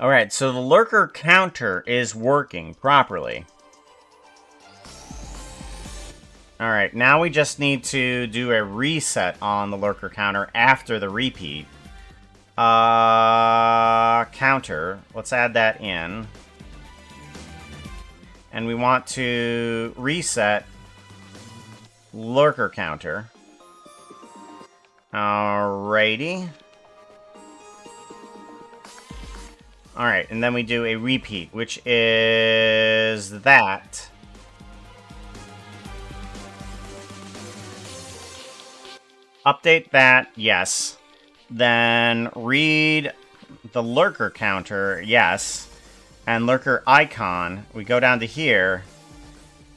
Alright, so the lurker counter is working properly. Alright, now we just need to do a reset on the lurker counter after the repeat. Counter. Let's add that in. And we want to reset lurker counter. Alrighty. Alright, and then we do a repeat, which is that. Update that, yes. Then read the lurker counter, yes. And lurker icon, we go down to here.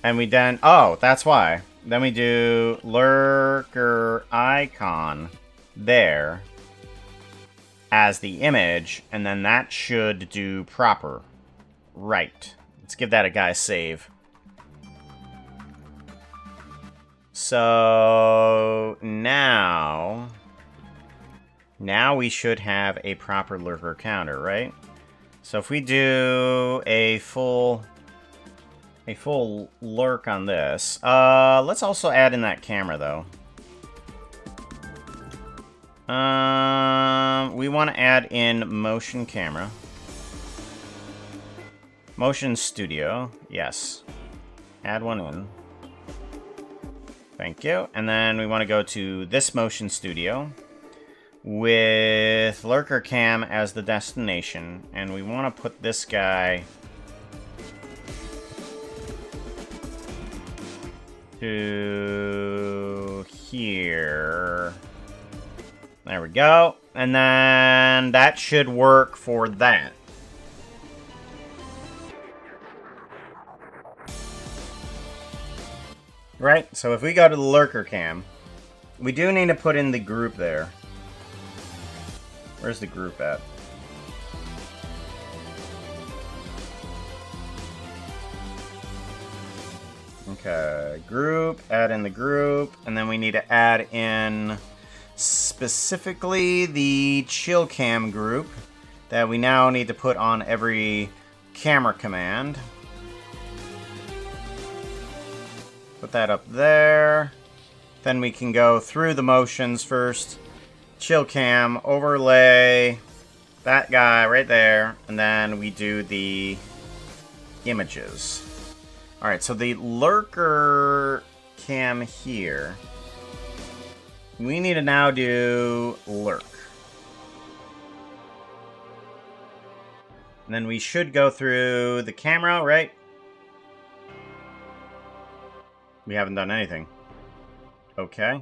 And we then, oh, that's why. Then we do lurker icon there as the image, and then that should do proper. Right. Let's give that a guy's save. So now we should have a proper lurker counter, right? So if we do a full lurk on this, let's also add in that camera though. We want to add in motion camera. Motion studio, yes. Add one in. Thank you. And then we want to go to this motion studio with lurker cam as the destination. And we want to put this guy to here. There we go. And then that should work for that. Right, so if we go to the lurker cam, we do need to put in the group there. Where's the group at? Okay, group, add in the group, and then we need to add in specifically the chill cam group that we now need to put on every camera command. Put that up there. Then we can go through the motions first. Chill cam, overlay, that guy right there, and then we do the images. Alright, so the lurker cam here, we need to now do lurk. And then we should go through the camera, right? We haven't done anything. Okay.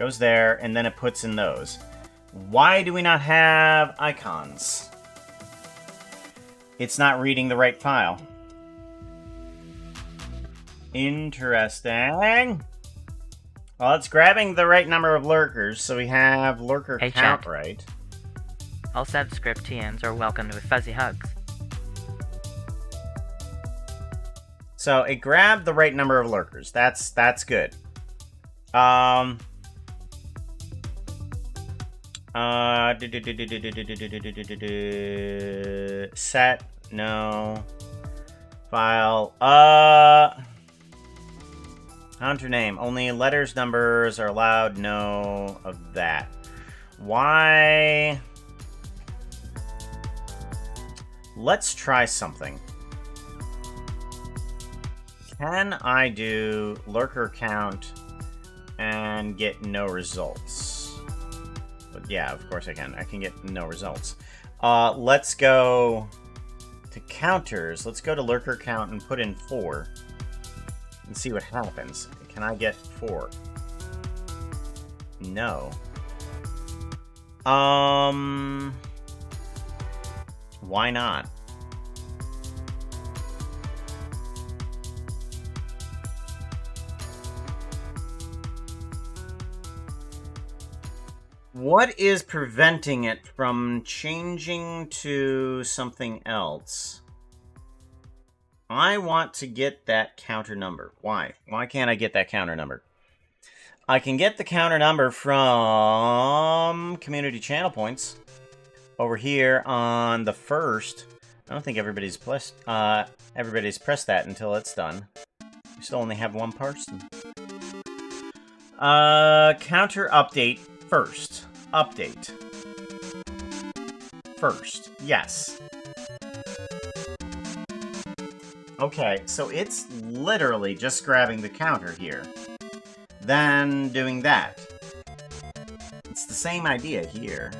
Goes there, and then it puts in those. Why do we not have icons? It's not reading the right file. Interesting. Well, it's grabbing the right number of lurkers, so we have lurker Hey, count chat. right. All subscript TMs are welcomed with fuzzy hugs. So it grabbed the right number of lurkers. That's good. Set, no. File, counter name, only letters, numbers are allowed, no of that. Why? Let's try something. Can I do lurker count and get no results? But yeah, of course I can. I can get no results. Let's go to counters. Let's go to lurker count and put in 4 and see what happens. Can I get 4? No. Why not? What is preventing it from changing to something else? I want to get that counter number. Why? Why can't I get that counter number? I can get the counter number from community channel points over here on the first. I don't think everybody's pressed that until it's done. We still only have one person. Counter update first. Update. First. Yes. Okay, so it's literally just grabbing the counter here. Then doing that. It's the same idea here.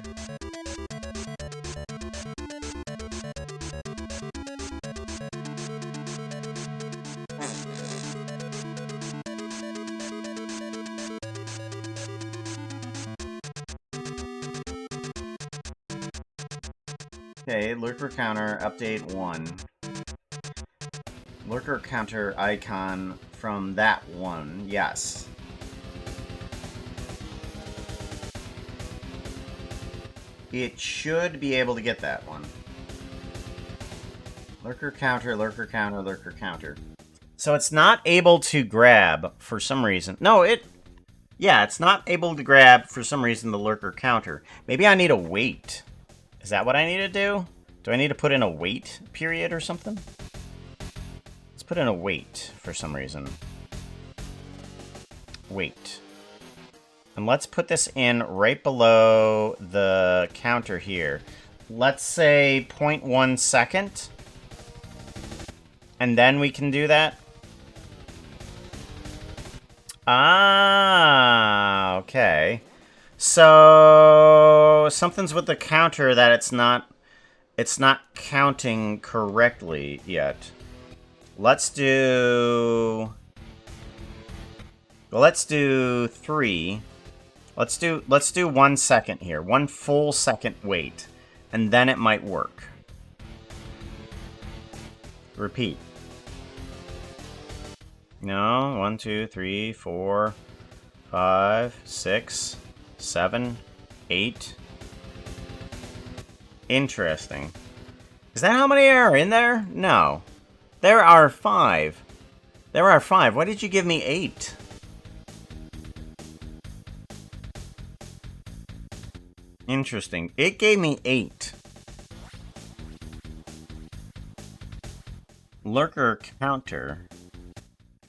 Okay, lurker counter, update 1. Lurker counter icon from that one, yes. It should be able to get that one. Lurker counter, lurker counter, lurker counter. So it's not able to grab for some reason. No, yeah, it's not able to grab for some reason the lurker counter. Maybe I need a wait. Is that what I need to do? Do I need to put in a wait period or something? Let's put in a wait for some reason. Wait. And let's put this in right below the counter here. Let's say 0.1 second. And then we can do that. Ah, okay. So something's with the counter that it's not counting correctly yet. Let's do 3. Let's do 1 second here. 1 full second wait. And then it might work. Repeat. No, 1, 2, 3, 4, 5, 6, 7, 8. Interesting. Is that how many are in there? No. There are 5. There are 5. Why did you give me 8? Interesting. It gave me 8. Lurker counter.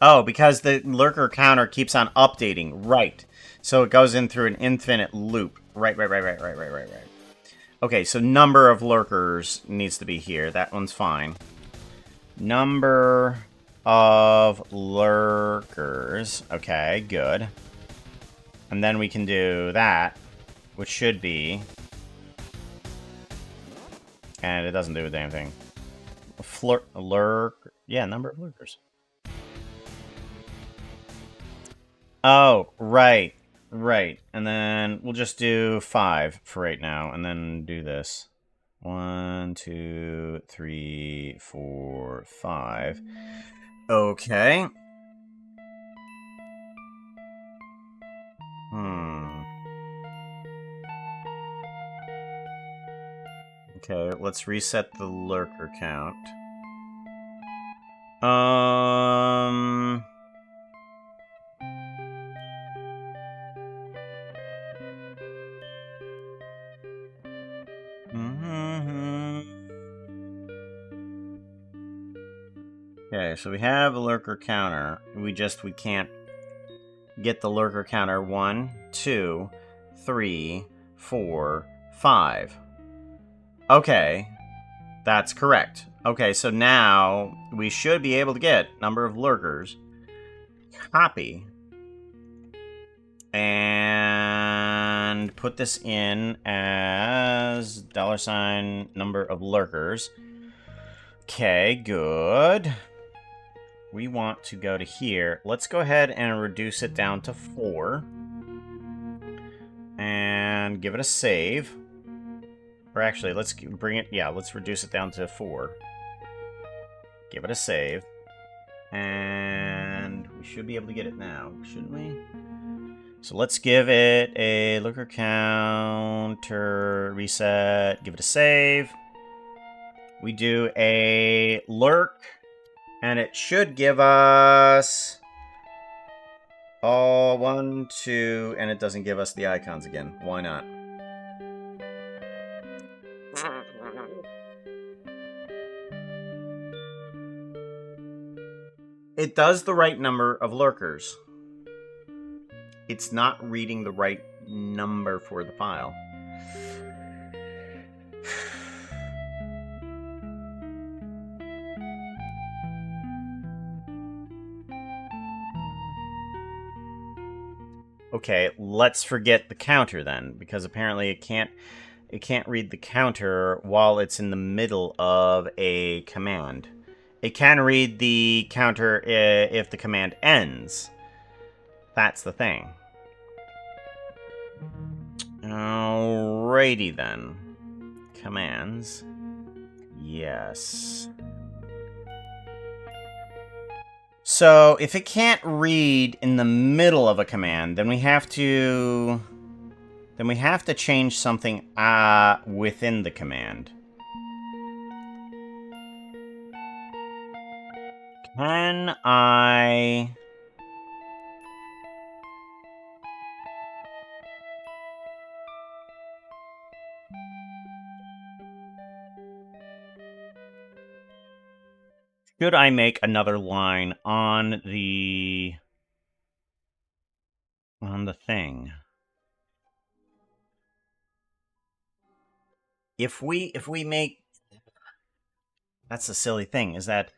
Oh, because the lurker counter keeps on updating. Right. So it goes in through an infinite loop. Right. Okay, so number of lurkers needs to be here. That one's fine. Number of lurkers. Okay, good. And then we can do that, which should be... And it doesn't do a damn thing. Yeah, number of lurkers. Oh, right. Right, and then we'll just do 5 for right now, and then do this. 1, 2, 3, 4, 5. Okay. Okay, let's reset the lurker count. Okay, so we have a lurker counter. We can't get the lurker counter. 1, 2, 3, 4, 5. Okay, that's correct. Okay, so now we should be able to get number of lurkers. Copy. And put this in as $ number of lurkers. Okay, good. We want to go to here. Let's go ahead and reduce it down to 4. And give it a save. Or actually, let's bring it... Yeah, let's reduce it down to 4. Give it a save. And we should be able to get it now, shouldn't we? So let's give it a lurker counter, reset, give it a save. We do a lurk, and it should give us... 1, 2, and it doesn't give us the icons again. Why not? It does the right number of lurkers. It's not reading the right number for the file. Okay, let's forget the counter then, because apparently it can't read the counter while it's in the middle of a command. It can read the counter if the command ends. That's the thing. Alrighty then. Commands. Yes. So, if it can't read in the middle of a command, then we have to change something within the command. Can I... Should I make another line on the thing? If we make... That's a silly thing, is that...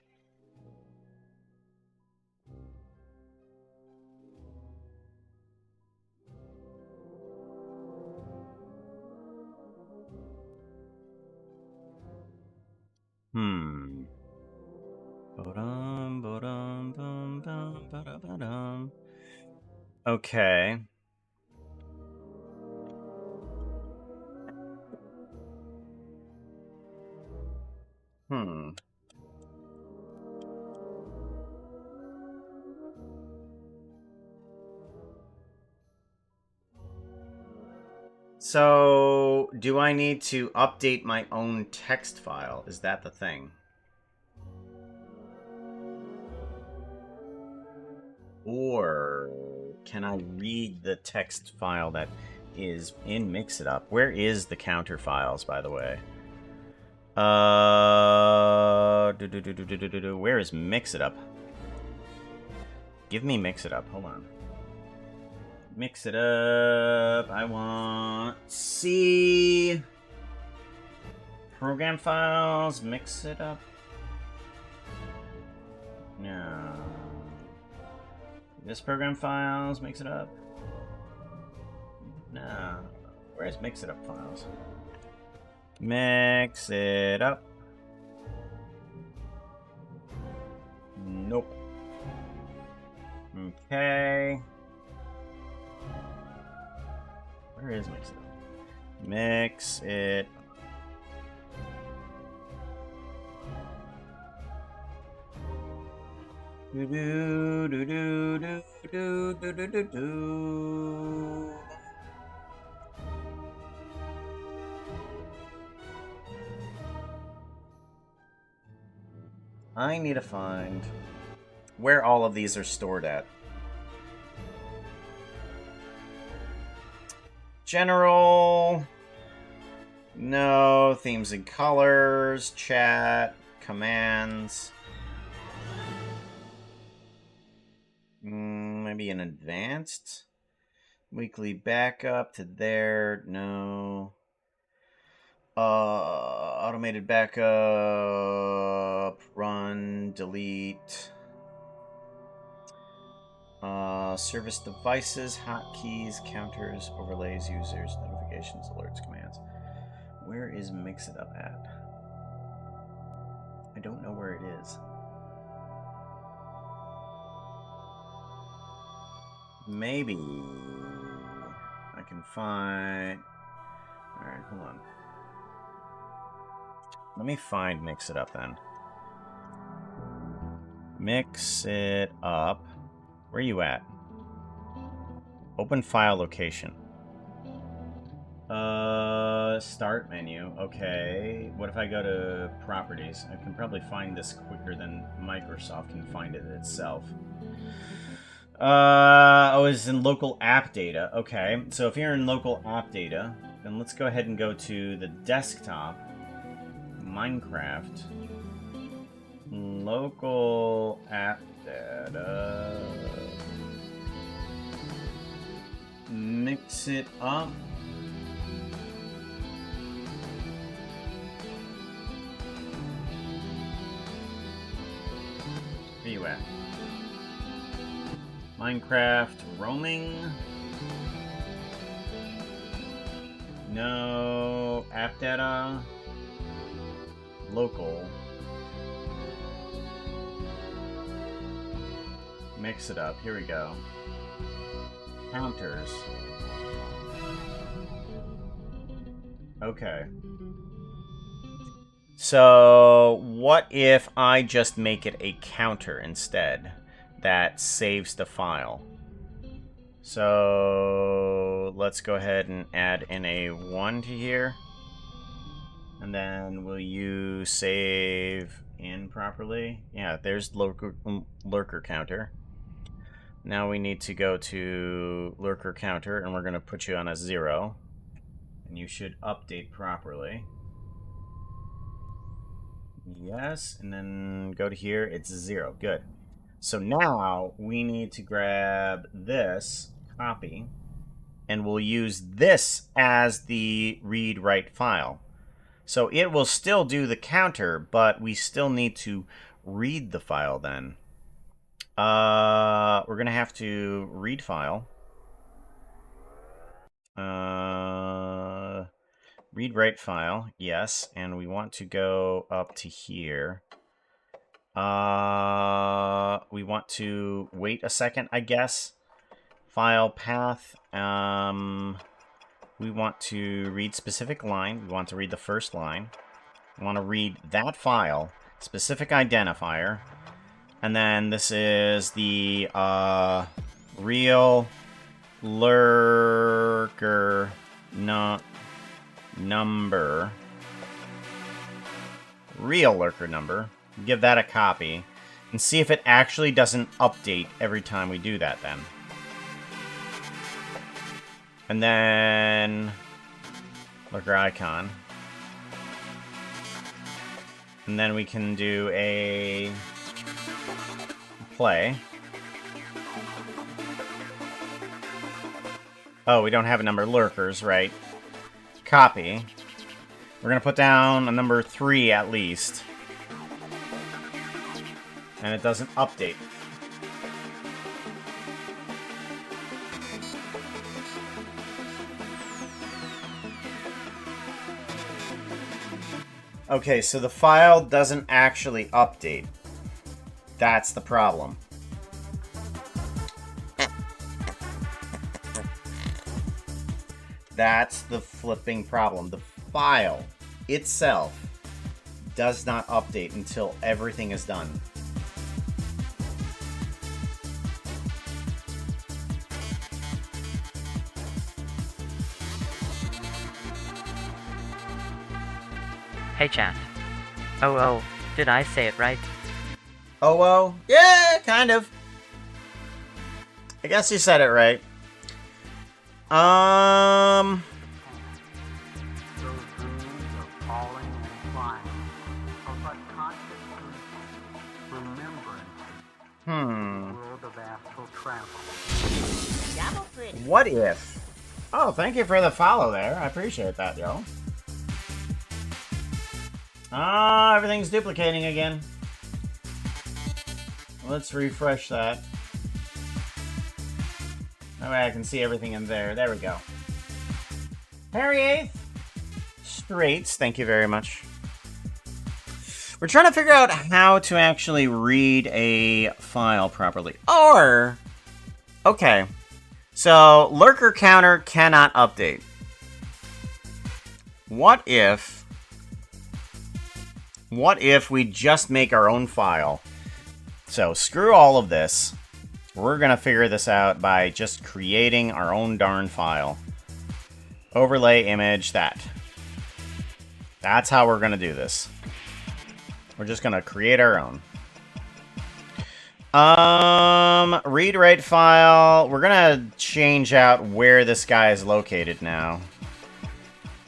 Okay. So, do I need to update my own text file? Is that the thing? Or can I read the text file that is in Mix It Up? Where is the counter files, by the way? Where is Mix It Up? Give me Mix It Up. Hold on. Mix it up. I want C. Program files. Mix it up. No. This program files. Mix it up. No. Where's Mix It Up files? Mix it up. Nope. Okay. Where is mix it up? Mix it. Do do do do do do do do do do. I need to find where all of these are stored at. General. No. Themes and colors. Chat. Commands. Maybe an advanced. Weekly backup to there. No. Automated backup. Run. Delete. Service devices, hotkeys, counters, overlays, users, notifications, alerts, commands. Where is Mix It Up at? I don't know where it is. Maybe I can find... Alright, hold on. Let me find Mix It Up then. Mix It Up. Where are you at? Open file location. Start menu. Okay. What if I go to properties? I can probably find this quicker than Microsoft can find it itself. Oh, it's in local app data. Okay. So if you're in local app data, then let's go ahead and go to the desktop. Minecraft. Local app data. Mix it up. Where you at? Minecraft roaming. No. App data. Local. Mix it up. Here we go. Counters. Okay. So, what if I just make it a counter instead that saves the file? So, let's go ahead and add in a 1 to here. And then will you save in properly? Yeah, there's lurker counter. Now we need to go to lurker counter, and we're going to put you on a 0. And you should update properly. Yes, and then go to here, it's 0. Good. So now we need to grab this, copy, and we'll use this as the read-write file. So it will still do the counter, but we still need to read the file then. We're going to have to read file. Read write file, yes, and we want to go up to here. We want to wait a second, I guess. File path. We want to read specific line. We want to read the first line. We want to read that file, specific identifier. And then this is the real lurker number. Real lurker number. Give that a copy. And see if it actually doesn't update every time we do that then. And then lurker icon. And then we can do a play. Oh, we don't have a number of lurkers, right? Copy. We're going to put down a number 3 at least. And it doesn't update. Okay, so the file doesn't actually update. That's the problem. That's the flipping problem. The file itself does not update until everything is done. Hey chat. Oh, did I say it right? Oh, yeah, kind of. I guess you said it right. Those dreams of falling and flying are but consciously remembrance Hmm. world of astral travel. Double pretty. What if? Oh, thank you for the follow there. I appreciate that, yo. Ah, everything's duplicating again. Let's refresh that. That way I can see everything in there. There we go. Harry 8th. Straits, thank you very much. We're trying to figure out how to actually read a file properly. Or, okay. So, lurker counter cannot update. What if we just make our own file? So, screw all of this. We're gonna figure this out by just creating our own darn file. Overlay image that. That's how we're gonna do this. We're just gonna create our own. Read write file. We're gonna change out where this guy is located now.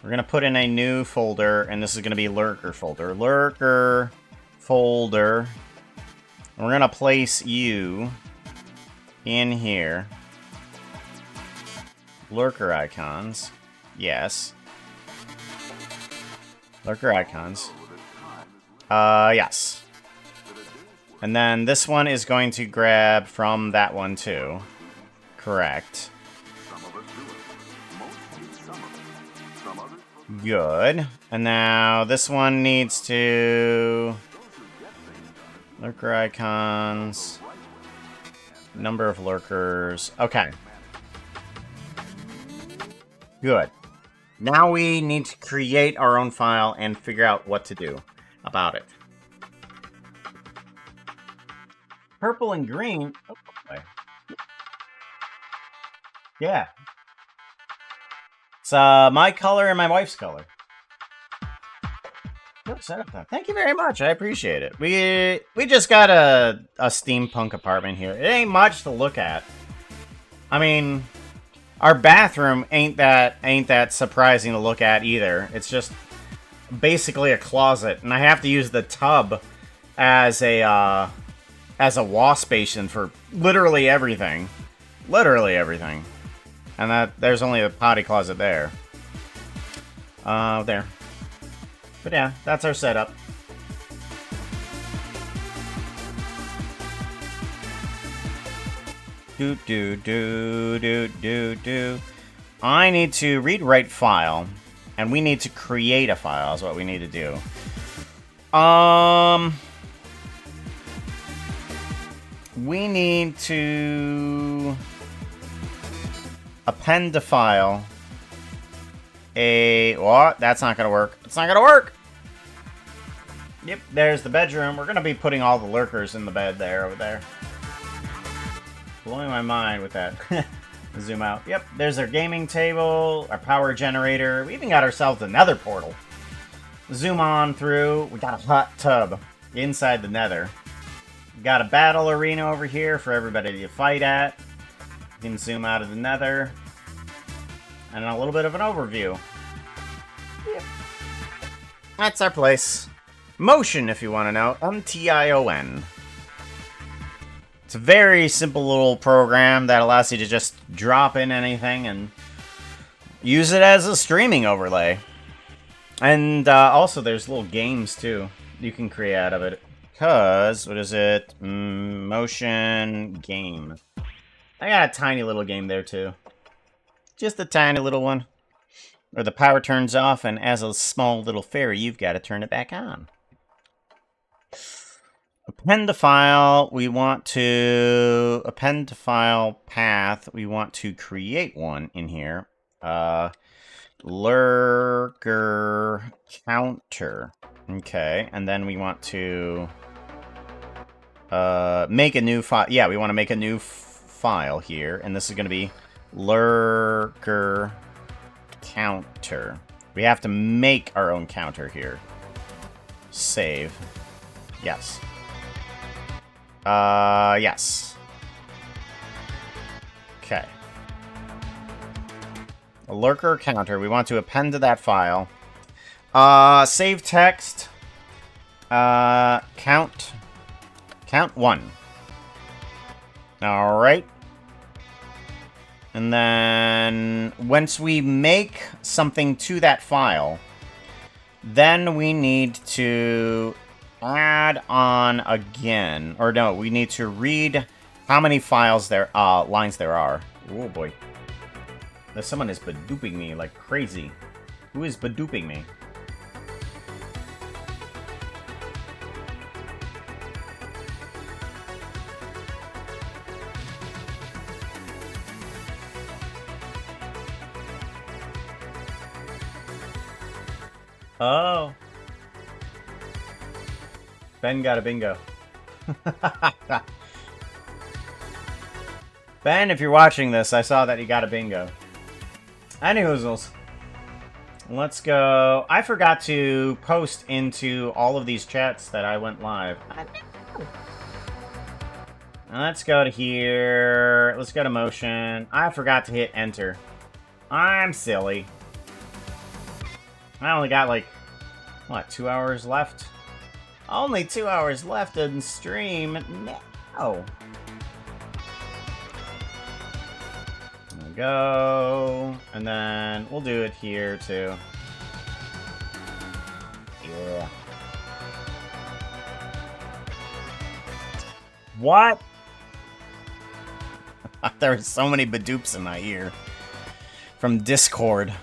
We're gonna put in a new folder, and this is gonna be lurker folder. Lurker folder. And we're gonna place you in here. Lurker icons. Yes. Lurker icons. Yes. And then this one is going to grab from that one too. Correct. Good. And now this one needs to... Lurker icons. Number of lurkers. Okay. Good. Now we need to create our own file and figure out what to do about it. Purple and green. Oh, okay. Yeah. It's my color and my wife's color. Good setup though. Thank you very much. I appreciate it. We just got a steampunk apartment here. It ain't much to look at. I mean, our bathroom ain't that surprising to look at either. It's just basically a closet, and I have to use the tub as a wash basin for literally everything. Literally everything. And there's only a potty closet there. There. But yeah, that's our setup. Do. I need to read write file, and we need to create a file is what we need to do. We need to append to file what? That's not gonna work. It's not gonna work! Yep, there's the bedroom. We're gonna be putting all the lurkers in the bed there, over there. Blowing my mind with that. Zoom out. Yep, there's our gaming table, our power generator. We even got ourselves a nether portal. Zoom on through. We got a hot tub inside the nether. We got a battle arena over here for everybody to fight at. You can zoom out of the nether. And a little bit of an overview. Yep. That's our place. Motion, if you want to know. MTION. It's a very simple little program that allows you to just drop in anything and use it as a streaming overlay. And also there's little games too you can create out of it. Cause, what is it? Motion game. I got a tiny little game there too. Just a tiny little one. Where the power turns off, and as a small little fairy, you've got to turn it back on. Append to file. We want to... Append to file path. We want to create one in here. lurker counter. Okay, and then we want to make a new file. Yeah, we want to make a new file here, and this is going to be lurker counter. We have to make our own counter here. Save. Yes. Yes. Okay. A lurker counter. We want to append to that file. Save text. Count 1. Alright. And then once we make something to that file, then we need to add on again. Or no, we need to read how many lines there are. Oh boy. Someone is badooping me like crazy. Who is badooping me? Oh. Ben got a bingo. Ben, if you're watching this, I saw that you got a bingo. Anyhoozles. Let's go. I forgot to post into all of these chats that I went live. Let's go to here. Let's go to motion. I forgot to hit enter. I'm silly. I only got like, what, 2 hours left? Only 2 hours left in stream. No. There we go. And then we'll do it here too. Yeah. What? There are so many badoops in my ear. From Discord.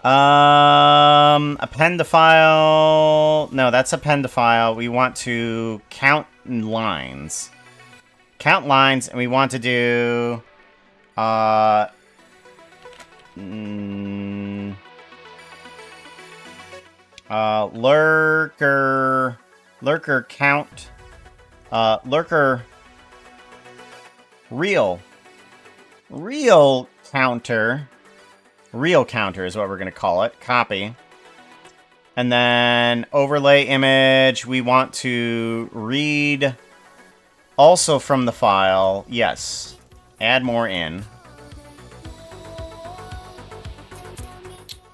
Append to file. No, that's append to file. We want to count lines. Count lines, and we want to do lurker count, lurker real counter. Real counter is what we're going to call it. Copy. And then overlay image, we want to read also from the file. Yes. Add more in.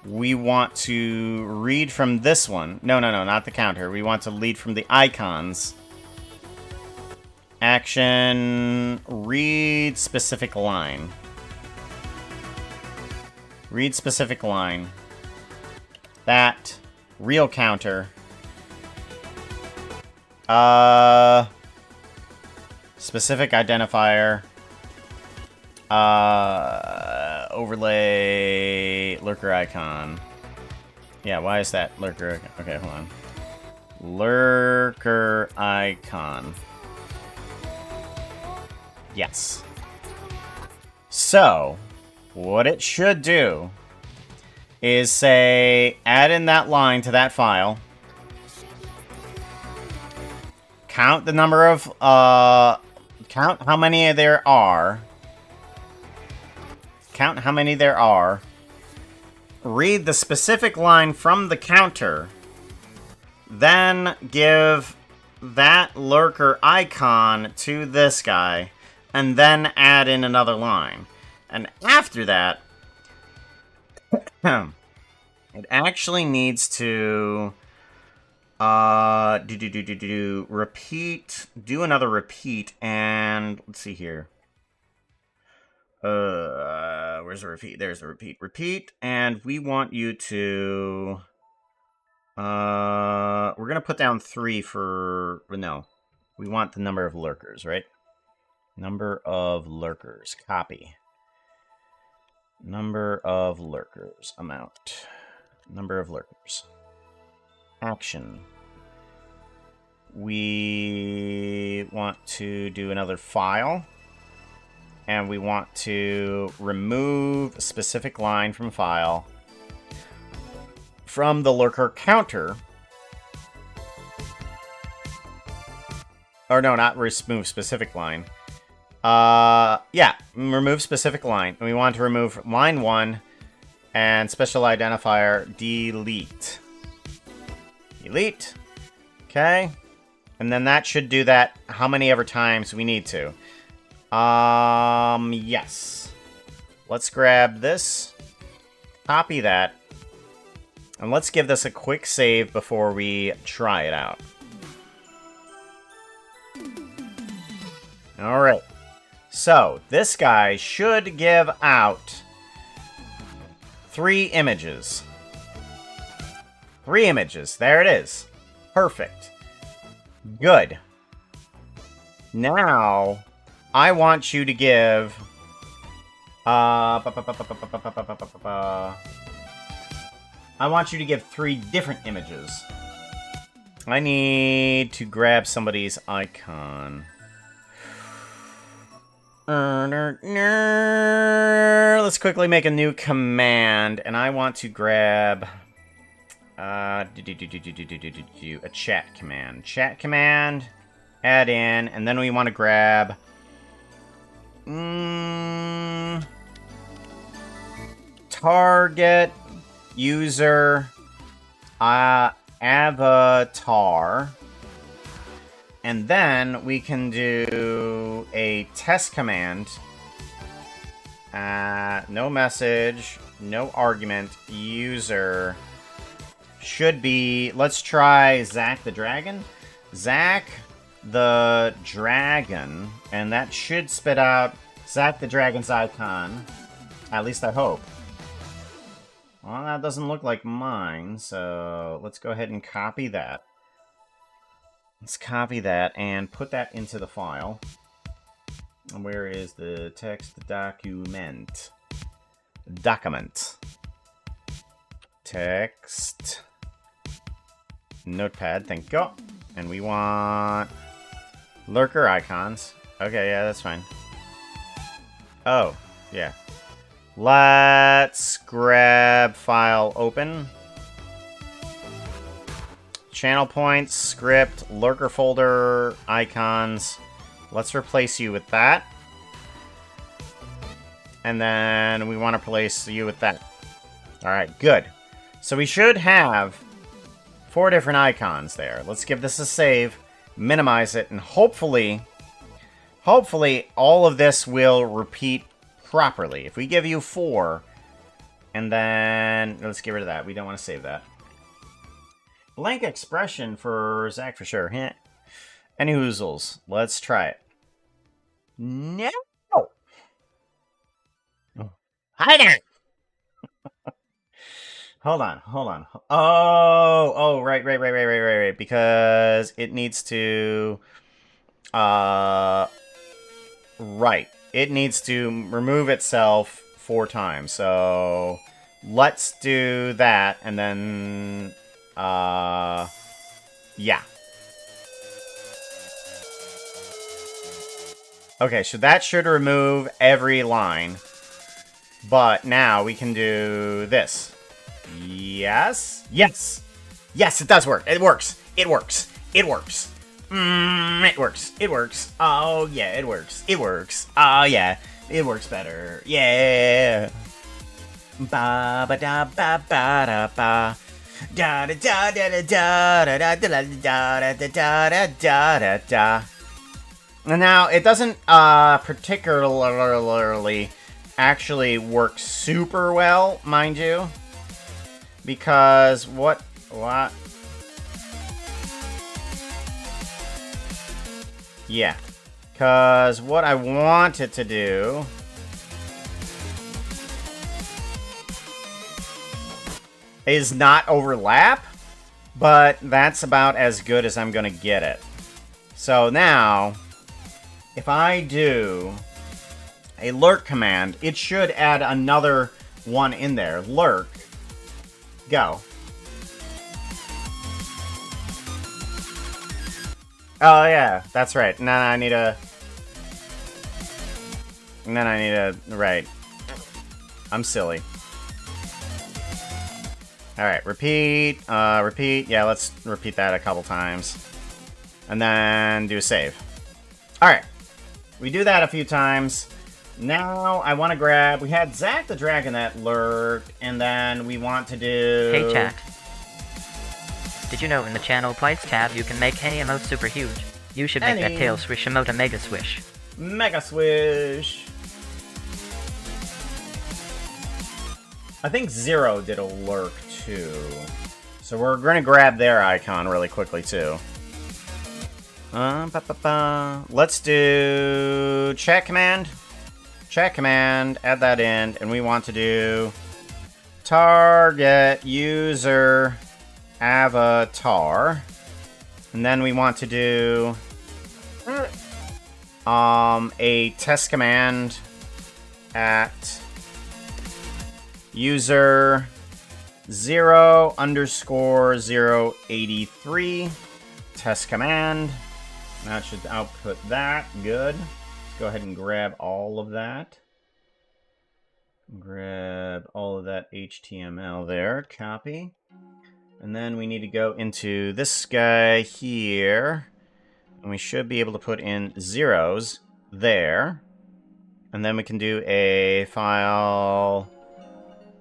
We want to read from this one. No, not the counter. We want to read from the icons. Action, read specific line. Read specific line. That. Real counter. Specific identifier. Overlay lurker icon. Yeah, why is that lurker? Okay, hold on. Lurker icon. Yes. So, what it should do is say, add in that line to that file. Count the number of, count how many there are. Count how many there are. Read the specific line from the counter. Then give that lurker icon to this guy. And then add in another line. And after that, it actually needs to repeat, do another repeat, and let's see here. Where's the repeat? There's the repeat. Repeat, and we want you to we're gonna put down 3 for no. We want the number of lurkers, right? Number of lurkers. Copy. Number of lurkers. Amount. Number of lurkers. Action. We want to do another file. And we want to remove a specific line from file from the lurker counter. Or no, not remove specific line. Yeah, remove specific line. And we want to remove line 1 and special identifier delete. Delete. Okay. And then that should do that how many ever times we need to. Yes. Let's grab this. Copy that. And let's give this a quick save before we try it out. Alright. So, this guy should give out 3 images. 3 images. There it is. Perfect. Good. Now, I want you to give... I want you to give 3 different images. I need to grab somebody's icon. Let's quickly make a new command, and I want to grab a chat command. Chat command, add in, and then we want to grab target user avatar. And then we can do a test command. No message, no argument, user should be, let's try Zack the Dragon. Zack the Dragon, and that should spit out Zack the Dragon's icon. At least I hope. Well, that doesn't look like mine, so let's go ahead and copy that. Let's copy that and put that into the file. And where is the text document? Document. Text. Notepad, thank you. And we want lurker icons. Okay, yeah, that's fine. Oh, yeah. Let's grab file open. Channel points, script, lurker folder, icons. Let's replace you with that. And then we want to replace you with that. Alright, good. So we should have 4 different icons there. Let's give this a save, minimize it, and hopefully all of this will repeat properly. If we give you 4, and then let's get rid of that. We don't want to save that. Blank expression for Zack for sure. Heh. Any hoozles. Let's try it. No. Oh. Hi there. Hold on. Oh, right. Because it needs to... Right. It needs to remove itself 4 times. So, let's do that, and then... yeah. Okay, so that should remove every line. But now we can do this. Yes? Yes! Yes, it does work. It works. It works. It works. It works. It works. Oh, yeah, it works. It works. Oh, yeah. It works better. Yeah. Ba ba da ba ba da ba. Da da da da da da da da da da da da da da. And now it doesn't particularly actually work super well, mind you, because what? Yeah, because what I want it to do is not overlap, but that's about as good as I'm gonna get it. So now, if I do a lurk command, it should add another one in there. Lurk, go. Oh yeah, that's right. Now I need a... And then I need to... Right. I'm silly. Alright, repeat. Repeat. Yeah, let's repeat that a couple times. And then do a save. Alright. We do that a few times. Now I want to grab... We had Zack the Dragon that lurked, and then we want to do... Hey chat. Did you know in the channel Plights tab you can make any emote super huge? You should make that tail swish emote a mega swish. Mega swish. I think Zero did a lurk too. So we're going to grab their icon really quickly too. Let's do chat command. Chat command, add that in, and we want to do target user avatar. And then we want to do a test command at user 0_083 test command. That should output that. Good. Let's go ahead and grab all of that. Grab all of that HTML there. Copy. And then we need to go into this guy here. And we should be able to put in zeros there. And then we can do a file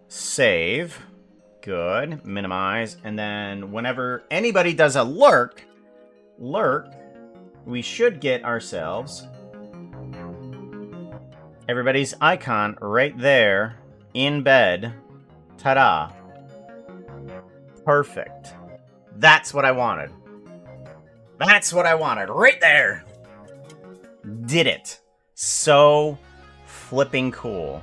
save. Good. Minimize. And then whenever anybody does a lurk, we should get ourselves everybody's icon right there in bed. Ta-da. Perfect. That's what I wanted. That's what I wanted. Right there. Did it. So flipping cool.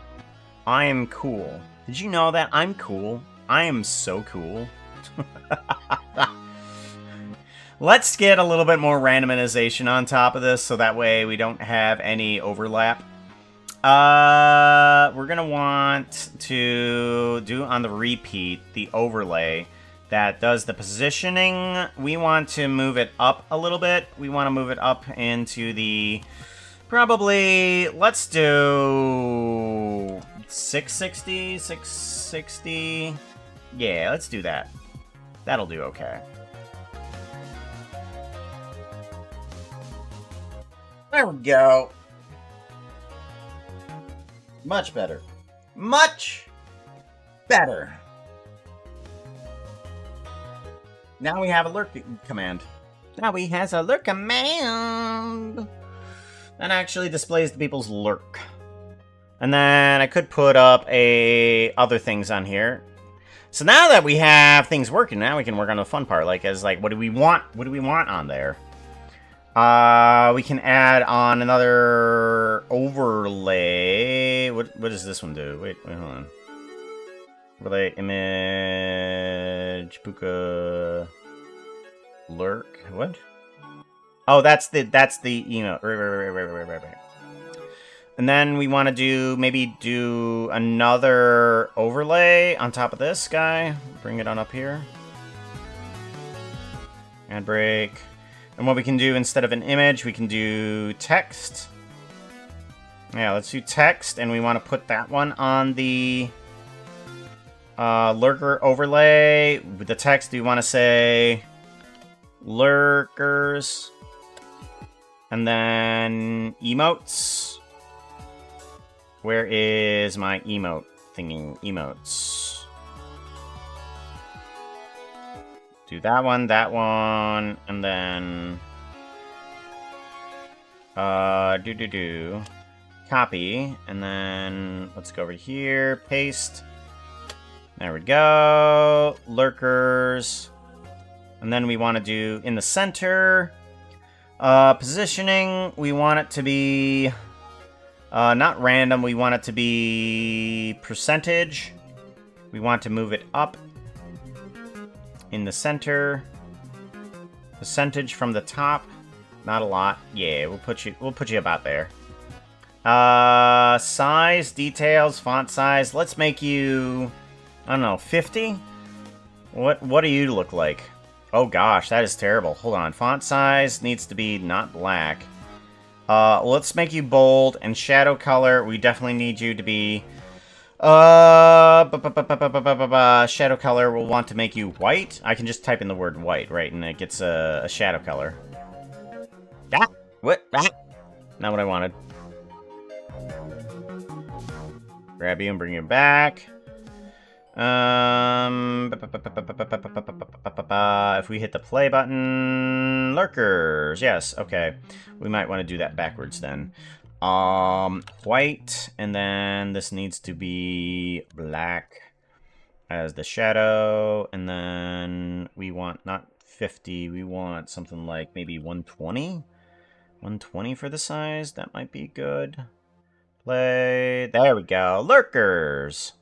I am cool. Did you know that? I'm cool. I am so cool. Let's get a little bit more randomization on top of this so that way we don't have any overlap. We're going to want to do on the repeat the overlay that does the positioning. We want to move it up a little bit. We want to move it up into the... Probably, let's do 660, 660. Yeah, let's do that. That'll do okay. There we go. Much better. Much better. Now we have a lurk command. Now he has a lurk command. That actually displays the people's lurk. And then I could put up other things on here. So now that we have things working, now we can work on the fun part. Like, what do we want? What do we want on there? We can add on another overlay. What does this one do? Wait, hold on. Overlay image puka lurk. What? Oh, that's the email. Right. And then we want to maybe do another overlay on top of this guy. Bring it on up here. Ad break. And what we can do instead of an image, we can do text. Yeah, let's do text, and we want to put that one on the lurker overlay. With the text, we want to say lurkers, and then emotes. Where is my emote thingy? Emotes. Do that one, and then copy, and then let's go over here, paste. There we go. Lurkers. And then we want to do in the center. Positioning, we want it to be not random, we want it to be percentage. We want to move it up in the center. Percentage from the top. Not a lot. Yeah, we'll put you about there. Size, details, font size. Let's make you, I don't know, 50? What do you look like? Oh gosh, that is terrible. Hold on. Font size needs to be not black. Let's make you bold, and shadow color, we definitely need you to be... shadow color, we'll want to make you white. I can just type in the word white, right, and it gets a shadow color. Ah! What? Ah! Not what I wanted. Grab you and bring you back. If we hit the play button, lurkers, yes, okay. We might want to do that backwards then. White, and then this needs to be black as the shadow, and then we want not 50, we want something like maybe 120? 120 for the size, that might be good. Play, there we go, lurkers!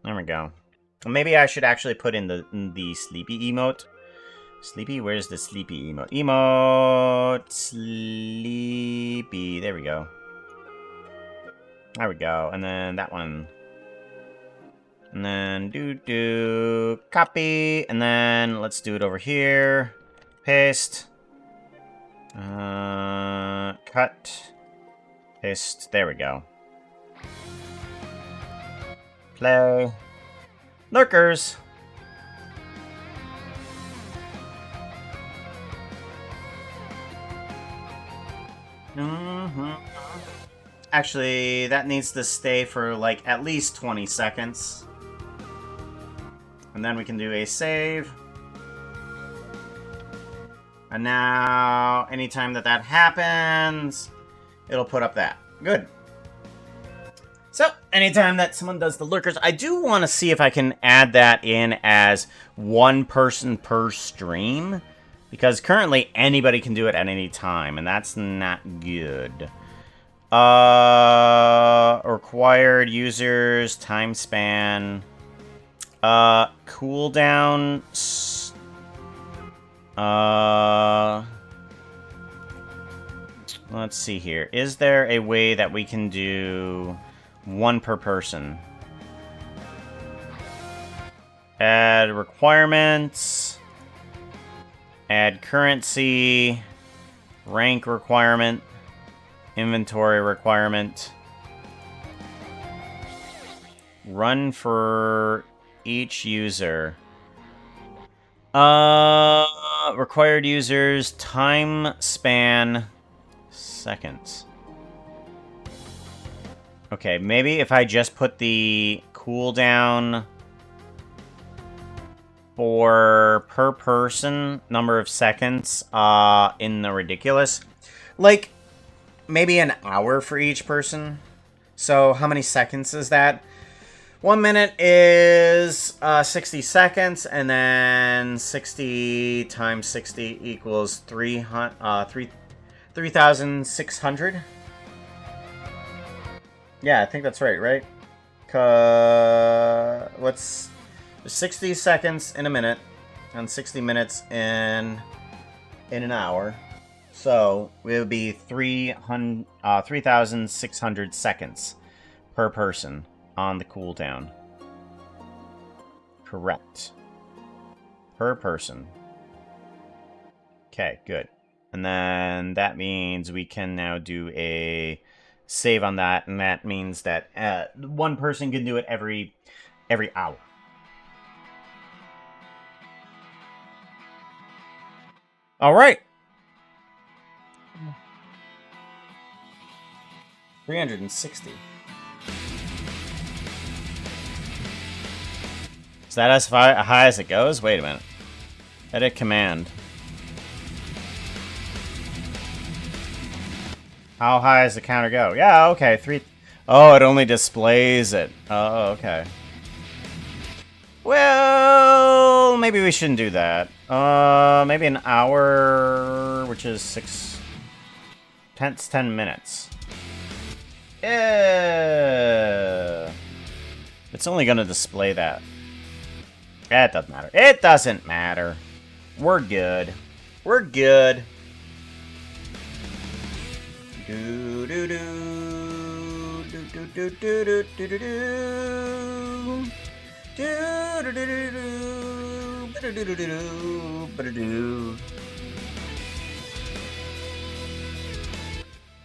There we go. Maybe I should actually put in the sleepy emote. Sleepy? Where's the sleepy emote? Emote. Sleepy. There we go. There we go. And then that one. And then do copy. And then let's do it over here. Paste. Cut. Paste. There we go. Play. Lurkers. Actually, that needs to stay for like at least 20 seconds. And then we can do a save. And now, anytime that happens, it'll put up that. Good. So, anytime that someone does the lurkers, I do want to see if I can add that in as one person per stream. Because currently, anybody can do it at any time, and that's not good. Required users, time span. Cooldown. Let's see here. Is there a way that we can do... one per person? Add requirements. Add currency. Rank requirement. Inventory requirement. Run for each user. Required users. Time span. Seconds. Okay, maybe if I just put the cooldown for per person number of seconds in the ridiculous, like maybe an hour for each person. So how many seconds is that? 1 minute is 60 seconds, and then 60 times 60 equals 3,600. Yeah, I think that's right? What's 60 seconds in a minute, and 60 minutes in an hour. So it would be 3,600 seconds per person on the cooldown. Correct. Per person. Okay, good. And then that means we can now do a save on that, and that means that one person can do it every hour. All right. 360. Is that as high as it goes? Wait a minute. Edit command. How high does the counter go? Yeah, okay. 3. Oh, it only displays it. Oh, okay. Well, maybe we shouldn't do that. Maybe an hour, which is 10 minutes. Yeah. It's only going to display that. It doesn't matter. It doesn't matter. We're good. We're good. Do do do do do do do do do do.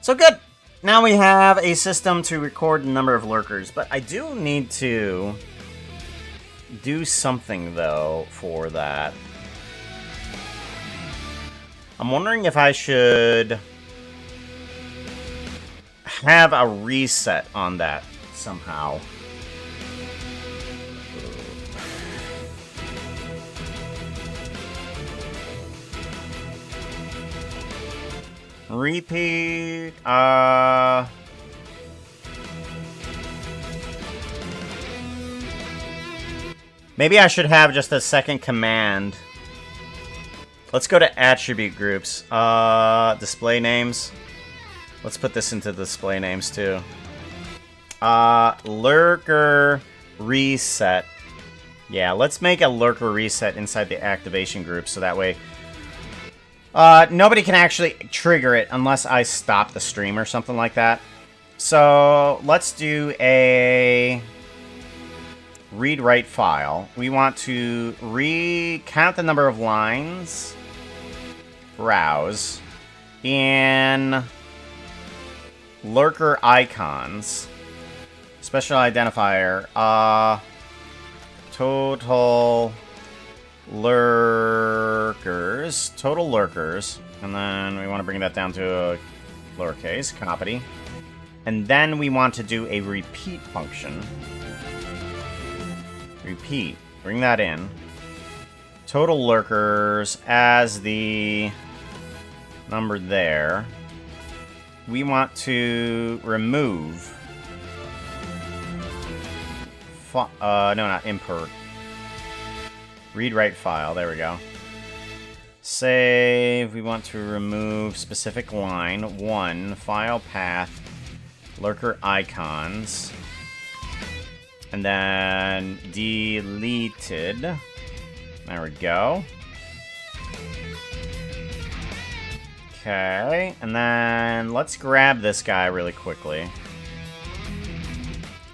So good! Now we have a system to record the number of lurkers, but I do need to do something, though, for that. I'm wondering if I should have a reset on that somehow. Repeat, maybe I should have just a second command. Let's go to attribute groups. Display names. Let's put this into display names too. Lurker reset. Yeah, let's make a lurker reset inside the activation group so that way nobody can actually trigger it unless I stop the stream or something like that. So let's do a read-write file. We want to count the number of lines, browse, in lurker icons, special identifier, total lurkers, and then we want to bring that down to a lowercase, copy. And then we want to do a repeat function. Repeat, bring that in. Total lurkers as the number there. We want to remove. No, not import. Read-write file, there we go. Save, we want to remove specific line, 1, file path, lurker icons, and then deleted. There we go. Okay, and then let's grab this guy really quickly.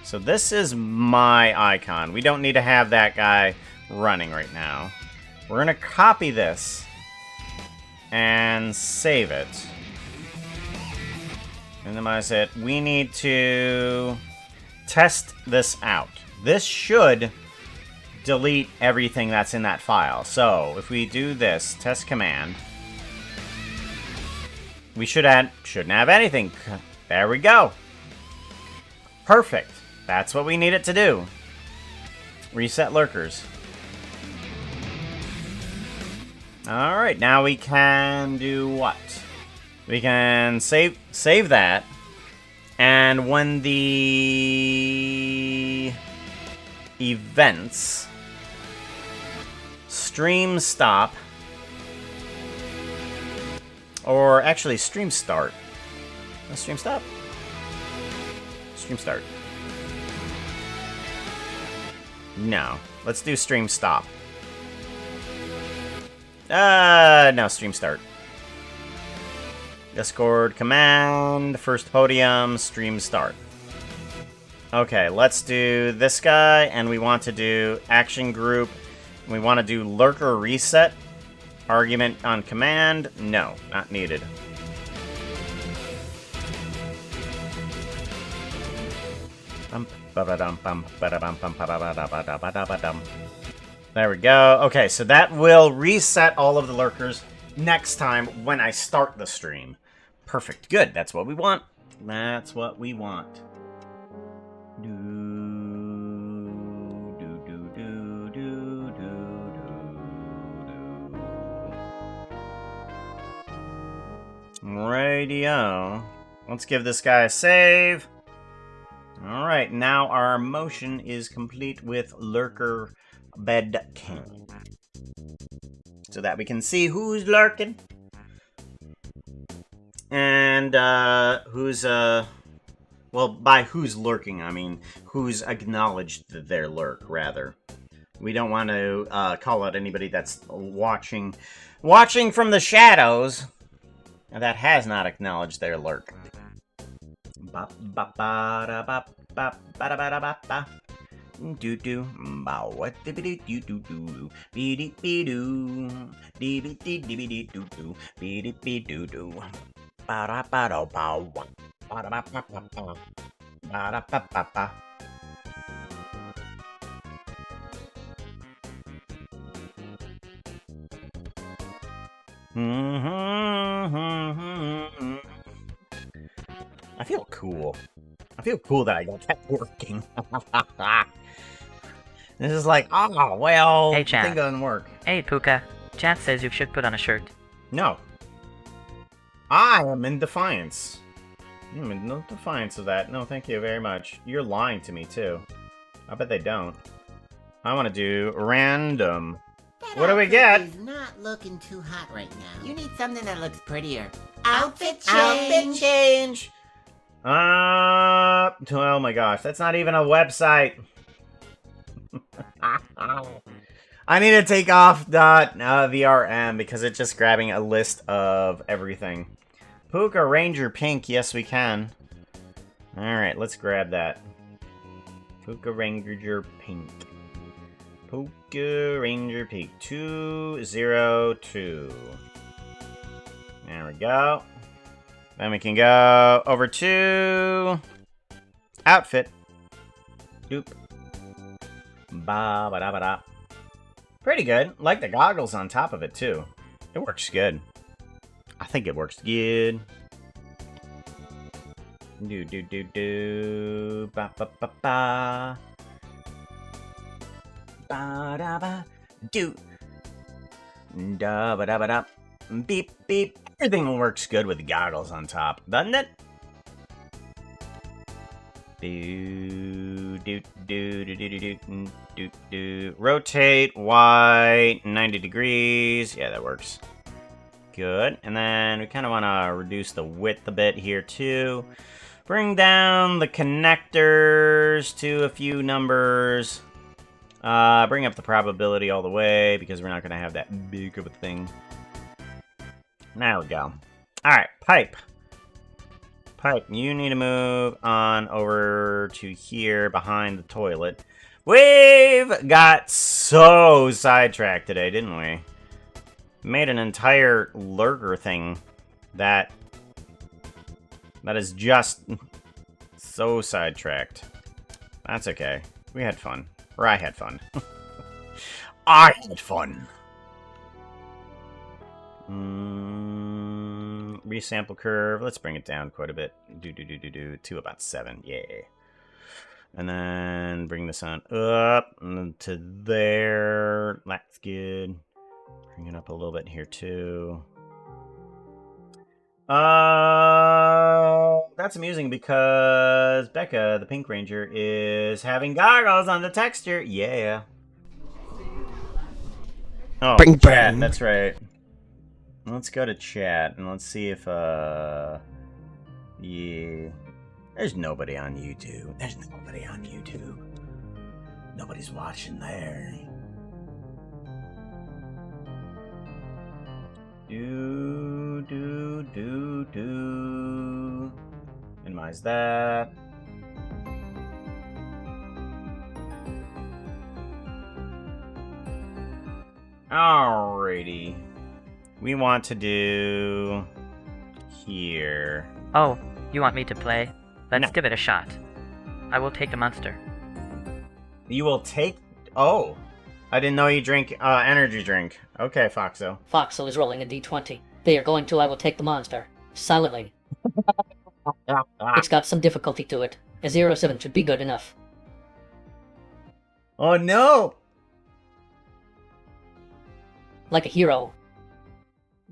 So this is my icon. We don't need to have that guy running right now. We're gonna copy this and save it. Minimize it. We need to test this out. This should delete everything that's in that file. So if we do this test command, we shouldn't have anything. There we go. Perfect. That's what we need it to do. Reset lurkers. Alright, now we can do what? We can save that. And when the events stream stop, or actually stream start. No, stream stop? Stream start. No, let's do stream stop. No, stream start. Discord command, first podium, stream start. Okay, let's do this guy, and we want to do action group. We want to do lurker reset. Argument on command, no, not needed. There we go. Okay, so that will reset all of the lurkers next time when I start the stream. Perfect. Good. That's what we want. That's what we want. Radio. Let's give this guy a save. Alright, now our motion is complete with Lurker Bed King. So that we can see who's lurking. And who's, well, by who's lurking, I mean who's acknowledged their lurk, rather. We don't want to call out anybody that's watching from the shadows that has not acknowledged their lurk. Do do bow what do do do do do be do be do be do do. Ba-da-ba-da-bow. Ba-da-ba-ba-ba-ba. Ba-da-ba-ba-ba. I feel cool. I feel cool that I got that working. This is like, oh, well, Hey, the Chad. thing doesn't work. Hey, Puka. Chad says you should put on a shirt. No. I am in defiance. I'm in no defiance of that. No, thank you very much. You're lying to me, too. I bet they don't. I want to do random. That What do we outfit get? is not looking too hot right now. You need something that looks prettier. Outfit change! Oh my gosh, that's not even a website. I need to take off .vrm because it's just grabbing a list of everything. Puka Ranger Pink, yes we can. Alright, let's grab that. Puka Ranger Pink. Puka Ranger Pink 202. There we go. Then we can go over to outfit. Doop. Ba ba da ba da. Pretty good. Like the goggles on top of it too. It works good. I think it works good. Do do do do. Ba ba ba ba. Ba da ba. Do. Da ba da ba da. Beep beep. Everything works good with the goggles on top, doesn't it? Do do do do do do do do. Rotate Y 90 degrees. Yeah, that works. Good. And then we kind of want to reduce the width a bit here too. Bring down the connectors to a few numbers. Bring up the probability all the way because we're not going to have that big of a thing. There we go. Alright, pipe. Pipe, you need to move on over to here behind the toilet. We've got so sidetracked today, didn't we? Made an entire lurker thing that is just so sidetracked. That's okay. We had fun. Or I had fun. I had fun. Resample curve. Let's bring it down quite a bit. To about 7. Yeah. And then bring this on up to there. That's good. Bring it up a little bit here too. That's amusing because Becca, the Pink Ranger, is having goggles on the texture. Yeah. Oh, Bring, chat. bring. That's right. Let's go to chat and let's see if, yeah. There's nobody on YouTube. There's nobody on YouTube. Nobody's watching there. Do. Minimize that. Alrighty. We want to do here. Oh, you want me to play? Let's No. give it a shot. I will take a monster. You will take... Oh. I didn't know you drink energy drink. Okay, Foxo. Foxo is rolling a d20. They are going to I will take the monster. Silently. It's got some difficulty to it. A 07 should be good enough. Oh no! Like a hero.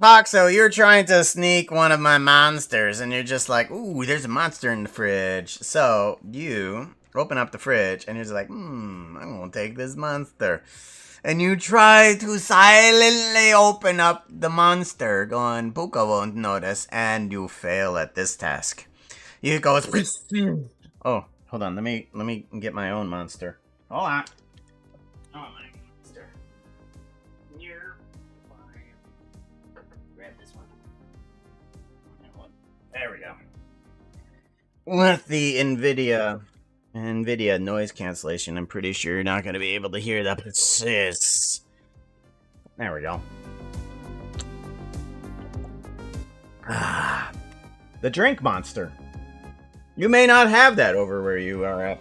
Foxo, you're trying to sneak one of my monsters, and you're just like, ooh, there's a monster in the fridge. So, you open up the fridge, and you're just like, I'm gonna take this monster. And you try to silently open up the monster, going, Puka won't notice, and you fail at this task. You go, oh, hold on, let me get my own monster. Hold on. Oh, my monster. You're fine. Grab this one. There we go. With the NVIDIA noise cancellation, I'm pretty sure you're not going to be able to hear that persist. There we go. The drink monster. You may not have that over where you are at.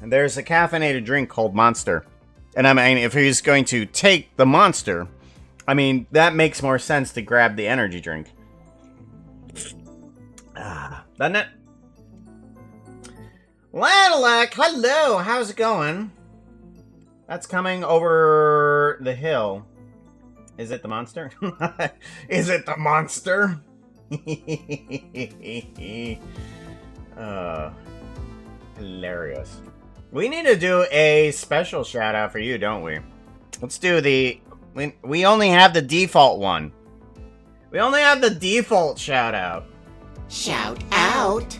And there's a caffeinated drink called Monster. And I mean, if he's going to take the monster, I mean, that makes more sense to grab the energy drink. Doesn't it? Lanalac, hello, how's it going? That's coming over the hill. Is it the monster? Is it the monster? Hilarious. We need to do a special shout out for you, don't we? Let's do the... We only have the default one. We only have the default shout out. Shout out!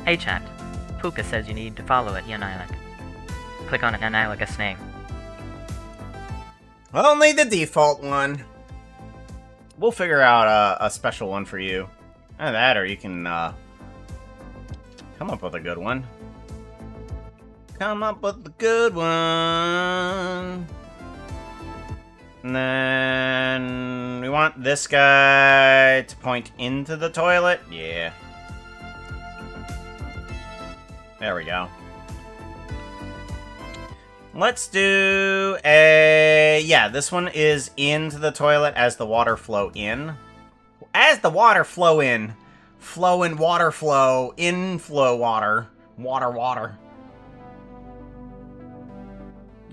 Hey chat, Puka says you need to follow at Yanilak. Click on Yanilak's name. Only the default one. We'll figure out a special one for you. Either that, or you can come up with a good one. Come up with a good one. And then we want this guy to point into the toilet. Yeah. There we go. Let's do a... Yeah, this one is into the toilet as the water flow in. As the water flow in. Flow in water flow. Inflow water. Water.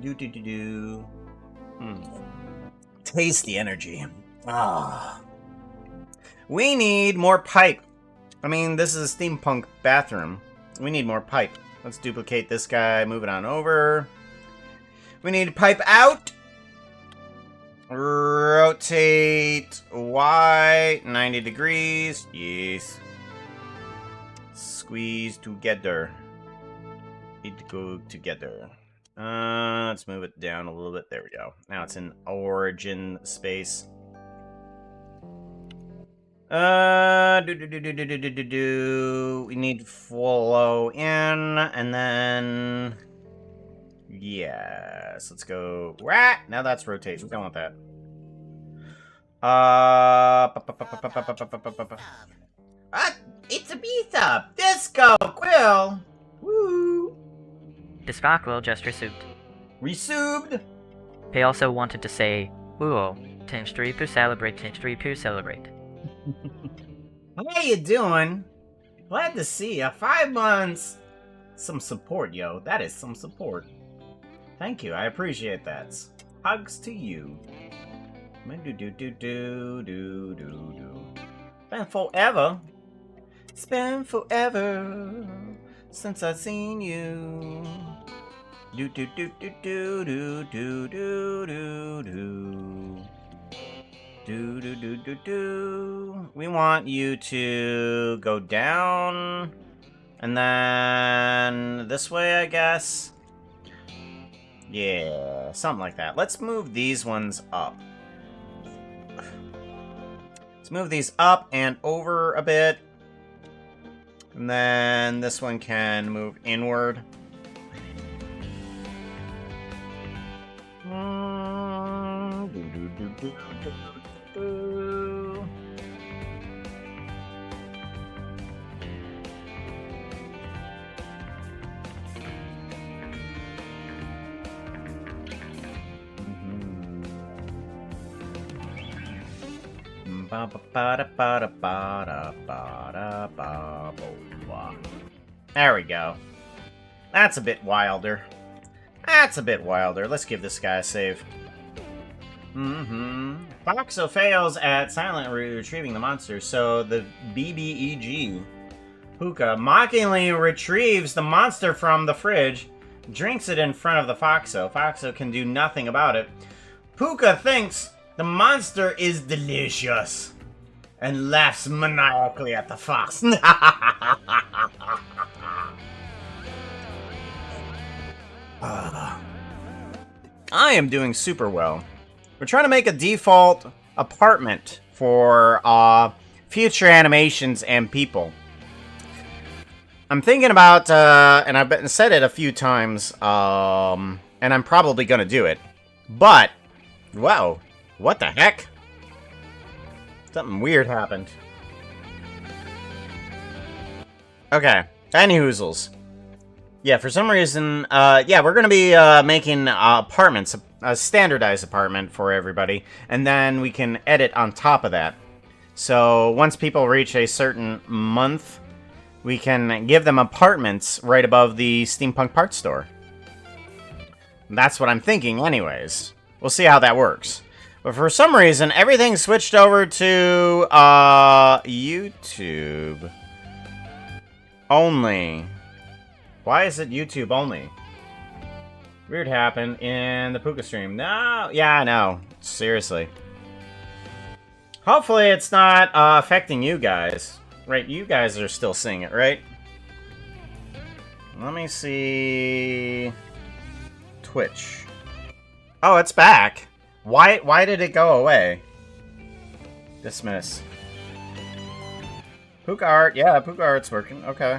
Do. Taste the energy. Ah. We need more pipe. I mean, this is a steampunk bathroom. We need more pipe. Let's duplicate this guy. Move it on over. We need pipe out. Rotate Y 90 degrees. Yes. Squeeze together. Need to go together. Let's move it down a little bit. There we go. Now it's in origin space. We need flow in, and then yes, let's go. Right now that's rotate. We don't want that. It's a beat-up. Disco Quill. Woo. The Sparkle just resumed. Resubed. They also wanted to say, "Woo, Team 3 celebrate, Team 3 celebrate." How you doing? Glad to see ya. 5 months. Some support, yo. That is some support. Thank you. I appreciate that. Hugs to you. Been forever. It's been forever since I've seen you. Do. We want you to go down, and then this way, I guess. Yeah, something like that. Let's move these ones up. Let's move these up and over a bit. And then this one can move inward. There we go. That's a bit wilder. Let's give this guy a save. Foxo fails at silently retrieving the monster, so the BBEG. Puka mockingly retrieves the monster from the fridge, drinks it in front of the Foxo. Foxo can do nothing about it. Puka thinks the monster is delicious and laughs maniacally at the fox. I am doing super well. We're trying to make a default apartment for future animations and people. I'm thinking about, and I've said it a few times, and I'm probably going to do it. But, whoa, what the heck? Something weird happened. Okay. Tiny Hoozles. Yeah, for some reason, yeah, we're gonna be making apartments, a standardized apartment for everybody, and then we can edit on top of that. So once people reach a certain month, we can give them apartments right above the Steampunk parts store. That's what I'm thinking anyways. We'll see how that works. But for some reason, everything switched over to YouTube only. Why is it YouTube only? Weird happened in the Puka stream. No, yeah, I know. Seriously. Hopefully it's not affecting you guys. Right, you guys are still seeing it, right? Let me see... Twitch. Oh, it's back. Why did it go away? Dismiss. Puka art. Yeah, Puka art's working. Okay.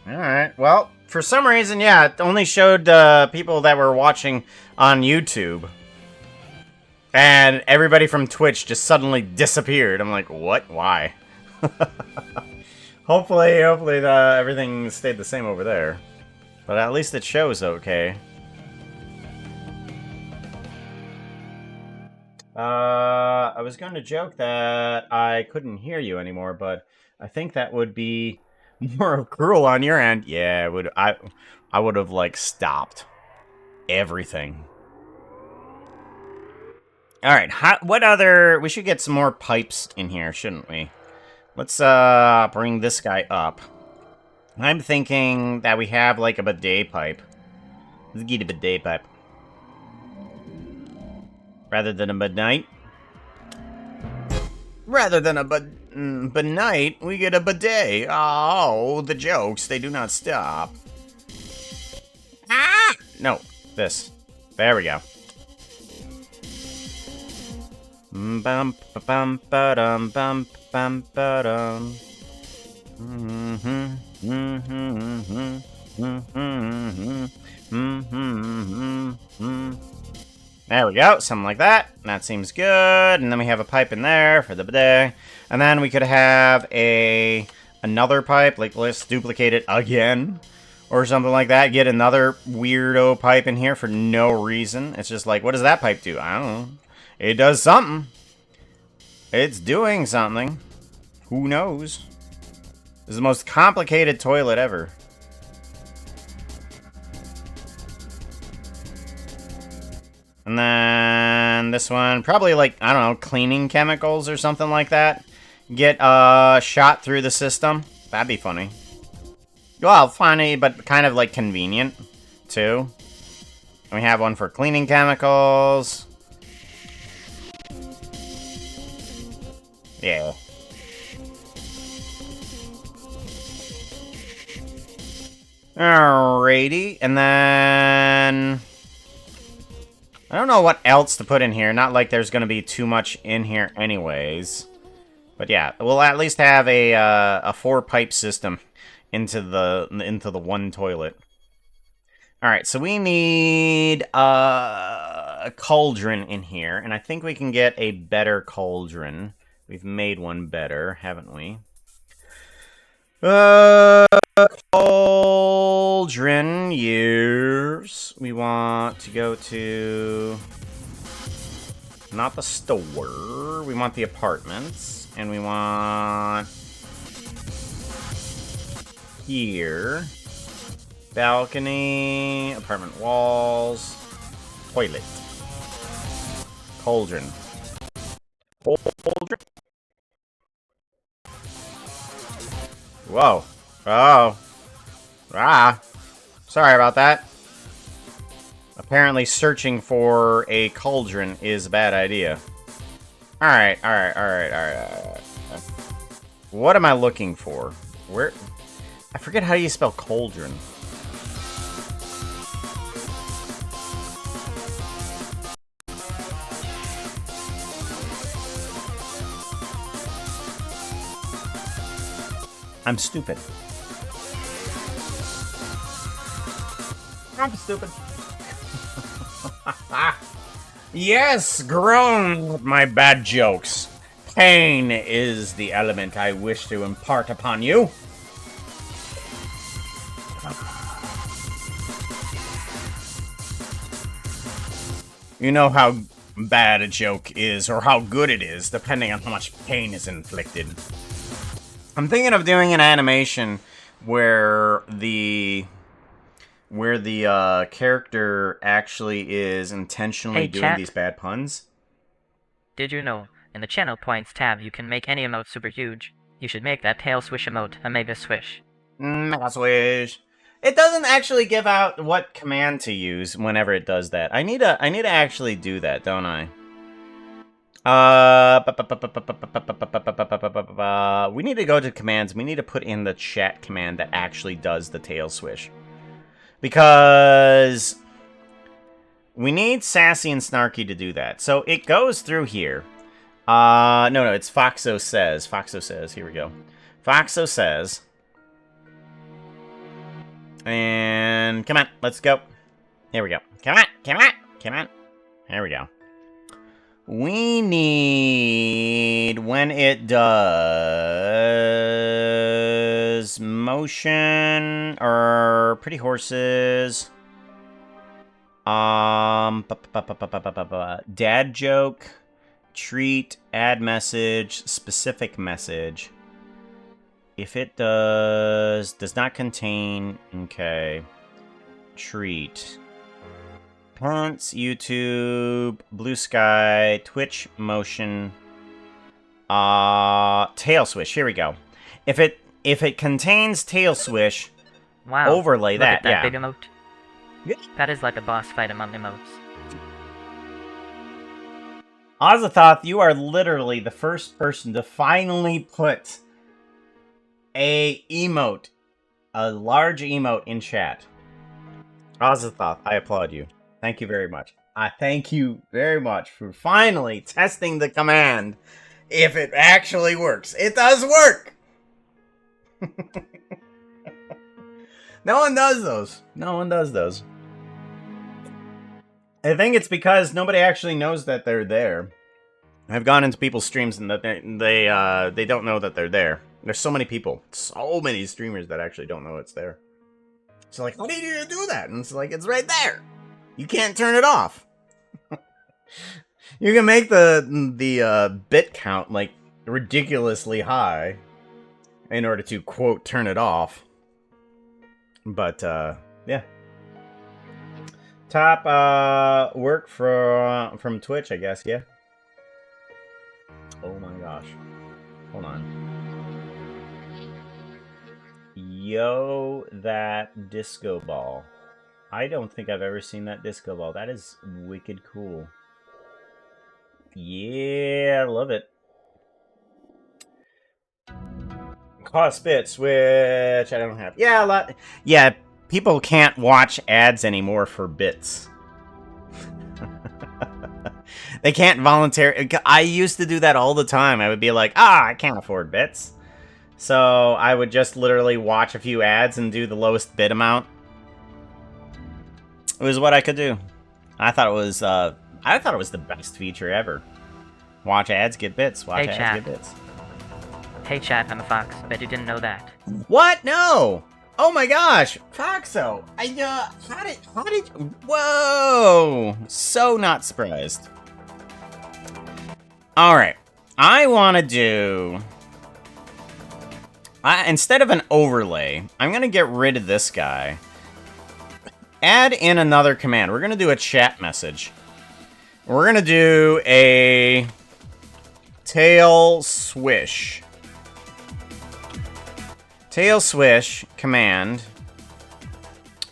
Alright. Well, for some reason, yeah, it only showed people that were watching on YouTube. And everybody from Twitch just suddenly disappeared. I'm like, what? Why? hopefully everything stayed the same over there. But at least it shows okay. I was going to joke that I couldn't hear you anymore, but I think that would be more cruel on your end. Yeah, it would. I would have like stopped everything. All right, what other? We should get some more pipes in here, shouldn't we? Let's bring this guy up. I'm thinking that we have like a bidet pipe. Let's get a bidet pipe. Rather than a midnight. Rather than a night, we get a bidet. Oh, the jokes, they do not stop. Ah! No, this. There we go. Bum bum ba-dum bum bum ba-dum. There we go, something like that. That seems good. And then we have a pipe in there for the bidet. And then we could have another pipe, like let's duplicate it again. Or something like that. Get another weirdo pipe in here for no reason. It's just like, what does that pipe do? I don't know. It does something. It's doing something. Who knows? This is the most complicated toilet ever. And then this one, probably like, I don't know, cleaning chemicals or something like that. Get shot through the system. That'd be funny. Well, funny, but kind of like convenient, too. And we have one for cleaning chemicals. Yeah. Alrighty, and then... I don't know what else to put in here. Not like there's going to be too much in here anyways. But yeah, we'll at least have a 4-pipe system into the one toilet. Alright, so we need a cauldron in here. And I think we can get a better cauldron. We've made one better, haven't we? Cauldron years. We want to go to... not the store. We want the apartments. And we want... here. Balcony. Apartment walls. Toilet. Cauldron. Cauldron. Whoa. Oh. Ah. Sorry about that. Apparently searching for a cauldron is a bad idea. Alright. What am I looking for? Where? I forget how you spell cauldron. I'm stupid. I'm stupid. Yes, grown with my bad jokes. Pain is the element I wish to impart upon you. You know how bad a joke is, or how good it is, depending on how much pain is inflicted. I'm thinking of doing an animation where the character actually is intentionally Hey, doing chat. these bad puns. Did you know, in the channel points tab you can make any emote super huge. You should make that tail swish emote a mega swish. Mega swish. It doesn't actually give out what command to use whenever it does that. I need to actually do that, don't I? We need to go to commands. We need to put in the chat command that actually does the tail swish. Because we need Sassy and Snarky to do that. So it goes through here. No, it's Foxo says. Foxo says. Here we go. Foxo says. And come on, let's go. Here we go. Come on, come on, come on. There we go. We need, when it does motion or pretty horses, dad joke, treat, add message, specific message. If it does not contain, okay, treat. Parents, YouTube, Blue Sky, Twitch, motion, tail swish. Here we go. If it contains tail swish, Wow. overlay Look that. at that Yeah. big emote. Yeah. That is like a boss fight among emotes. Azathoth, you are literally the first person to finally put a large emote in chat. Azathoth, I applaud you. Thank you very much. I thank you very much for finally testing the command. If it actually works. It does work! No one does those. No one does those. I think it's because nobody actually knows that they're there. I've gone into people's streams and that they don't know that they're there. There's so many people, so many streamers that actually don't know it's there. So like, how do you do that? And it's like, it's right there. You can't turn it off. You can make the bit count like ridiculously high in order to quote turn it off. But yeah. Top work from Twitch, I guess. Yeah. Oh my gosh. Hold on. Yo, that disco ball. I don't think I've ever seen that disco ball. That is wicked cool. Yeah, I love it. Cost bit switch. I don't have. Yeah, a lot. Yeah, people can't watch ads anymore for bits. They can't voluntarily. I used to do that all the time. I would be like, I can't afford bits. So I would just literally watch a few ads and do the lowest bit amount. It was what I could do. I thought it was the best feature ever. Watch ads, get bits. Watch Hey, ads, chat. get bits. Hey chat, I'm a fox. Bet you didn't know that. What? No! Oh my gosh! Foxo! How did whoa! So not surprised. Alright. I want to do... instead of an overlay, I'm going to get rid of this guy. Add in another command. We're going to do a chat message. We're going to do a tail swish. Tail swish command.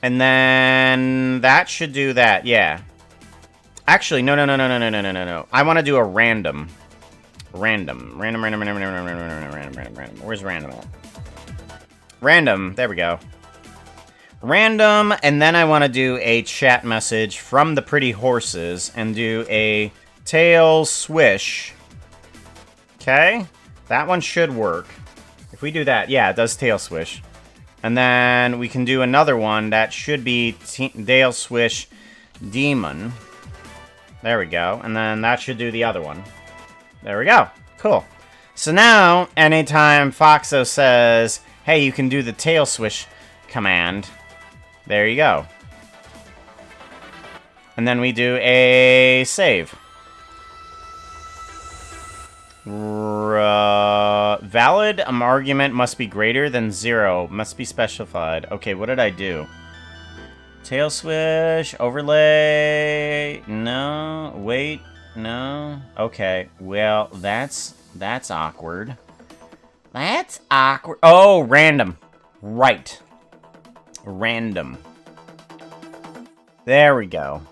And then that should do that, yeah. Actually, no. I want to do a random. Random. Where's random at? Random, there we go. Random, and then I want to do a chat message from the pretty horses and do a tail swish. Okay? That one should work. If we do that, yeah, it does tail swish. And then we can do another one that should be tail swish demon. There we go. And then that should do the other one. There we go. Cool. So now, anytime Foxo says, hey, you can do the tail swish command, there you go. And then we do a save. Valid argument must be greater than 0. Must be specified. Okay, what did I do? Tail swish, overlay, no, wait, no. Okay, well, that's awkward. That's awkward. Oh, random. Right. Random. There we go.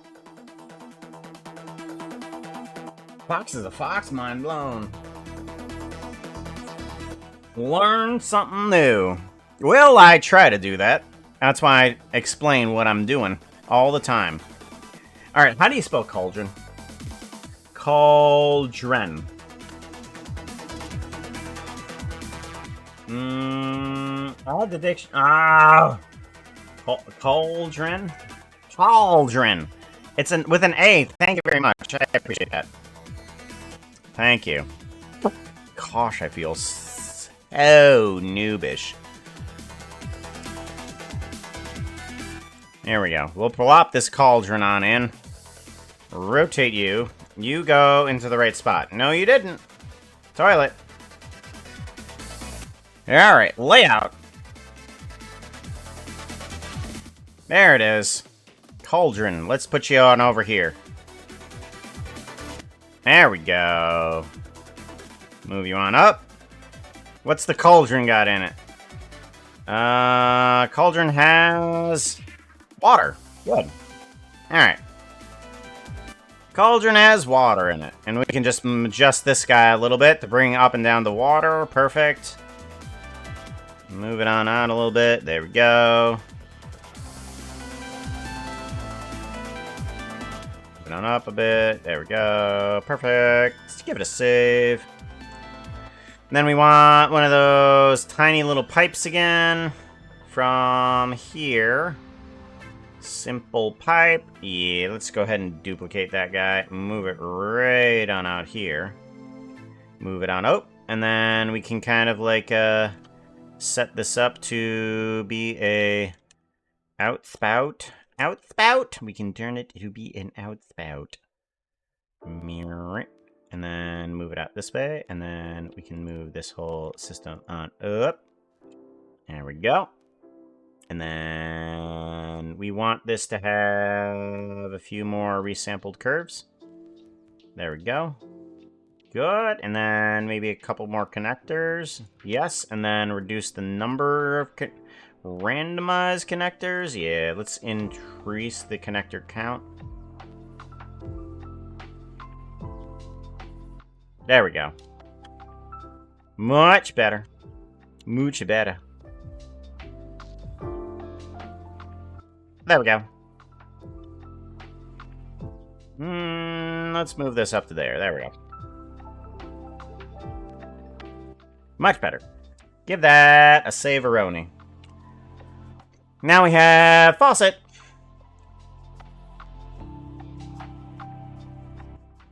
Fox is a fox, mind blown. Learn something new. Well, I try to do that. That's why I explain what I'm doing all the time. Alright, how do you spell cauldron? Cauldron. I had the diction. Cauldron? Cauldron. It's with an A. Thank you very much. I appreciate that. Thank you. Gosh, I feel so noobish. There we go. We'll plop this cauldron on in. Rotate you. You go into the right spot. No, you didn't. Toilet. Alright, layout. There it is. Cauldron. Let's put you on over here. There we go. Move you on up. What's the cauldron got in it? Cauldron has water. Good. Alright. Cauldron has water in it. And we can just adjust this guy a little bit to bring up and down the water. Perfect. Move it on out a little bit. There we go. Move it on up a bit. There we go. Perfect. Let's give it a save. And then we want one of those tiny little pipes again. From here. Simple pipe. Yeah, let's go ahead and duplicate that guy. Move it right on out here. Move it on out. And then we can kind of like set this up to be a outspout. Outspout. We can turn it to be an outspout. And then move it out this way. And then we can move this whole system on up. There we go. And then we want this to have a few more resampled curves. There we go. Good. And then maybe a couple more connectors. Yes. And then reduce the number of randomized connectors. Yeah, let's increase the connector count. There we go. Much better. Much better. There we go. Let's move this up to there. There we go. Much better. Give that a save-a-roni. Now we have faucet.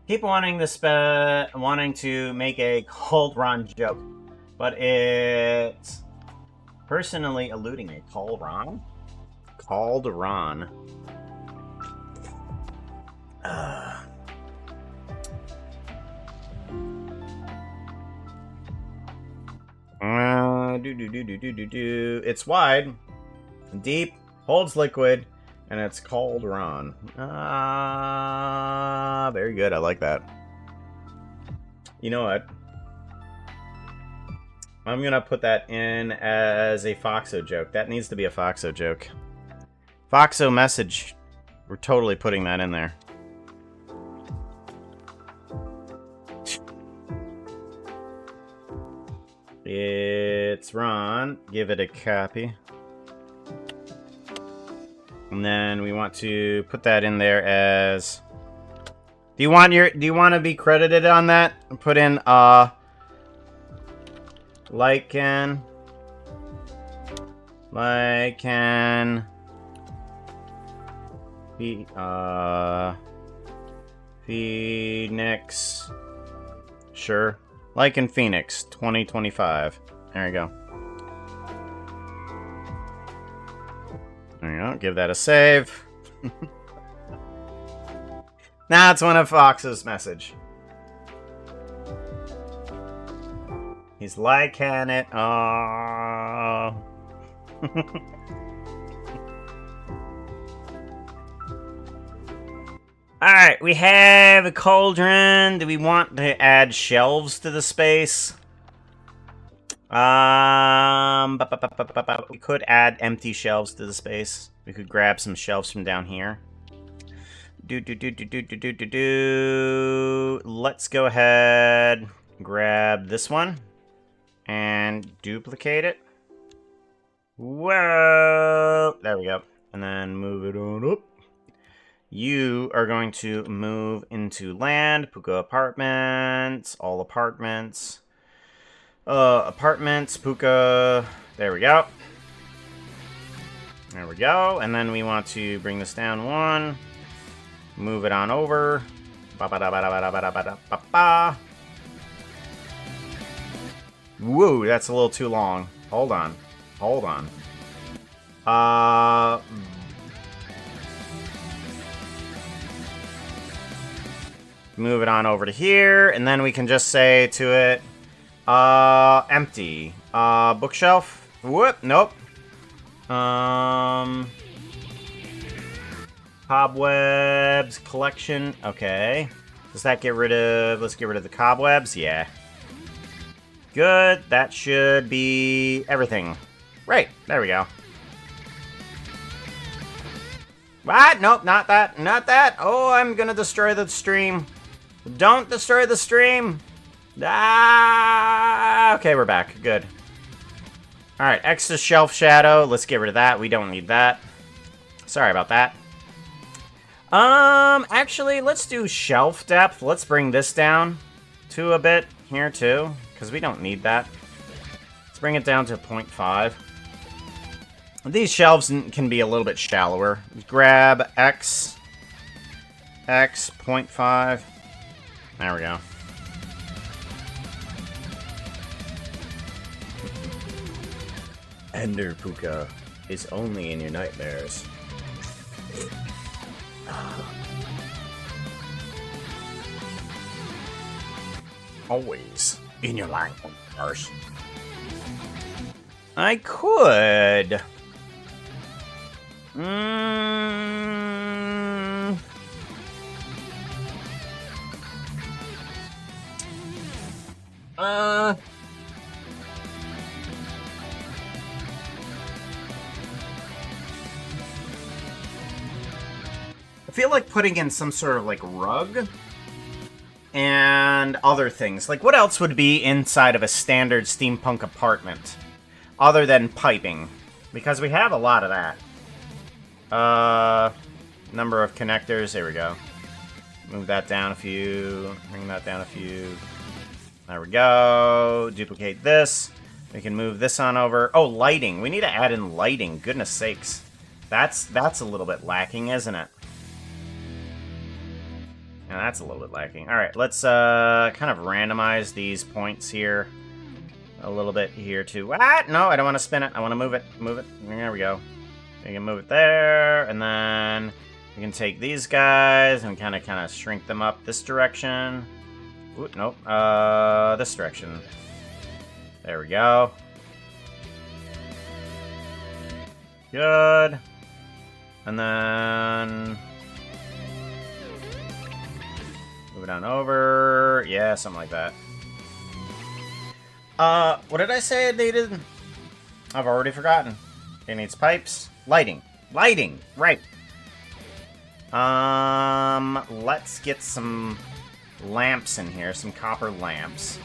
Keep wanting to make a cauldron joke, but it's personally eluding me. Cauldron? Cauldron. It's wide, deep, holds liquid, and it's cauldron. Very good. I like that. You know what? I'm gonna put that in as a Foxo joke. That needs to be a Foxo joke. Foxo message. We're totally putting that in there. It's Ron. Give it a copy. And then we want to put that in there as. Do you want to be credited on that? Put in Lycan be Phoenix. Sure. Like in Phoenix, 2025. There you go. There you go. Give that a save. That's one of Fox's message. He's liking it. Oh. Alright, we have a cauldron. Do we want to add shelves to the space? We could add empty shelves to the space. We could grab some shelves from down here. Let's go ahead, grab this one, and duplicate it. Whoa! There we go. And then move it on up. You are going to move into land, Puka apartments, all apartments. Apartments, Puka. There we go. There we go. And then we want to bring this down one. Move it on over. Ba-ba-da-ba-da-ba-da-ba-da-ba-da. Whoa, that's a little too long. Hold on. Hold on. Move it on over to here, and then we can just say to it, empty. Bookshelf? Whoop, nope. Cobwebs, collection, okay. Does that get rid of, let's get rid of the cobwebs, yeah. Good, that should be everything. Right, there we go. What? Nope, not that, not that. Oh, I'm gonna destroy the stream. Don't destroy the stream. Ah, okay, we're back. Good. All right, extra shelf shadow. Let's get rid of that. We don't need that. Sorry about that. Actually, let's do shelf depth. Let's bring this down to a bit here too, because we don't need that. Let's bring it down to 0.5. These shelves can be a little bit shallower. Grab X 0.5. There we go. Ender Puka is only in your nightmares. Always in your nightmares. I could. I feel like putting in some sort of, like, rug and other things. Like, what else would be inside of a standard steampunk apartment other than piping? Because we have a lot of that. Number of connectors, there we go. Move that down a few, bring that down a few. There we go. Duplicate this. We can move this on over. Oh, lighting. We need to add in lighting. Goodness sakes. That's a little bit lacking, isn't it? Yeah, that's a little bit lacking. Alright, let's kind of randomize these points here. A little bit here too. What? No, I don't want to spin it. I want to move it. Move it. There we go. We can move it there, and then we can take these guys and kind of shrink them up this direction. Ooh, nope. This direction. There we go. Good. And then move it on over. Yeah, something like that. What did I say it needed? I've already forgotten. It needs pipes. Lighting. Lighting! Right. Let's get some lamps in here. Some copper lamps.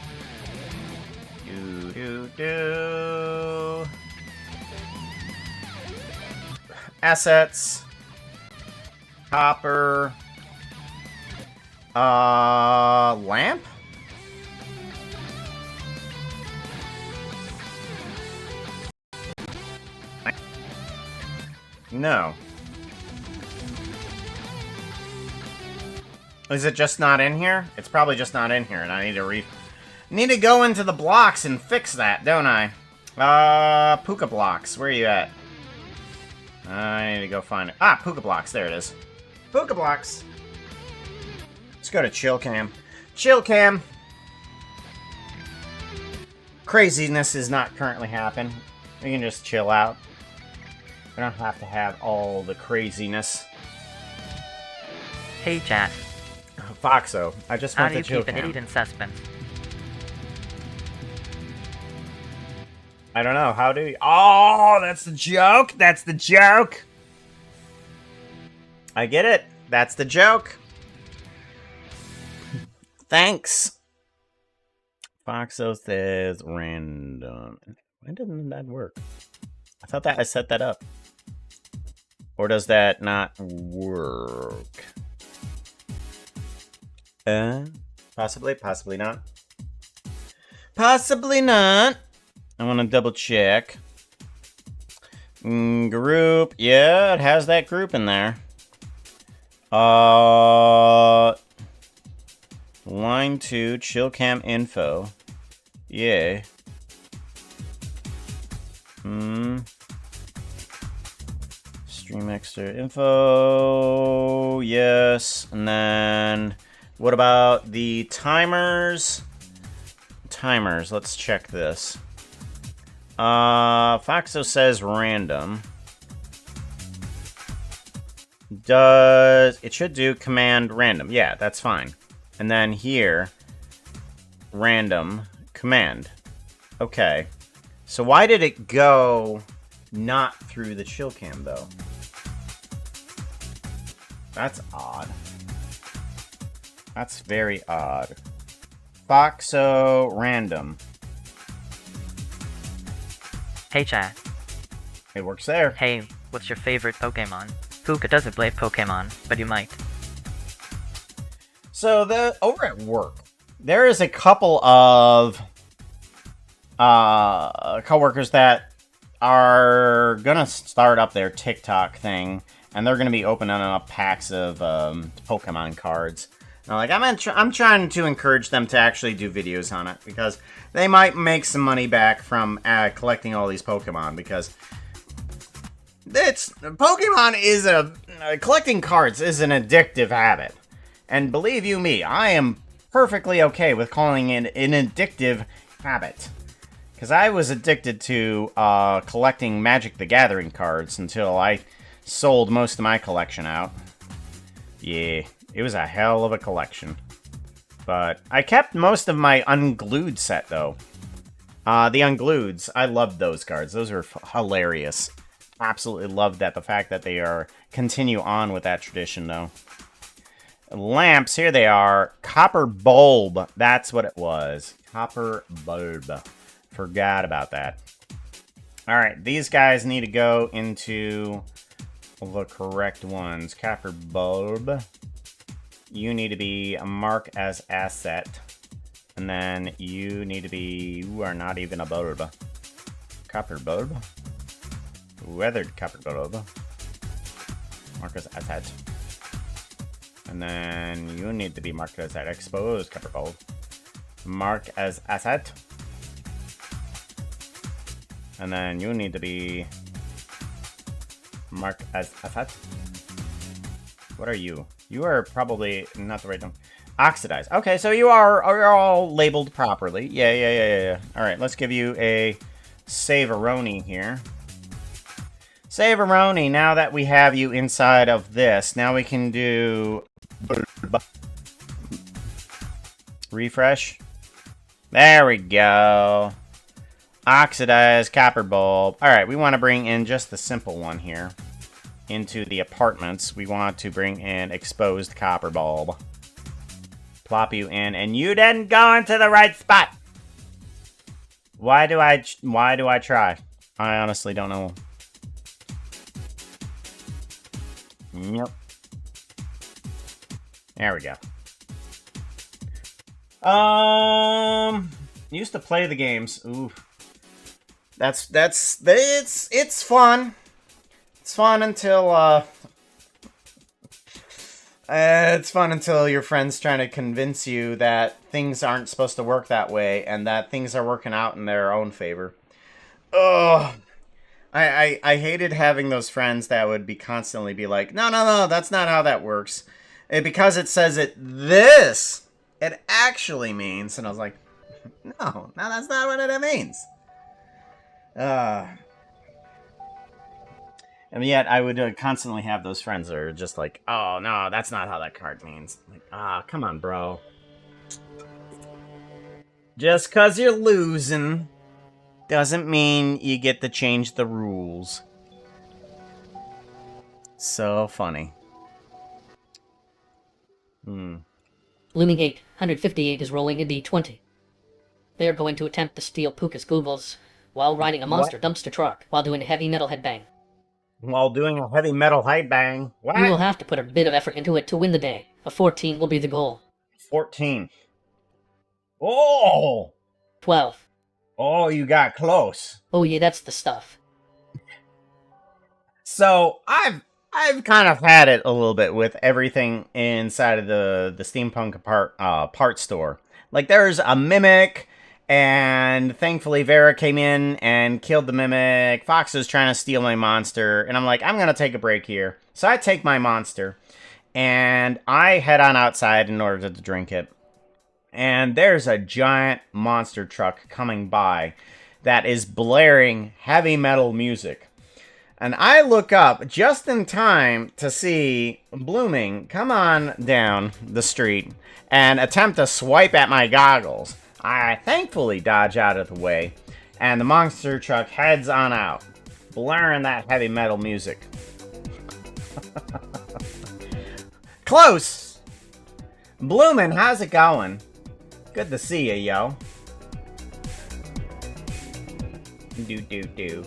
Do. Assets. Copper. Lamp? No. Is it just not in here? It's probably just not in here, and I need to go into the blocks and fix that, don't I? Puka blocks. Where are you at? I need to go find it. Ah, Puka blocks. There it is. Puka blocks. Let's go to chill cam. Chill cam. Craziness is not currently happening. We can just chill out. We don't have to have all the craziness. Hey, chat. Foxo, I just How want do you to chill keep an cam. idiot in suspense? I don't know. How do you... Oh, that's the joke. That's the joke. I get it. That's the joke. Thanks. Foxo says random. Why didn't that work? I thought that I set that up. Or does that not work? Possibly, possibly not. Possibly not. I want to double check. Group. Yeah, it has that group in there. Line 2, chill cam info. Yay. Stream extra info. Yes. And then what about the timers? Timers. Let's check this. Foxo says random. It should do command random. Yeah, that's fine. And then here, random command. Okay. So why did it go not through the chill cam though? That's odd. That's very odd. Foxo random. Hey, chat. It works there. Hey, what's your favorite Pokemon? Puka doesn't play Pokemon, but you might. So over at work, there is a couple of coworkers that are gonna start up their TikTok thing, and they're gonna be opening up packs of Pokemon cards. And I'm trying to encourage them to actually do videos on it because they might make some money back from collecting all these Pokemon because Pokemon is collecting cards is an addictive habit. And believe you me, I am perfectly okay with calling it an addictive habit. Because I was addicted to collecting Magic the Gathering cards until I sold most of my collection out. Yeah, it was a hell of a collection. But I kept most of my unglued set, though. The unglueds, I loved those cards. Those were hilarious. Absolutely loved that. The fact that they continue on with that tradition, though. Lamps, here they are. Copper bulb. That's what it was. Copper bulb. Forgot about that. Alright, these guys need to go into the correct ones. Copper bulb. You need to be marked as asset. And then you need to be... You are not even a bulb. Copper bulb. Weathered copper bulb. Mark as asset. And then you need to be marked as that exposed copper bulb. Mark as asset. And then you need to be marked as asset. What are you? You are probably not the right one. Oxidized. Okay, so you are all labeled properly. Yeah. Alright, let's give you a Saveroni here. Saveroni, now that we have you inside of this, now we can do... Refresh. There we go. Oxidized copper bulb. Alright, we want to bring in just the simple one here. Into the apartments, we want to bring in exposed copper bulb. Plop you in, and you didn't go into the right spot! Why do I try? I honestly don't know. Yep. There we go. Used to play the games. Ooh. It's fun. It's fun until It's fun until your friend's trying to convince you that things aren't supposed to work that way and that things are working out in their own favor. Ugh. I hated having those friends that would be constantly be like, no, that's not how that works. Because it says it actually means. And I was like, no, that's not what it means. And yet I would constantly have those friends that are just like, oh, no, that's not how that card means. Like, come on, bro. Just because you're losing doesn't mean you get to change the rules. So funny. Looming 858 is rolling a d20. They are going to attempt to steal Puka's Goobles while riding a monster dumpster truck while doing a heavy metal headbang. While doing a heavy metal headbang. What? You will have to put a bit of effort into it to win the day. A 14 will be the goal. 14. Oh! 12. Oh, you got close. Oh yeah, that's the stuff. So, I've kind of had it a little bit with everything inside of the Steampunk part store. Like, there's a Mimic, and thankfully Vera came in and killed the Mimic. Fox is trying to steal my monster, and I'm like, I'm going to take a break here. So I take my monster, and I head on outside in order to drink it. And there's a giant monster truck coming by that is blaring heavy metal music. And I look up just in time to see Blooming come on down the street and attempt to swipe at my goggles. I thankfully dodge out of the way, and the monster truck heads on out, blaring that heavy metal music. Close! Bloomin', how's it going? Good to see you, yo. Do-do-do.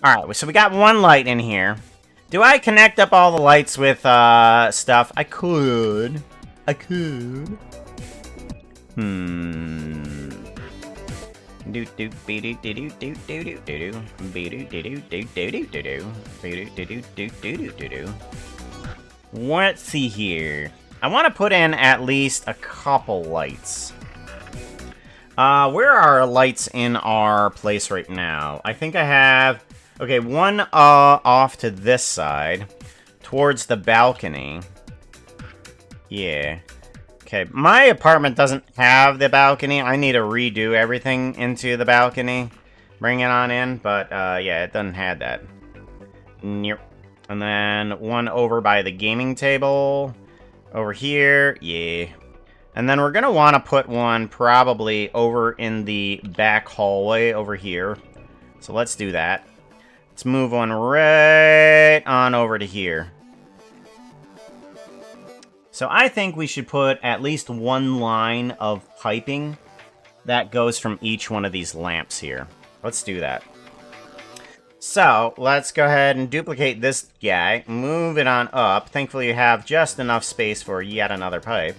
Alright, so we got one light in here. Do I connect up all the lights with stuff? I could. Let's see here. I want to put in at least a couple lights. Where are our lights in our place right now? I think I have... Okay, one off to this side, towards the balcony. Yeah. Okay, my apartment doesn't have the balcony. I need to redo everything into the balcony. Bring it on in, but yeah, it doesn't have that. Yep. And then one over by the gaming table. Over here, yeah. And then we're going to want to put one probably over in the back hallway over here. So let's do that. Let's move one right on over to here. So I think we should put at least one line of piping that goes from each one of these lamps here. Let's do that. So let's go ahead and duplicate this guy, move it on up. Thankfully you have just enough space for yet another pipe.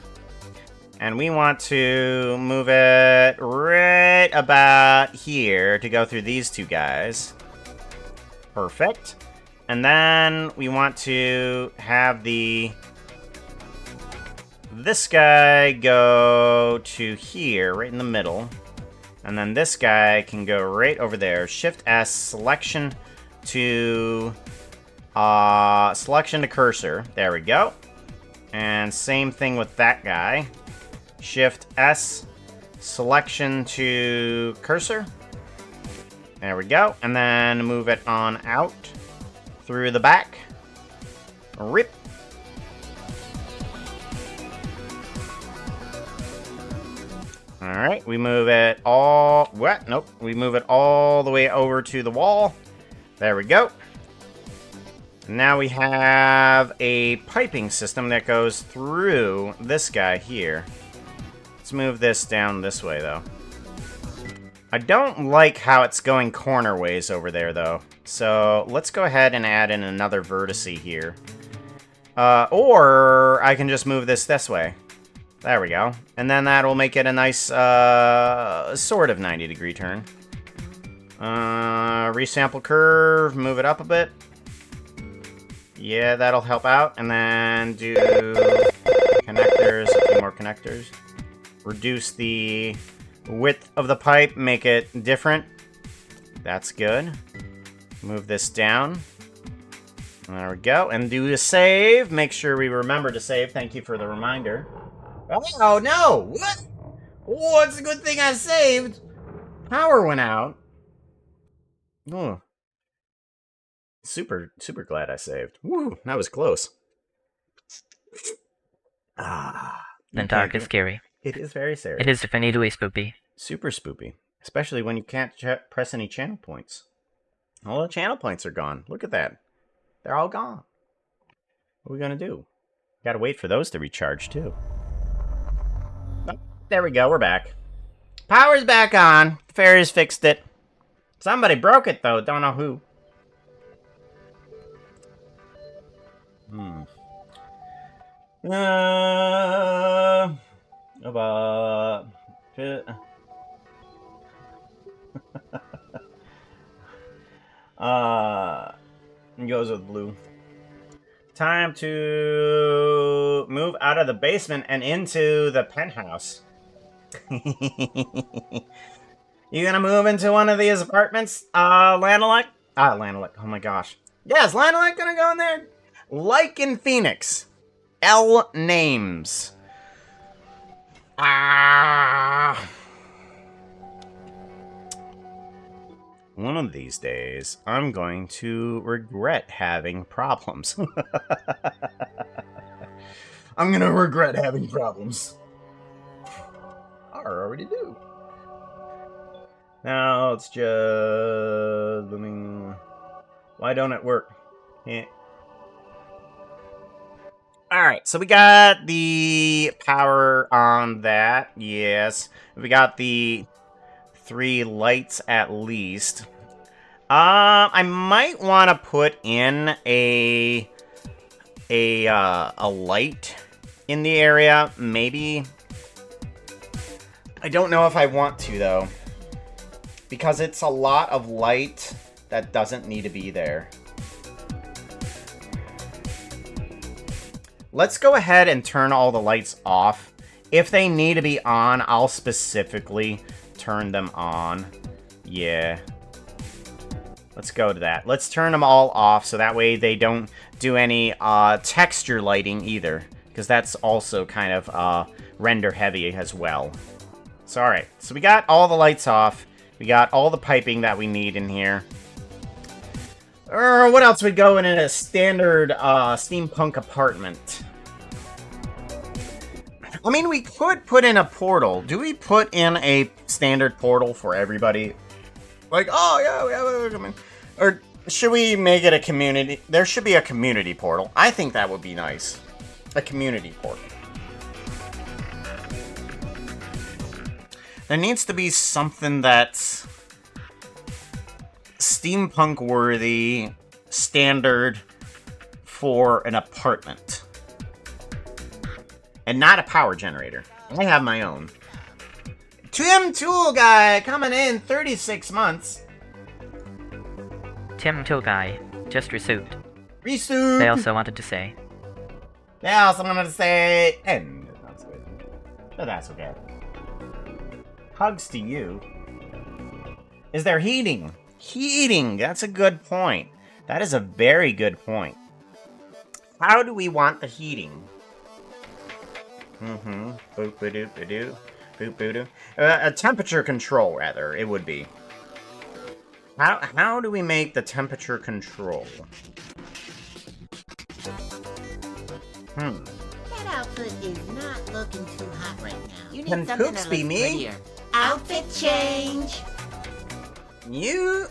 And we want to move it right about here to go through these two guys. Perfect. And then we want to have this guy go to here, right in the middle. And then this guy can go right over there. Shift S, selection to cursor. There we go. And same thing with that guy. Shift S, selection to cursor. There we go. And then move it on out through the back. Rip. Alright, we move it all... What? Nope. We move it all the way over to the wall. There we go. Now we have a piping system that goes through this guy here. Let's move this down this way, though. I don't like how it's going corner ways over there, though. So let's go ahead and add in another vertice here. Or I can just move this way. There we go. And then that'll make it a nice, sort of 90-degree turn. Resample curve, move it up a bit. Yeah, that'll help out. And then do connectors, a few more connectors. Reduce the width of the pipe, make it different. That's good. Move this down. There we go. And do a save. Make sure we remember to save. Thank you for the reminder. Oh, no! What? Oh, it's a good thing I saved. Power went out. Oh. Super glad I saved. Woo, that was close. The dark is scary. It is very scary. It is definitely spoopy. Super spoopy. Especially when you can't press any channel points. All the channel points are gone. Look at that. They're all gone. What are we gonna do? Gotta wait for those to recharge, too. Oh, there we go, we're back. Power's back on. Fairies fixed it. Somebody broke it, though. Don't know who. Goes with blue. Time to move out of the basement and into the penthouse. You gonna move into one of these apartments, Lanolite? Lanolite. Oh my gosh. Yes, Lanolite gonna go in there? Like in Phoenix. L names. One of these days, I'm going to regret having problems. I'm gonna regret having problems. I already do. Now it's just... Why don't it work? Yeah. Alright, so we got the power on that. Yes. We got the 3 lights at least. I might want to put in a light in the area, maybe. I don't know if I want to, though, because it's a lot of light that doesn't need to be there. Let's go ahead and turn all the lights off. If they need to be on, I'll specifically turn them on. Yeah. Let's go to that. Let's turn them all off so that way they don't do any texture lighting either, because that's also kind of render heavy as well. So alright, so we got all the lights off. We got all the piping that we need in here. What else would go in a standard steampunk apartment? I mean, we could put in a portal. Do we put in a standard portal for everybody? Like, oh yeah, we have a... Or should we make it a community? There should be a community portal. I think that would be nice. A community portal. There needs to be something that's steampunk worthy, standard for an apartment. And not a power generator. I have my own. Tim Tool Guy coming in 36 months. Tim Tool Guy just received. Resuit. They also wanted to say. They also wanted to say, and that's good. But that's okay. Hugs to you. Is there heating? Heating! That's a good point. That is a very good point. How do we want the heating? Boop-a-doop-a-doo. Boop-a-doo. A temperature control, rather, it would be. How do we make the temperature control? That outfit is not looking too hot right now. You need Can something Cooks that be looks me? prettier. Outfit change! Do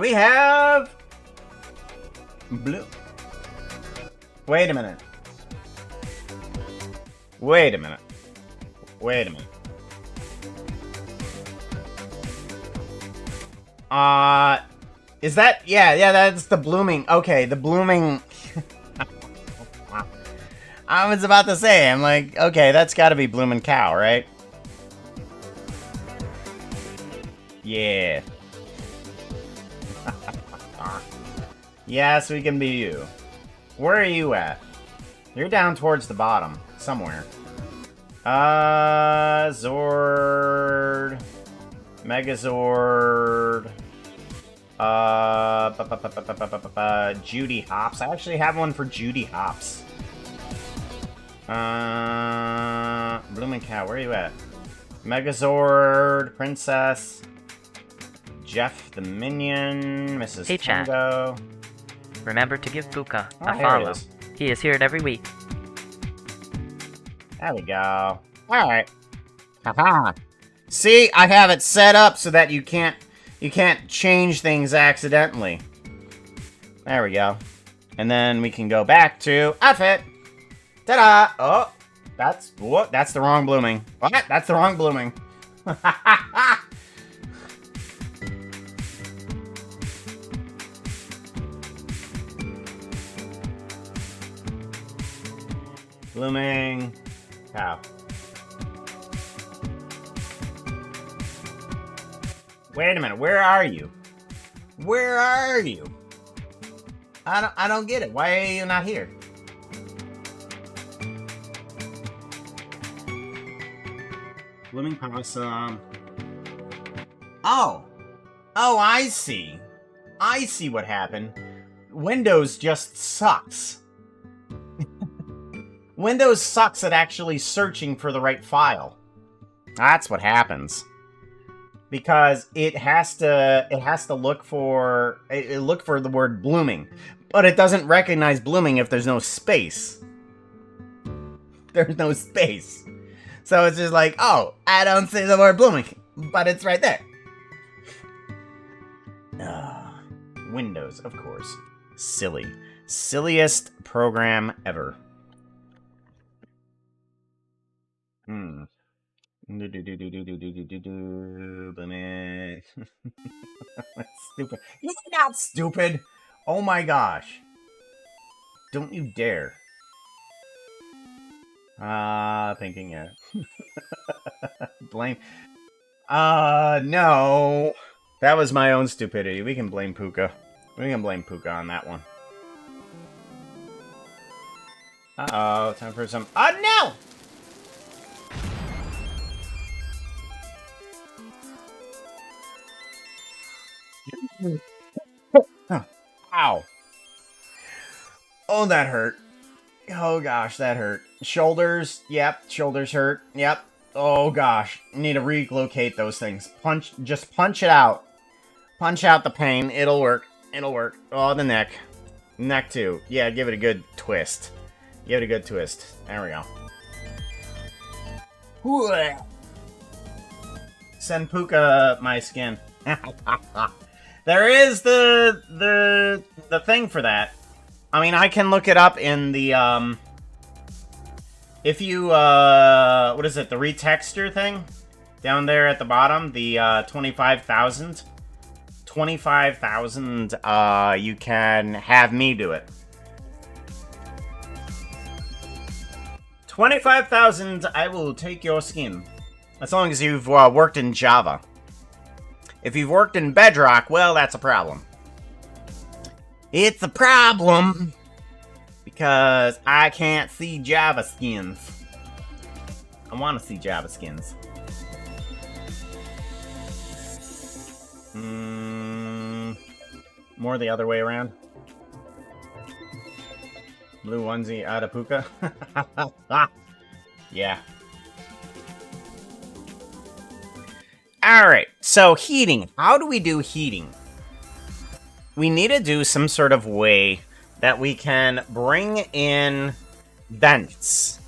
we have... blue? Wait a minute. Wait a minute. Wait a minute. Is that... Yeah, that's the blooming... Okay, the blooming... I was about to say, I'm like, okay, that's gotta be bloomin' cow, right? Yeah. Yes, we can be you. Where are you at? You're down towards the bottom. Somewhere. Zord. Megazord. Judy Hops. I actually have one for Judy Hops. Blooming Cow, where are you at? Megazord, Princess, Jeff the Minion, Mrs. Hey, chat. Tango. Remember to give Puka Oh, a here it follow. is. He is here every week. There we go. Alright. Haha. See, I have it set up so that you can't change things accidentally. There we go. And then we can go back to outfit. Ta-da! Oh, that's the wrong blooming. What? That's the wrong blooming. Blooming cow. Wait a minute, where are you? Where are you? I don't get it. Why are you not here? Blooming possum. Oh, I see. I see what happened. Windows just sucks. Windows sucks at actually searching for the right file. That's what happens. Because it has to look for the word blooming, but it doesn't recognize blooming if there's no space. There's no space. So it's just like, oh, I don't see the word blooming, but it's right there. Windows, of course. Silly. Silliest program ever. Blooming. Stupid. You're not stupid! Oh my gosh. Don't you dare. Thinking, yeah. Blame. No. That was my own stupidity. We can blame Puka. We can blame Puka on that one. Uh-oh, time for some... Oh, no! Oh, ow. Oh, that hurt. Oh gosh, that hurt. Shoulders, yep, shoulders hurt, yep. Oh gosh, need to relocate those things. Just punch it out. Punch out the pain, it'll work, it'll work. Oh, the neck. Neck too. Yeah, give it a good twist. Give it a good twist. There we go. Send Puka my skin. There is the thing for that. I mean, I can look it up in the, if you, what is it, the retexture thing? Down there at the bottom, the, 25,000. 25,000, you can have me do it. 25,000, I will take your skin. As long as you've, worked in Java. If you've worked in Bedrock, well, that's a problem. It's a problem because I can't see Java skins. I want to see Java skins. More the other way around. Blue onesie out of Puka. Yeah. Alright, so heating. How do we do heating? We need to do some sort of way that we can bring in vents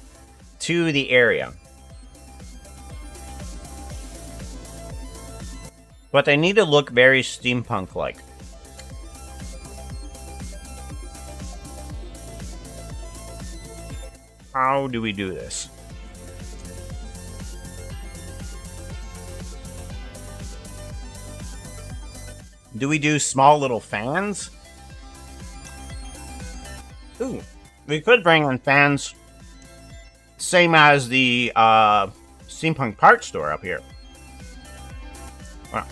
to the area. But they need to look very steampunk-like. How do we do this? Do we do small little fans? Ooh, we could bring in fans, same as the Steampunk parts store up here. Well,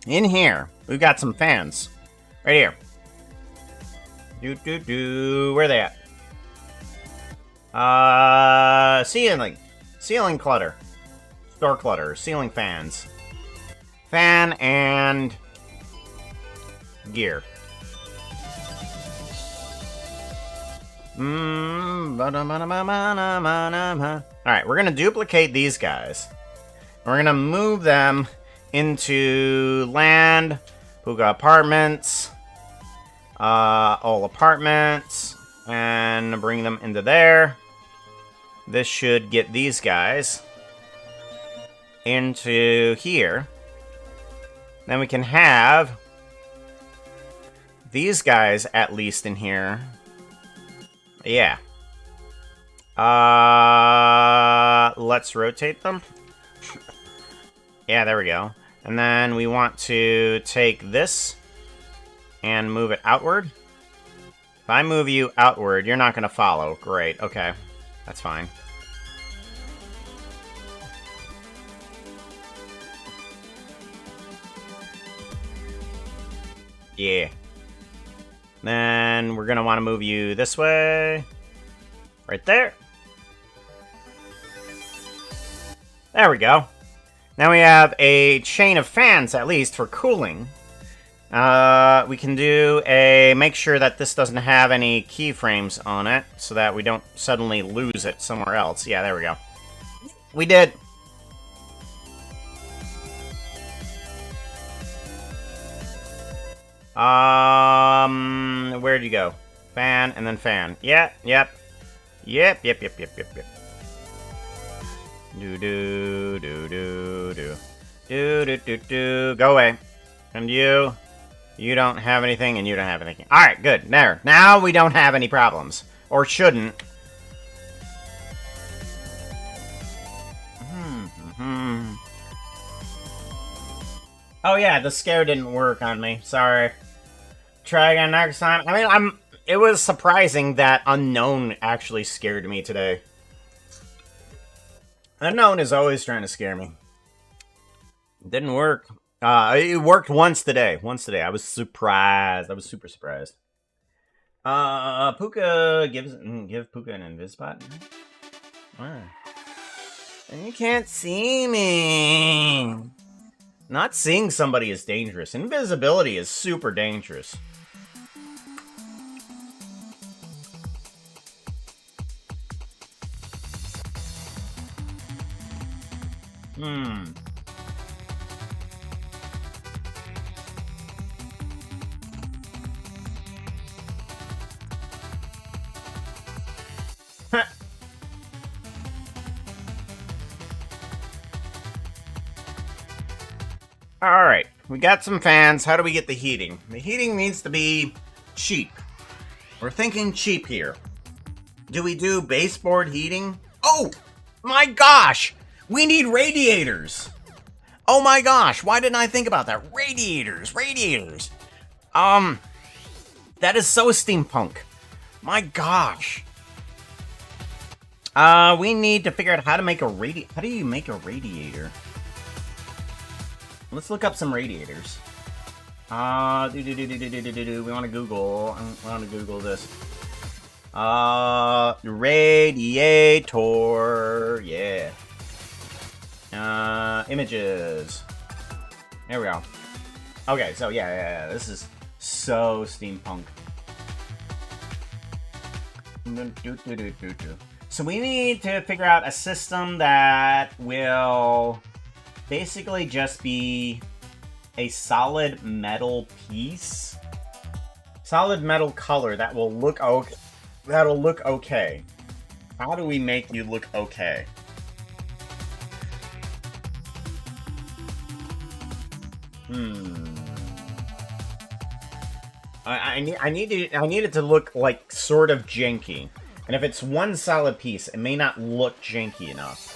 in here, we've got some fans. Right here. Where they at? Ceiling clutter. Store clutter. Ceiling fans. Fan and gear. Alright, we're gonna duplicate these guys. We're gonna move them into land, Puga apartments, all apartments, and bring them into there. This should get these guys into here. Then we can have these guys at least in here. Yeah. Let's rotate them. Yeah, there we go. And then we want to take this and move it outward. If I move you outward, you're not going to follow. Great, okay. That's fine. Yeah. Then we're going to want to move you this way. Right there. There we go. Now we have a chain of fans, at least, for cooling. We can do a... Make sure that this doesn't have any keyframes on it, so that we don't suddenly lose it somewhere else. Yeah, there we go. We did. Where'd you go? Fan, and then fan. Yep. Do. Go away. And you don't have anything, and you don't have anything. Alright, good. There. Now we don't have any problems. Or shouldn't. Oh yeah, the scare didn't work on me. Sorry. Try again next time. I mean, it was surprising that Unknown actually scared me today. Unknown is always trying to scare me. It didn't work. It worked once today. I was surprised. I was super surprised. Puka give Puka an invis spot. Where? And you can't see me. Not seeing somebody is dangerous. Invisibility is super dangerous. Alright, we got some fans. How do we get the heating? The heating needs to be cheap. We're thinking cheap here. Do we do baseboard heating? Oh, my gosh! We need radiators! Oh my gosh, why didn't I think about that? Radiators! That is so steampunk. My gosh. We need to figure out how to make a radiator. How do you make a radiator? Let's look up some radiators. We want to Google. I want to Google this. Radiator. Yeah. Images. There we go. Okay, so yeah. This is so steampunk. So we need to figure out a system that will basically just be a solid metal piece. Solid metal color that will look okay. That'll look okay. How do we make you look okay? I need it to look like sort of janky. And if it's one solid piece, it may not look janky enough.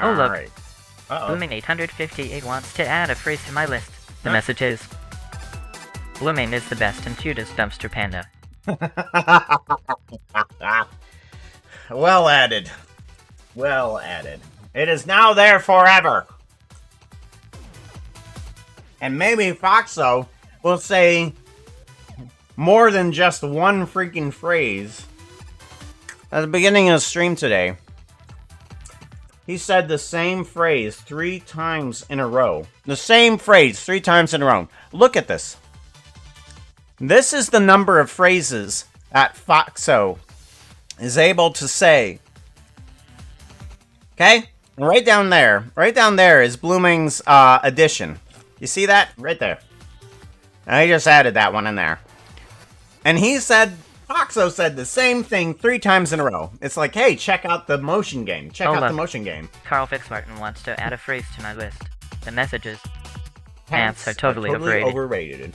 Oh, look. Right. Blooming 858 wants to add a phrase to my list. The message is, Blooming is the best and cutest dumpster panda. Well added. Well added. It is now there forever. And maybe Foxo will say more than just one freaking phrase. At the beginning of the stream today, he said the same phrase 3 times in a row. The same phrase 3 times in a row. Look at this. This is the number of phrases that Foxo is able to say. Okay? Right down there is Blooming's addition. You see that? Right there. I just added that one in there. And Foxo said the same thing 3 times in a row. It's like, hey, check out the motion game. Check out the motion game. Carl Fixmartin wants to add a phrase to my list. The message is, pants are totally overrated.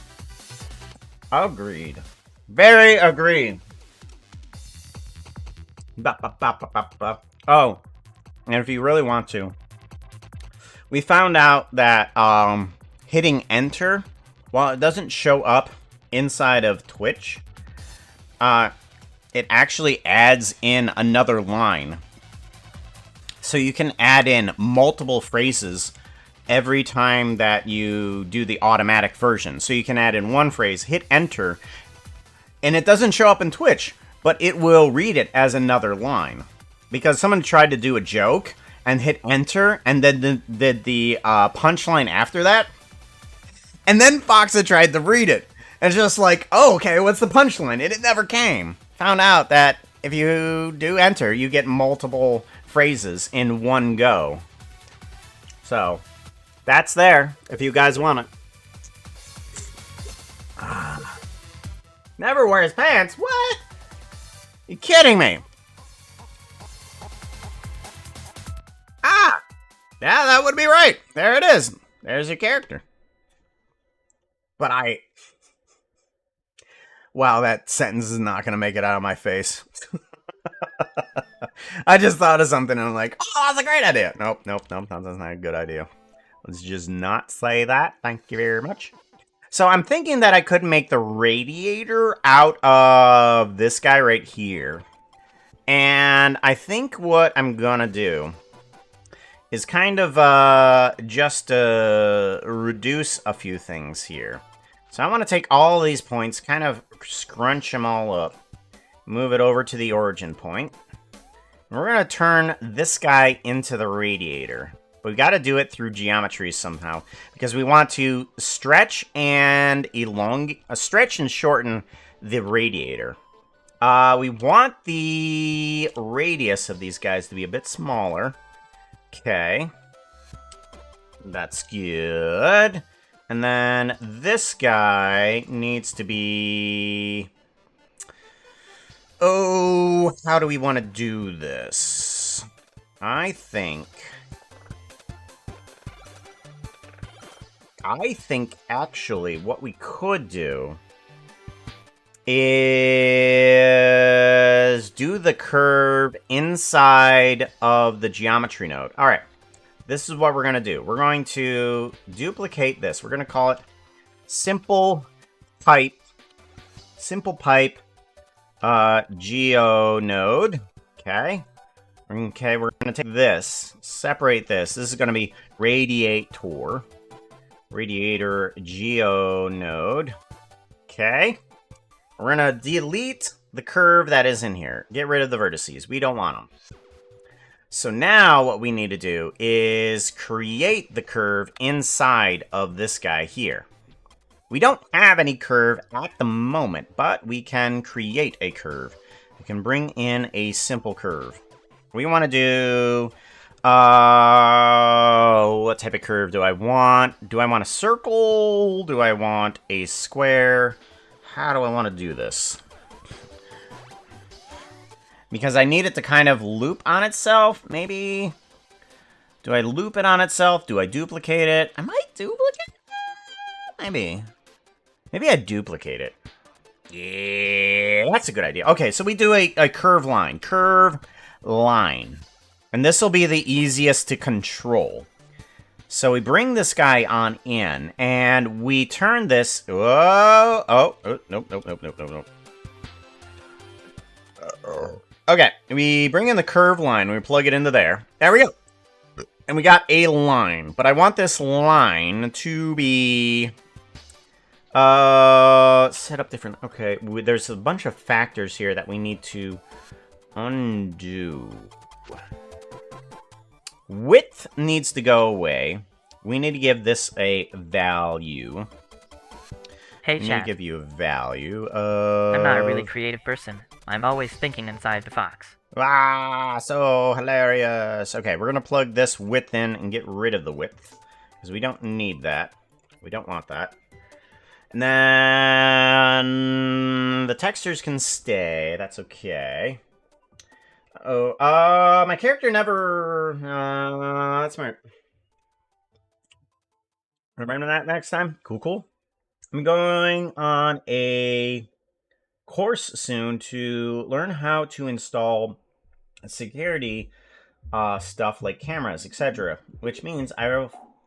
Agreed. Very agreed. Oh, and if you really want to, we found out that hitting enter, while it doesn't show up inside of Twitch, it actually adds in another line. So you can add in multiple phrases every time that you do the automatic version. So you can add in one phrase, hit enter, and it doesn't show up in Twitch, but it will read it as another line. Because someone tried to do a joke and hit enter, and then did the punchline after that. And then Foxa tried to read it. And it's just like, oh, okay, what's the punchline? It never came. Found out that if you do enter, you get multiple phrases in one go. So, that's there, if you guys want it. Never wears pants? What? You kidding me? Yeah, that would be right. There it is. There's your character. But wow, that sentence is not going to make it out of my face. I just thought of something and I'm like, oh, that's a great idea. Nope, that's not a good idea. Let's just not say that. Thank you very much. So I'm thinking that I could make the radiator out of this guy right here. And I think what I'm going to do is kind of just reduce a few things here. So I want to take all these points, kind of scrunch them all up, move it over to the origin point. And we're going to turn this guy into the radiator. But we got to do it through geometry somehow, because we want to stretch and stretch and shorten the radiator. We want the radius of these guys to be a bit smaller. Okay. That's good. And then this guy needs to be... Oh, how do we want to do this? I think actually what we could do is do the curve inside of the geometry node. All right, this is what we're going to do. We're going to duplicate this. We're going to call it simple pipe geo node. Okay, we're going to take this, separate this. This is going to be radiator geo node. Okay. We're going to delete the curve that is in here. Get rid of the vertices. We don't want them. So now what we need to do is create the curve inside of this guy here. We don't have any curve at the moment, but we can create a curve. We can bring in a simple curve. We want to do... what type of curve do I want? Do I want a circle? Do I want a square? How do I want to do this? Because I need it to kind of loop on itself, maybe? Do I loop it on itself? Do I duplicate it? I might duplicate it? Maybe. Maybe I duplicate it. Yeah, that's a good idea. Okay, so we do a curve line. Curve line. And this will be the easiest to control. So we bring this guy on in, and we turn this... Whoa! Oh, nope, nope, nope, nope, nope, nope. Okay, we bring in the curve line, we plug it into there. There we go. And we got a line, but I want this line to be... set up different... Okay, there's a bunch of factors here that we need to undo. Width needs to go away. We need to give this a value. Hey, we need chat. to give you a value. I'm not a really creative person. I'm always thinking inside the box. Ah, so hilarious. Okay, we're gonna plug this width in and get rid of the width, because we don't need that. We don't want that. And then the textures can stay. That's okay. Oh, my character never... that's smart. Remember that next time? Cool, cool. I'm going on a course soon to learn how to install security stuff like cameras, etc. Which means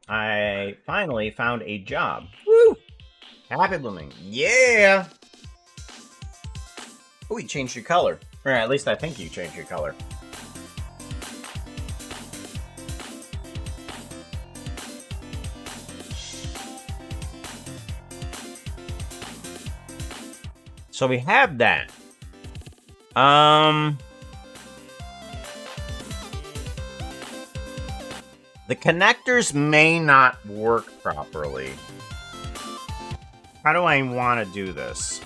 I finally found a job. Woo! Happy blooming. Yeah! Oh, you changed your color. Or at least I think you changed your color. So we have that. The connectors may not work properly. How do I want to do this?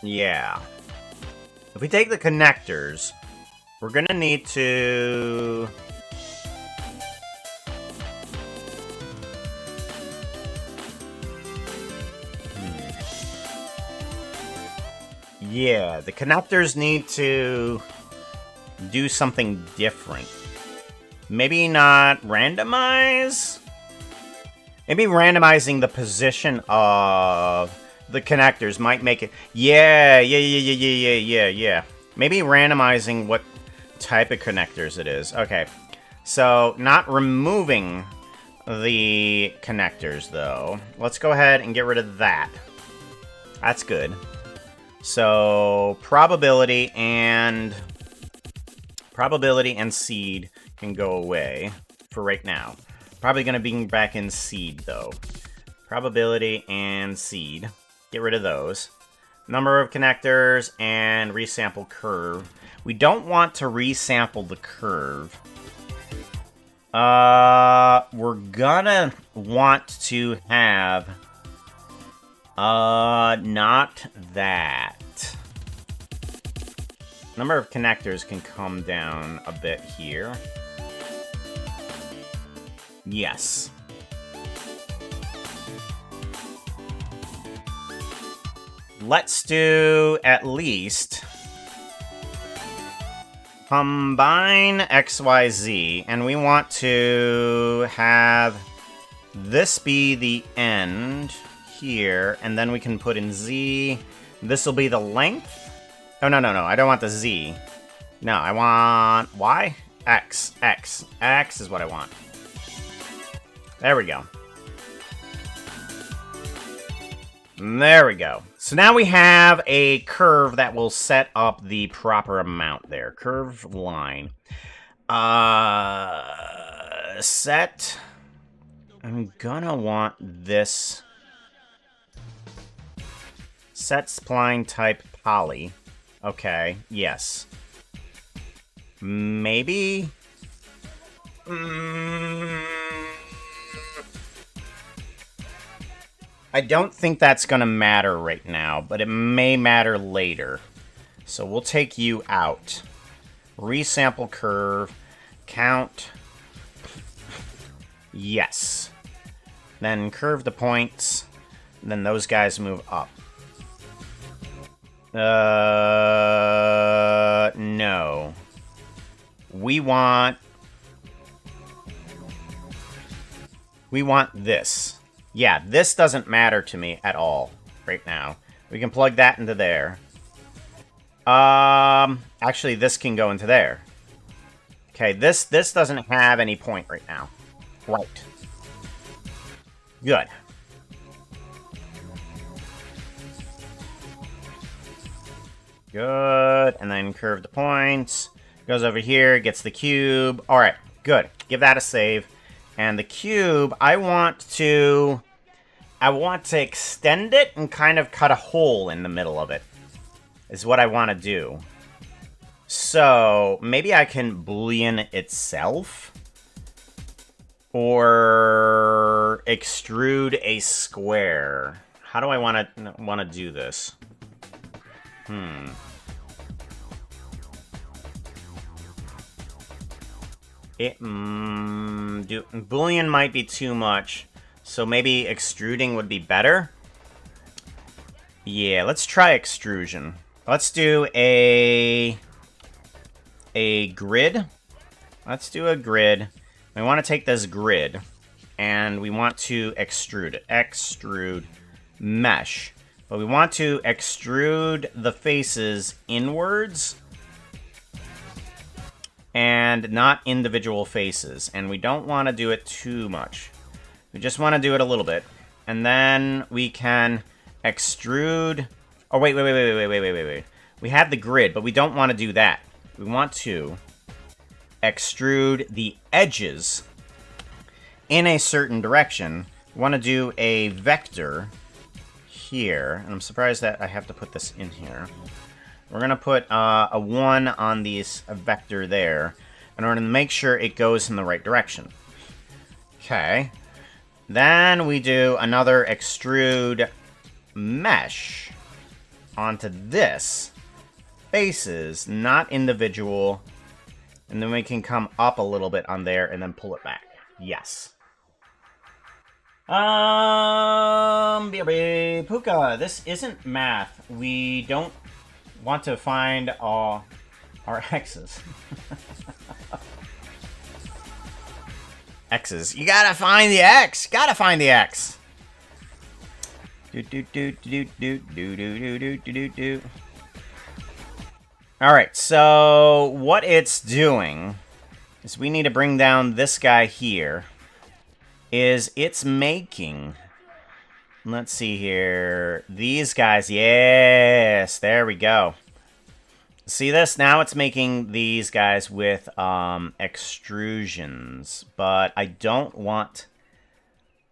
Yeah. If we take the connectors, we're gonna need to... Yeah, the connectors need to do something different. Maybe not randomize? Maybe randomizing the position of the connectors might make it... Yeah. Maybe randomizing what type of connectors it is. Okay, so not removing the connectors, though. Let's go ahead and get rid of that. That's good. So probability and seed can go away for right now. Probably going to be back in seed, though. Probability and seed. Get rid of those. Number of connectors and resample curve. We don't want to resample the curve. We're gonna want to have... not that. Number of connectors can come down a bit here. Yes. Let's do at least combine XYZ, and we want to have this be the end here, and then we can put in Z. This will be the length. Oh, no, I don't want the Z. No, I want Y? X is what I want. There we go. There we go. So now we have a curve that will set up the proper amount there. Curve line. Set. I'm gonna want this. Set spline type poly. Okay, yes. Maybe? I don't think that's gonna matter right now, but it may matter later. So we'll take you out. Resample curve. Count. Yes. Then curve the points. Then those guys move up. No. We want this. Yeah, this doesn't matter to me at all right now. We can plug that into there. Actually, this can go into there. Okay, this doesn't have any point right now. Right. Good. Good. And then curve the points. Goes over here, gets the cube. Alright, good. Give that a save. And the cube, I want to extend it and kind of cut a hole in the middle of it. Is what I want to do. So, maybe I can Boolean itself. Or extrude a square. How do I want to do this? Boolean might be too much, so maybe extruding would be better. Yeah, let's try extrusion. Let's do a grid. Let's do a grid. We want to take this grid, and we want to extrude it. Extrude mesh. But we want to extrude the faces inwards and not individual faces. And we don't want to do it too much. We just want to do it a little bit. And then we can extrude... Oh, wait. We have the grid, but we don't want to do that. We want to extrude the edges in a certain direction. We want to do a vector here. And I'm surprised that I have to put this in here. We're going to put a 1 on this vector there in order to make sure it goes in the right direction. Okay. Then we do another extrude mesh onto this. Faces, not individual. And then we can come up a little bit on there and then pull it back. Yes. Puka, this isn't math. We don't want to find our X's. X's. You gotta find the X! Gotta find the X! Alright, so what it's doing is we need to bring down this guy here. It's making... Let's see here. These guys, yes! There we go. See this? Now it's making these guys with extrusions. But I don't want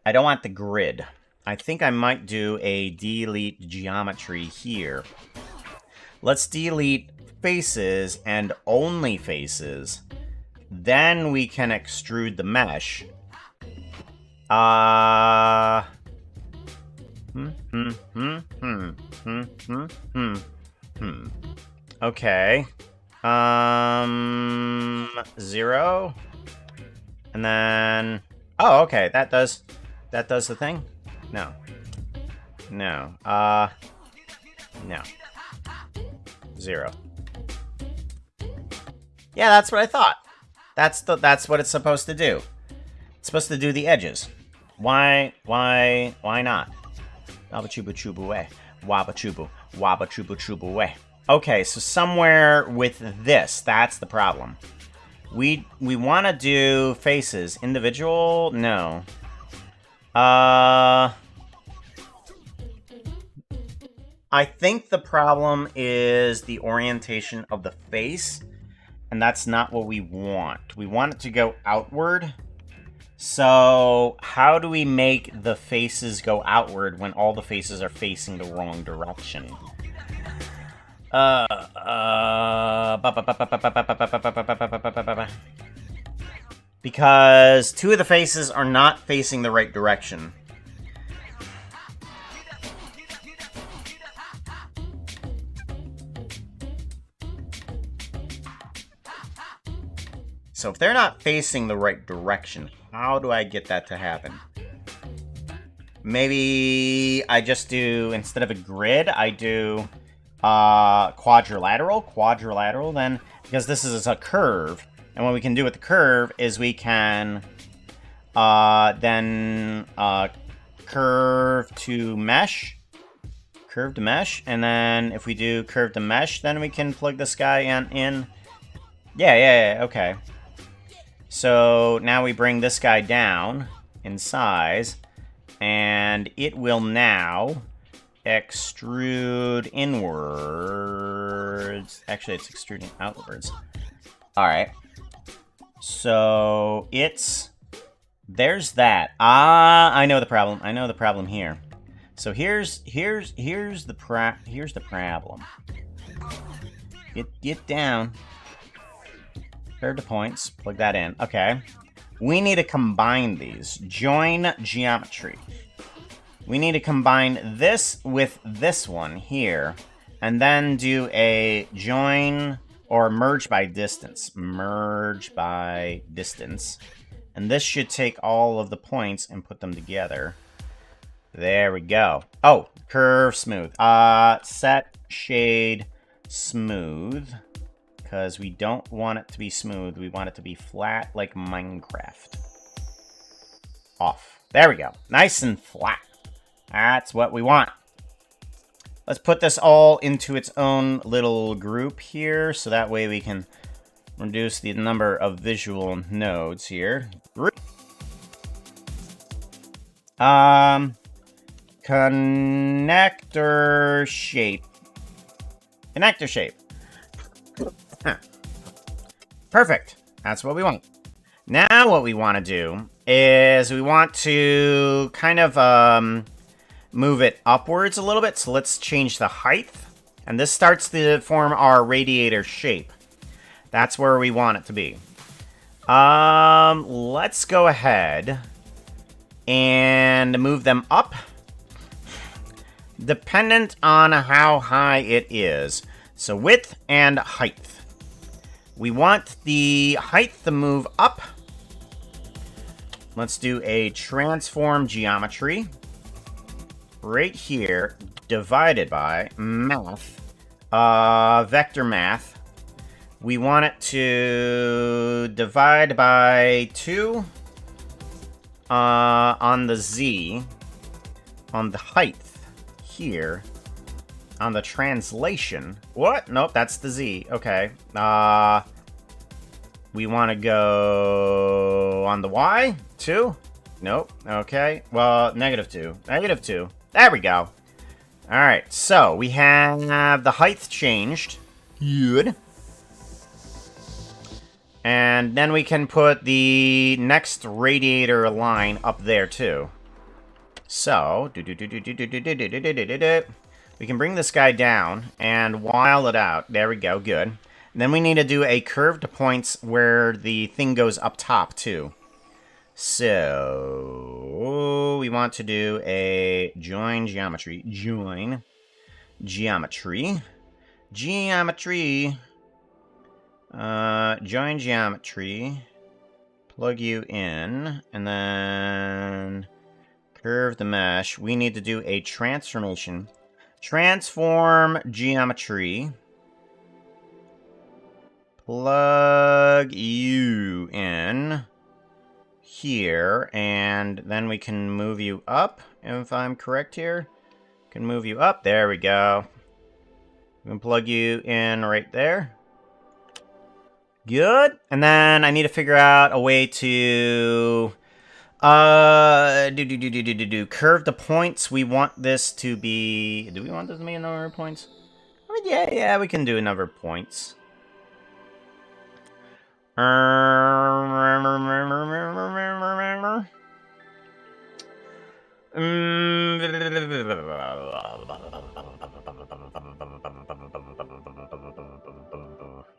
the grid. I think I might do a delete geometry here. Let's delete faces and only faces. Then we can extrude the mesh. Okay. 0. And then... Oh, okay. That does the thing? No. No. No. 0. Yeah, that's what I thought. That's what it's supposed to do. It's supposed to do the edges. Why not? Wabba chubu way. Wabba chubu way. Okay, so somewhere with this, that's the problem. We want to do faces. Individual? No. I think the problem is the orientation of the face, and that's not what we want. We want it to go outward. So, how do we make the faces go outward when all the faces are facing the wrong direction? Because 2 of the faces are not facing the right direction. So if they're not facing the right direction, how do I get that to happen? Maybe I just do, instead of a grid, I do quadrilateral. Quadrilateral, then, because this is a curve. And what we can do with the curve is we can then curve to mesh. Curve to mesh. And then if we do curve to mesh, then we can plug this guy in. Yeah, okay. So now we bring this guy down in size, and it will now extrude inwards. Actually, it's extruding outwards. Alright. So there's that. I know the problem. I know the problem here. So here's the problem. Get down. Curve to points. Plug that in. Okay. We need to combine these. Join geometry. We need to combine this with this one here, and then do a join or merge by distance. Merge by distance. And this should take all of the points and put them together. There we go. Oh, curve smooth. Set shade smooth. Because we don't want it to be smooth. We want it to be flat like Minecraft. Off. There we go. Nice and flat. That's what we want. Let's put this all into its own little group here, so that way we can reduce the number of visual nodes here. Connector shape. Connector shape. Perfect. That's what we want. Now what we want to do is we want to kind of move it upwards a little bit. So let's change the height. And this starts to form our radiator shape. That's where we want it to be. Let's go ahead and move them up. Dependent on how high it is. So width and height. We want the height to move up. Let's do a transform geometry. Right here, divided by math. Vector math. We want it to divide by 2 on the Z. On the height here. On the translation. What? Nope, that's the Z. Okay. We want to go on the Y? 2? Nope. Okay. Well, -2. -2. There we go. Alright, so we have the height changed. Good. And then we can put the next radiator line up there, too. So, we can bring this guy down and while it out. There we go, good. And then we need to do a curve to points where the thing goes up top, too. So, we want to do a join geometry. Join geometry. Geometry. Join geometry. Plug you in. And then curve the mesh. We need to do a transformation. Transform geometry. Plug you in here, and then we can move you up, if I'm correct here. Can move you up. There we go. We can plug you in right there. Good. And then I need to figure out a way to curve the points. We want this to be... Do we want this to be a number of points? I mean, yeah, we can do a number of points.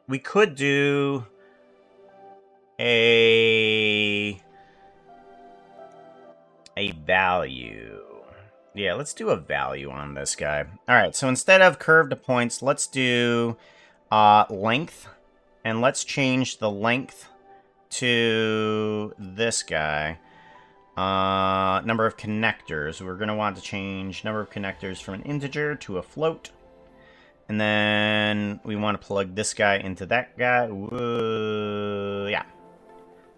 We could do a value. Yeah, let's do a value on this guy. All right, so instead of curve to points, let's do length. And let's change the length to this guy. Number of connectors. We're going to want to change number of connectors from an integer to a float. And then we want to plug this guy into that guy. Whoa, yeah.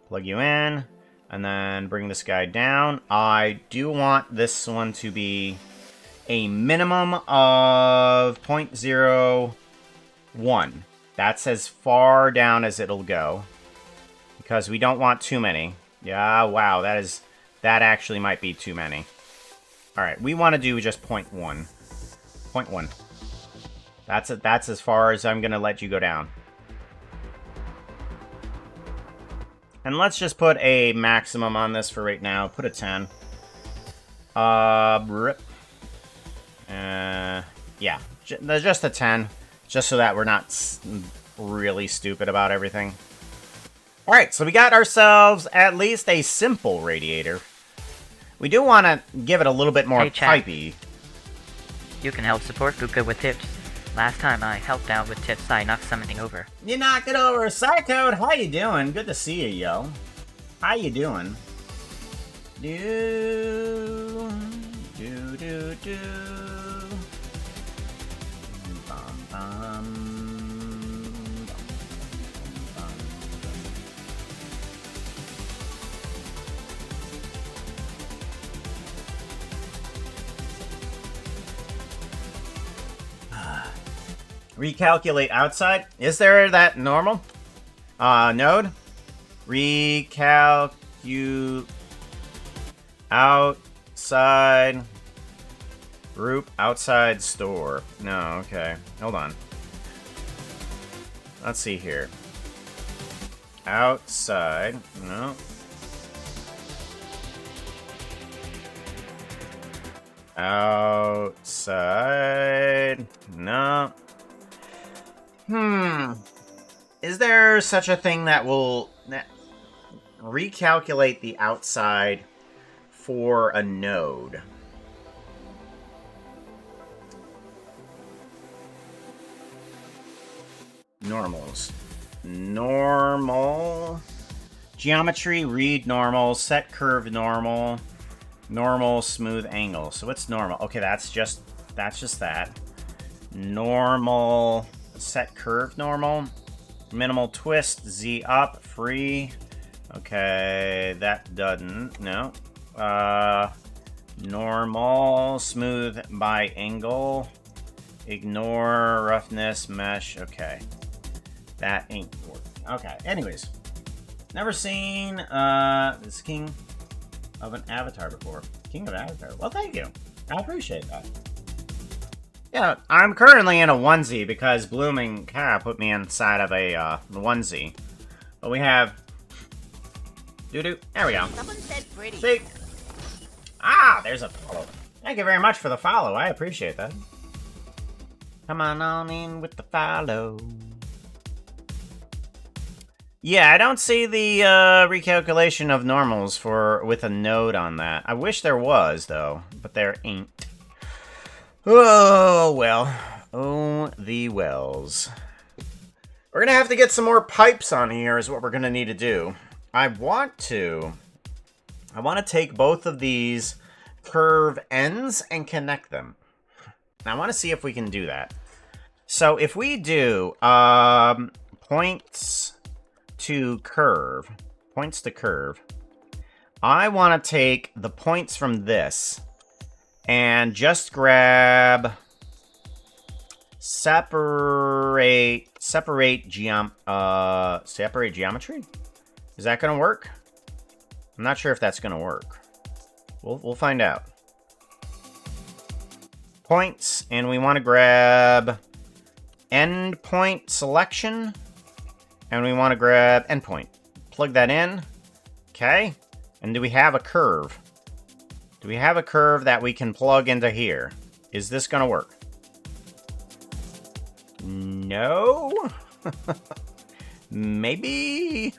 Plug you in. And then bring this guy down. I do want this one to be a minimum of 0.01. That's as far down as it'll go. because we don't want too many. Yeah, wow, that actually might be too many. All right, we want to do just 0.1. 0.1. That's as far as I'm going to let you go down. And let's just put a maximum on this for right now. Put a 10. Yeah, just a 10. Just so that we're not really stupid about everything. Alright, so we got ourselves at least a simple radiator. We do want to give it a little bit more Hey, chat. pipey. You can help support Buka with tips. Last time I helped out with tips, I knocked something over. You knocked it over. Psychode, how you doing? Good to see you, yo. How you doing? Do. Bum, bum. Bum. Recalculate outside. Is there that normal? Node? Recalculate outside group outside store. No, okay. Hold on. Let's see here. Outside. No. Outside. No. Is there such a thing that will recalculate the outside for a node? Normals. Normal. Geometry, read normal. Set curve normal. Normal, smooth angle. So what's normal? Okay, that's just that. Normal. Set curve normal. Minimal twist, Z up, free. Okay, that doesn't. No. Normal, smooth by angle. Ignore roughness, mesh. Okay. That ain't working. Okay, anyways. Never seen this King of an Avatar before. King of Avatar. Well, thank you. I appreciate that. Yeah, I'm currently in a onesie because Blooming Cat put me inside of a onesie. But we have... Doo-doo. There we go. Someone said pretty. See? Ah, there's a follow. Thank you very much for the follow. I appreciate that. Come on in with the follow. Yeah, I don't see the recalculation of normals with a node on that. I wish there was, though, but there ain't. Oh, well. Oh, the wells. We're gonna have to get some more pipes on here is what we're gonna need to do. I want to take both of these curve ends and connect them. Now, I want to see if we can do that. So if we do points to curve, I want to take the points from this and just grab separate geometry. Is that gonna work? I'm not sure if that's gonna work. We'll find out. Points, and we want to grab endpoint selection, and we want to grab endpoint. Plug that in. Okay. And do we have a curve? Do we have a curve that we can plug into here? Is this gonna work? No? Maybe?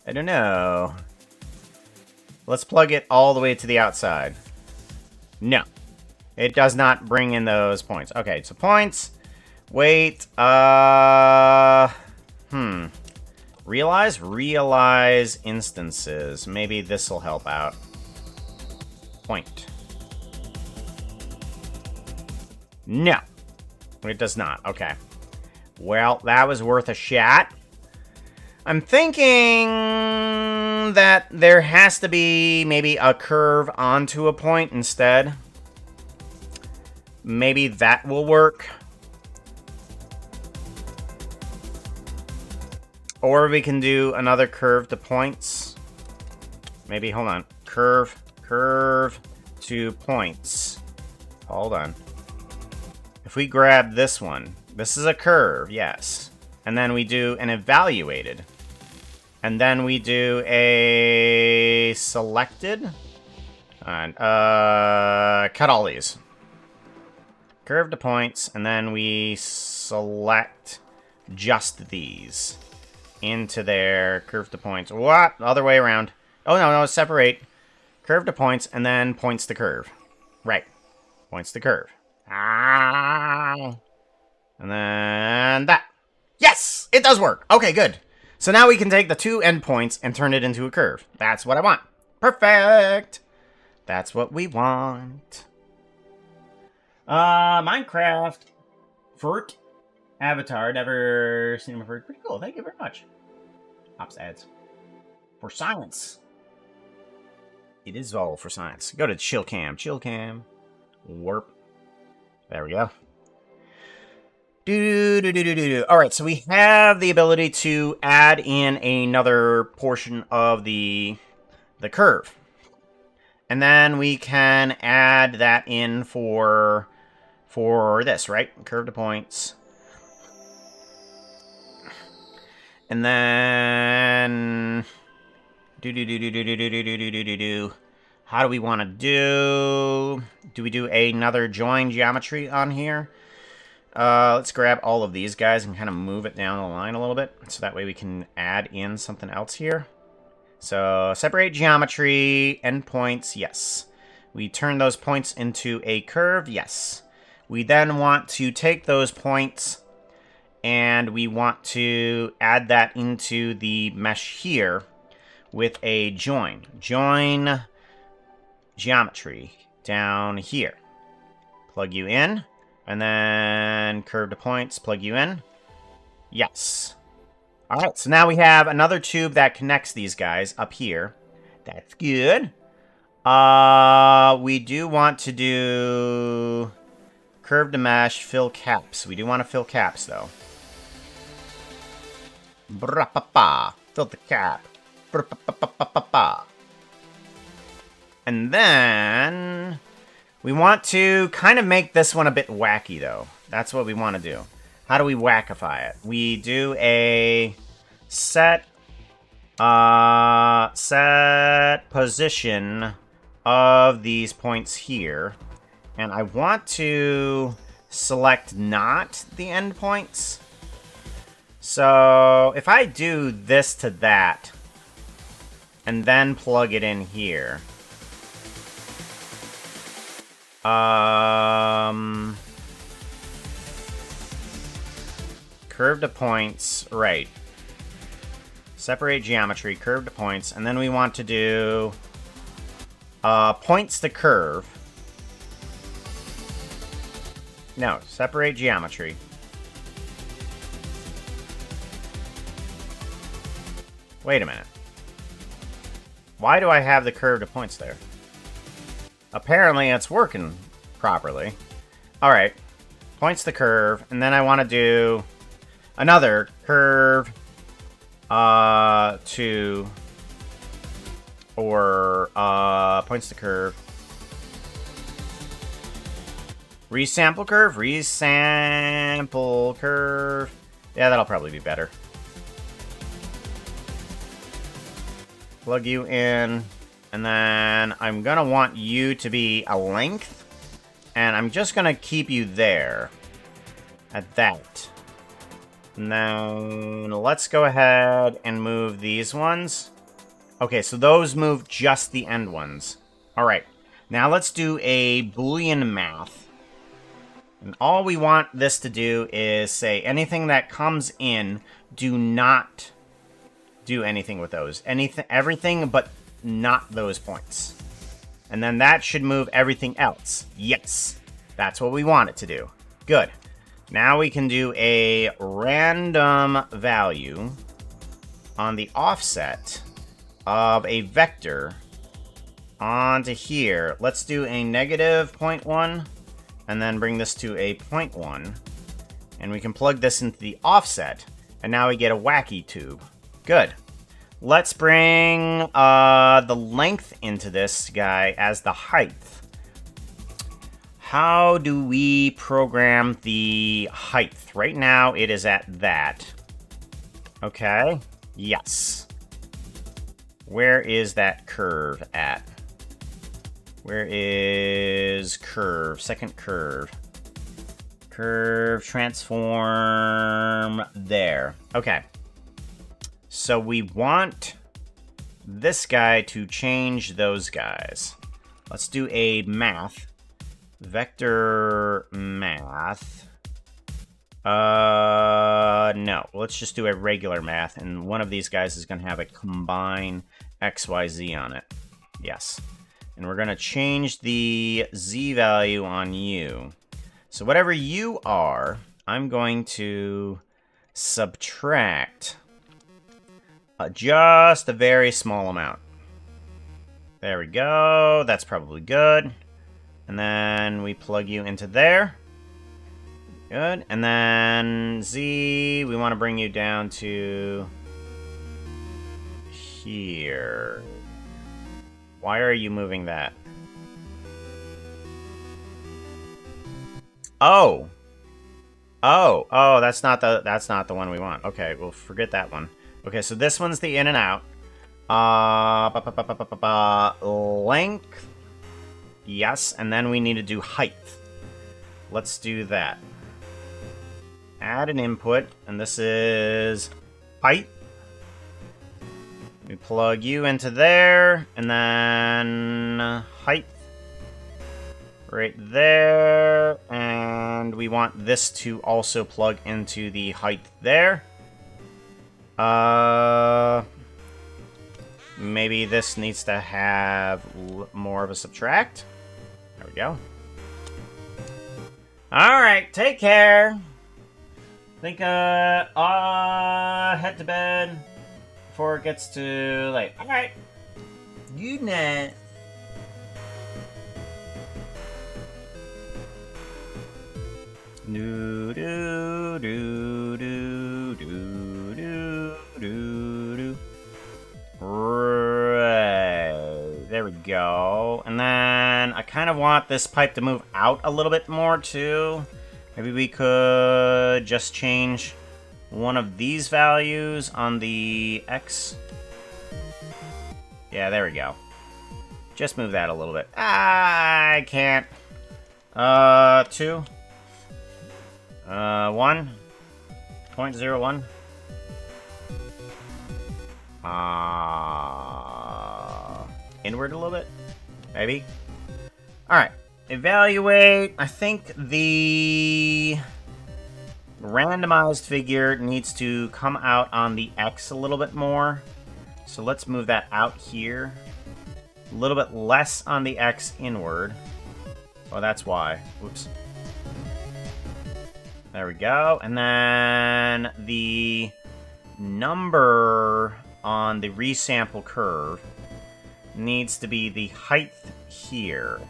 I don't know. Let's plug it all the way to the outside. No. It does not bring in those points. Okay, so points. Wait. Realize instances. Maybe this will help out. Point. No. It does not. Okay. Well, that was worth a shot. I'm thinking that there has to be maybe a curve onto a point instead. Maybe that will work. Or we can do another curve to points. Maybe, hold on. Curve to points. Hold on. If we grab this one, this is a curve, yes. And then we do an evaluated. And then we do a selected. And, cut all these. Curve to points, and then we select just these into their curve to points. What? Other way around. Oh, no, separate. Curve to points, and then points to curve. Right. Points to curve. Ah. And then that. Yes! It does work. Okay, good. So now we can take the 2 endpoints and turn it into a curve. That's what I want. Perfect! That's what we want. Minecraft. Furt. Avatar. Never seen him before. Pretty cool. Thank you very much. Ops ads. For science. It is all for science. Go to chill cam. Chill cam. Warp. There we go. Alright, so we have the ability to add in another portion of the curve. And then we can add that in for this, right? Curve to points. And then how do we want to do? Do we do another join geometry on here? Let's grab all of these guys and kind of move it down the line a little bit, so that way we can add in something else here. So, separate geometry, endpoints, yes. We turn those points into a curve, yes. We then want to take those points and we want to add that into the mesh here with a join. Join geometry down here. Plug you in. And then curve to points, plug you in. Yes. Alright, so now we have another tube that connects these guys up here. That's good. We do want to do curve to mesh, fill caps. We do want to fill caps, though. Brapapa. Fill the cap. Brapapapapapa. And then we want to kind of make this one a bit wacky, though. That's what we want to do. How do we wackify it? We do a set position of these points here. And I want to select not the endpoints. So if I do this to that, and then plug it in here. Curve to points, right. Separate geometry, curve to points, and then we want to do points to curve. No, separate geometry. Wait a minute. Why do I have the curve to points there? Apparently it's working properly. Alright. Points to curve, and then I want to do another curve to, or points to curve. Resample curve? Resample curve. Yeah, that'll probably be better. Plug you in. And then I'm going to want you to be a length. And I'm just going to keep you there. At that. Now, let's go ahead and move these ones. Okay, so those move just the end ones. Alright. Now let's do a Boolean math. And all we want this to do is say anything that comes in, do not do anything with those. Everything but not those points. And then that should move everything else. Yes. That's what we want it to do. Good. Now we can do a random value on the offset of a vector onto here. Let's do a negative 0.1 and then bring this to a 0.1. And we can plug this into the offset. And now we get a wacky tube. Good. Let's bring the length into this guy as the height. How do we program the height? Right now, it is at that. Okay. Yes. Where is that curve at? Where is curve? Second curve. Curve, transform, there. Okay. So we want this guy to change those guys. Let's do a math. Vector math. No. Let's just do a regular math, and one of these guys is going to have a combine XYZ on it. Yes. And we're going to change the Z value on you. So whatever you are, I'm going to subtract just a very small amount. There we go. That's probably good. And then we plug you into there. Good. And then Z, we want to bring you down to here. Why are you moving that? Oh. Oh, that's not the one we want. Okay, we'll forget that one. Okay, so this one's the in and out. Length. Yes, and then we need to do height. Let's do that. Add an input, and this is height. We plug you into there, and then height. Right there, and we want this to also plug into the height there. Maybe this needs to have more of a subtract. There we go. Alright, take care. Think, head to bed before it gets too late. Alright. Good night. Do do do do do do do do. Right. There we go. And then I kind of want this pipe to move out a little bit more too. Maybe we could just change one of these values on the X. Yeah, there we go. Just move that a little bit. I can't. 2. 1.01. Inward a little bit? Maybe? Alright. Evaluate. I think the randomized figure needs to come out on the X a little bit more. So let's move that out here. A little bit less on the X inward. Oh, that's why. Whoops. There we go. And then the number on the resample curve needs to be the height here.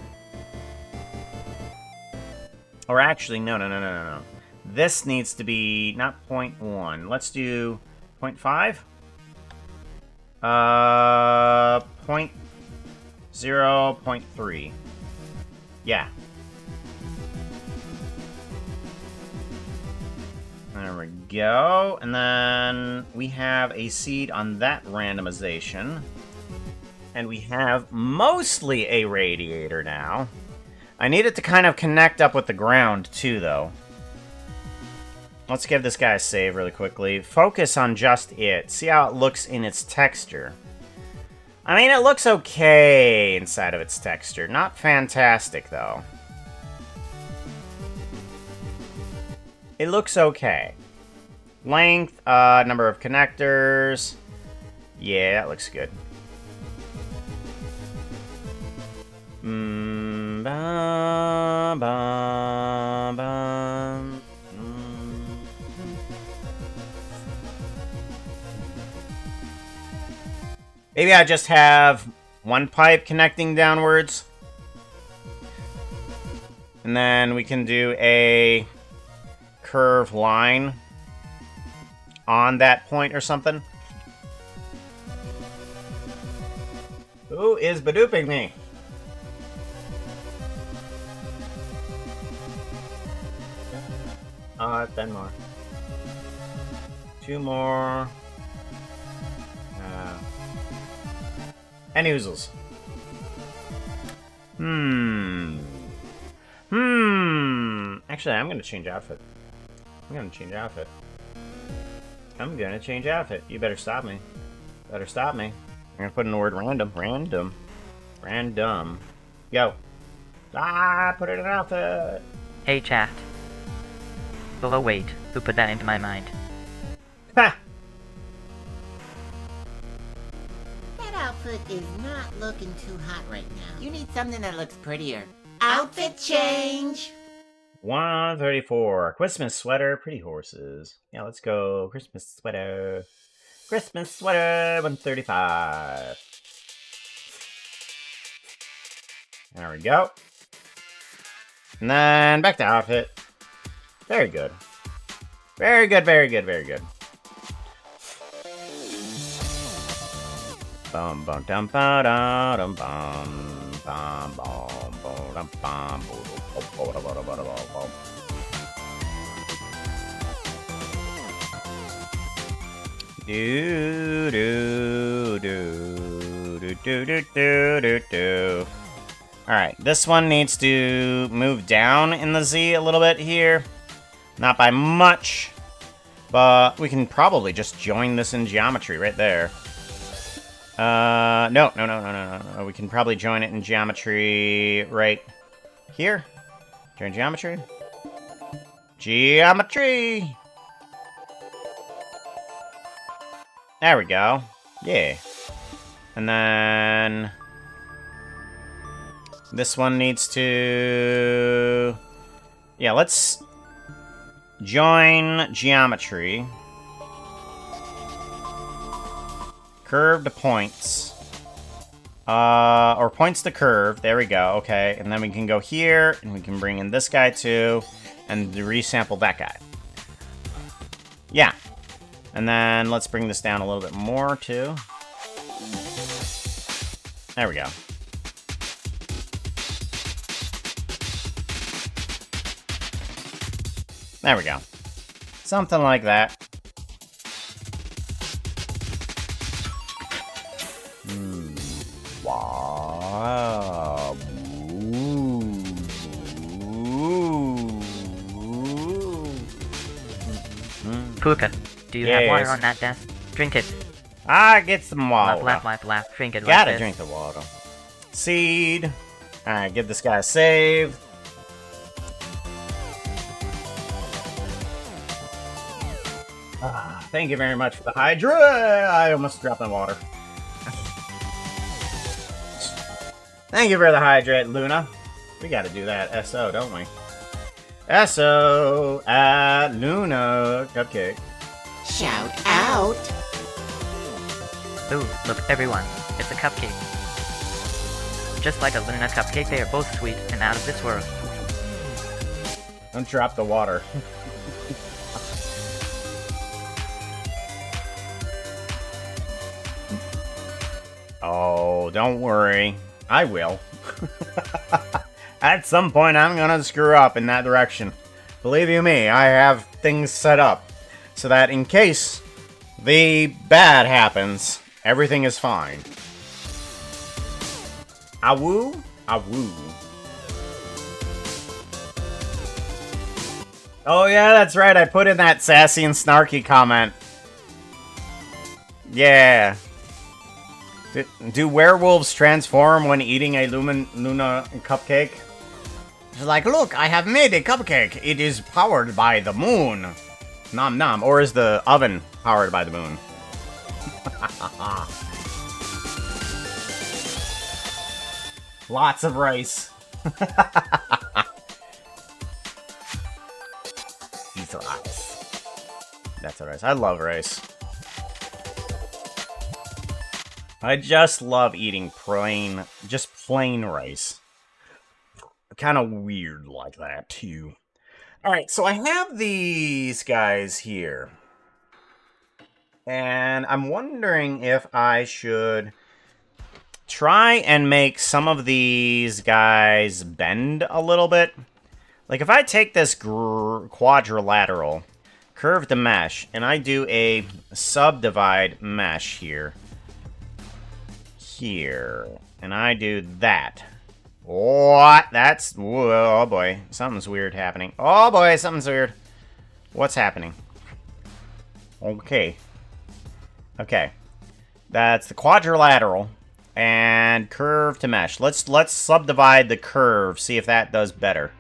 Or actually, no. This needs to be not 0.1. Let's do 0.5. 0.3. Yeah. There we go. And then we have a seed on that randomization. And we have mostly a radiator now. I need it to kind of connect up with the ground too, though. Let's give this guy a save really quickly. Focus on just it. See how it looks in its texture. I mean, it looks okay inside of its texture. Not fantastic, though. It looks okay. Length, number of connectors. Yeah, that looks good. Maybe I just have one pipe connecting downwards. And then we can do a curved line on that point or something. Who is badooping me? Ten more. 2 more. And oozles. Actually, I'm gonna change outfit. I'm gonna change outfit. You better stop me. I'm gonna put in the word random. Random. Go. Put it in outfit. Hey, chat. Oh, wait. Who put that into my mind? Ha! That outfit is not looking too hot right now. You need something that looks prettier. Outfit change! 134. Christmas sweater, pretty horses. Yeah, let's go. Christmas sweater. 135. There we go. And then back to outfit. Very good. Very good. Bum bum dum ba da dum bum bum bum bum bum bum. Do do do do do do do do do. Alright, this one needs to move down in the Z a little bit here. Not by much, but we can probably just join this in geometry right there. No. We can probably join it in geometry right here. Join geometry. Geometry! There we go. Yeah. And then this one needs to... Yeah, let's join geometry. Curved points. Or points to curve. There we go. Okay. And then we can go here, and we can bring in this guy too, and resample that guy. Yeah. And then let's bring this down a little bit more too. There we go. There we go. Something like that. Wow. Puka, do you have water on that desk? Drink it. Get some water. Laugh. Drink it. Gotta like drink the water. Seed. Alright, give this guy a save. Thank you very much for the Hydra. I almost dropped my water. Thank you for the hydrate, Luna. We gotta do that SO, don't we? SO at Luna Cupcake. Shout out! Ooh, look, everyone. It's a cupcake. Just like a Luna cupcake, they are both sweet and out of this world. Don't drop the water. Oh, don't worry. I will. At some point, I'm gonna screw up in that direction. Believe you me, I have things set up so that in case the bad happens, everything is fine. Awoo? Awoo. Oh yeah, that's right, I put in that sassy and snarky comment. Yeah. Do werewolves transform when eating a Luna cupcake? It's like, look, I have made a cupcake. It is powered by the moon. Nom nom. Or is the oven powered by the moon? Lots of rice. Eat rice. That's a rice. I love rice. I just love eating plain rice. Kind of weird like that, too. Alright, so I have these guys here. And I'm wondering if I should try and make some of these guys bend a little bit. Like if I take this quadrilateral, curve the mesh, and I do a subdivide mesh here, and I do that. What? That's... Whoa, oh boy. Something's weird happening. Oh boy, something's weird. What's happening? Okay. Okay. That's the quadrilateral. And curve to mesh. Let's subdivide the curve. See if that does better.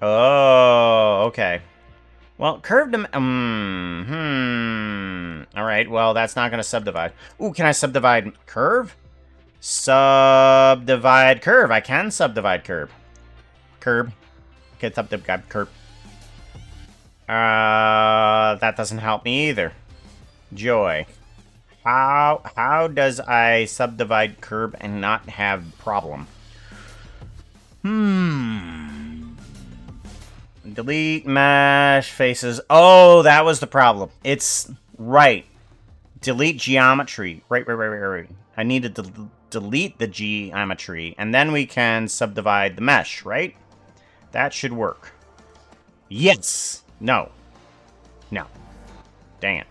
Oh, okay. Well, curve to... Alright, well, that's not going to subdivide. Ooh, can I subdivide curve? Subdivide curve. I can subdivide curve. Curb. Okay, subdivide curve. That doesn't help me either. Joy. How does I subdivide curve and not have problem? Delete mesh faces. Oh, that was the problem. It's right. Delete geometry. Right. I need to delete the geometry, and then we can subdivide the mesh, right? That should work. Yes. No. No. Dang it.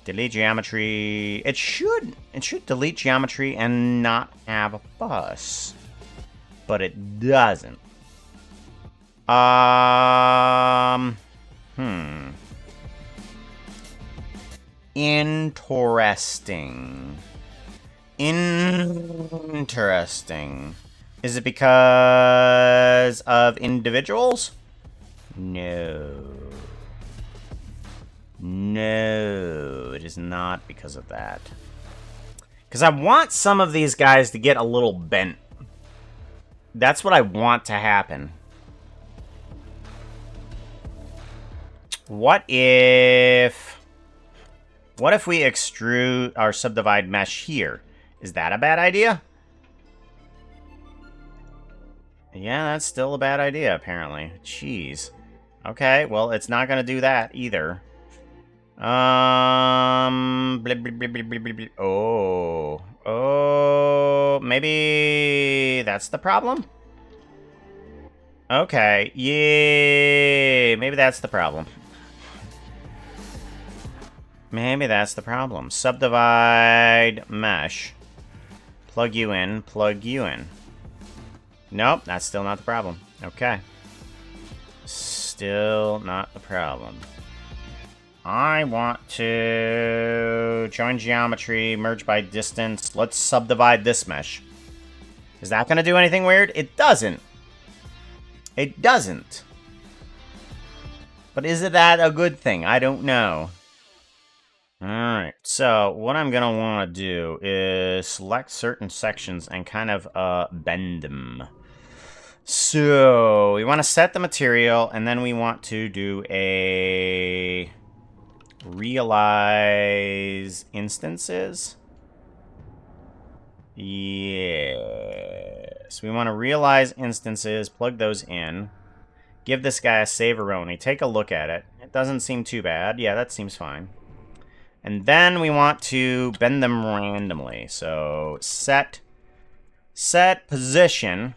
Delete geometry. It should delete geometry and not have a bus. But it doesn't. Interesting. Interesting. Is it because of individuals? No. No, it is not because of that. Because I want some of these guys to get a little bent. That's what I want to happen. What if we extrude our subdivide mesh here? Is that a bad idea? Yeah, that's still a bad idea, apparently. Jeez. Okay, well, it's not going to do that either. Oh, maybe that's the problem? Okay, yeah, maybe that's the problem. Maybe that's the problem. Subdivide mesh. Plug you in, plug you in. Nope, that's still not the problem. Okay. Still not the problem. I want to join geometry, merge by distance. Let's subdivide this mesh. Is that going to do anything weird? It doesn't. It doesn't. But is it that a good thing? I don't know. Alright, so what I'm going to want to do is select certain sections and kind of bend them. So, we want to set the material, and then we want to do a realize instances. Yes, we want to realize instances, plug those in. Give this guy a save-a-roni. Take a look at it. It doesn't seem too bad. Yeah, that seems fine. And then we want to bend them randomly. So, set position.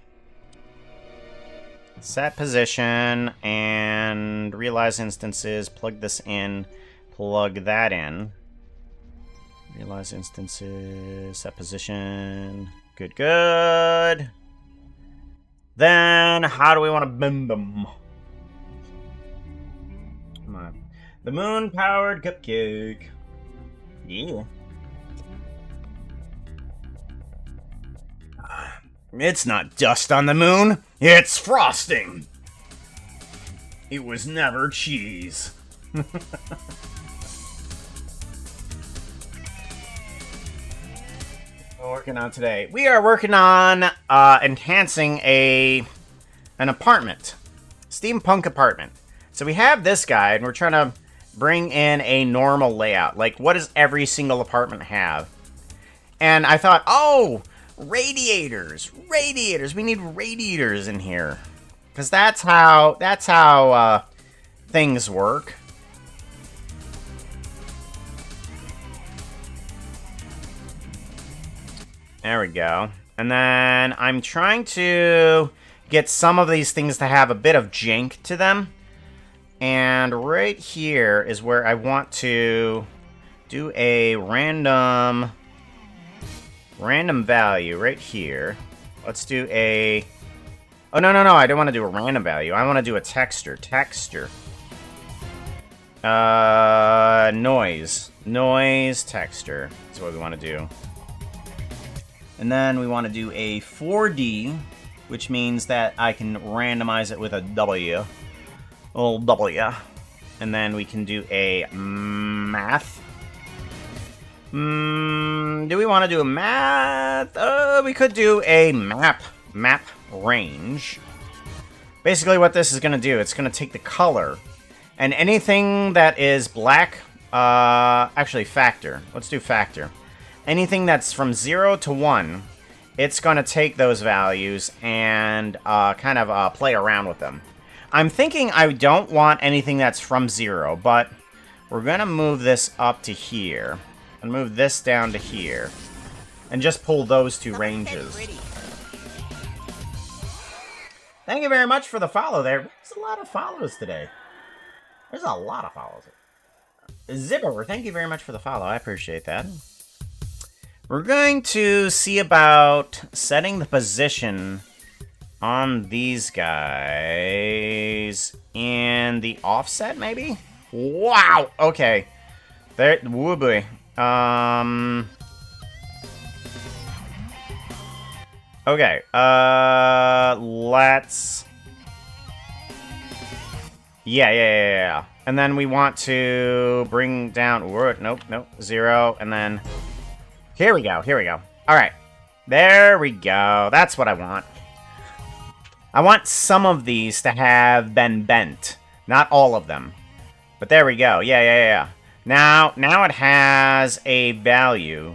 Set position and realize instances. Plug this in. Plug that in. Realize instances. Set position. Good, good. Then, how do we want to bend them? Come on. The moon-powered cupcake. Yeah. It's not dust on the moon. It's frosting. It was never cheese. We're working on today. We are working on enhancing an apartment. Steampunk apartment. So we have this guy, and we're trying to bring in a normal layout. Like, what does every single apartment have? And I thought, oh, radiators. Radiators. We need radiators in here. Because that's how things work. There we go. And then I'm trying to get some of these things to have a bit of jank to them. And right here is where I want to do a random value right here. Let's do a... Oh, no, I don't want to do a random value. I want to do a texture. Noise. Noise texture is what we want to do. And then we want to do a 4D, which means that I can randomize it with a W. A little W. And then we can do a math. Do we want to do a math? We could do a map range. Basically what this is going to do, it's going to take the color. And anything that is black, actually factor. Let's do factor. Anything that's from 0 to 1, it's going to take those values and kind of play around with them. I'm thinking I don't want anything that's from 0, but we're going to move this up to here. And move this down to here. And just pull those two ranges. Thank you very much for the follow there. There's a lot of follows today. There's a lot of follows. Zipper, thank you very much for the follow. I appreciate that. We're going to see about setting the position on these guys in the offset, maybe? Wow! Okay. There, woo boy. Okay, let's... Yeah. And then we want to bring down... Nope, 0, and then... Here we go. Alright. There we go. That's what I want. I want some of these to have been bent. Not all of them. But there we go. Yeah. Now it has a value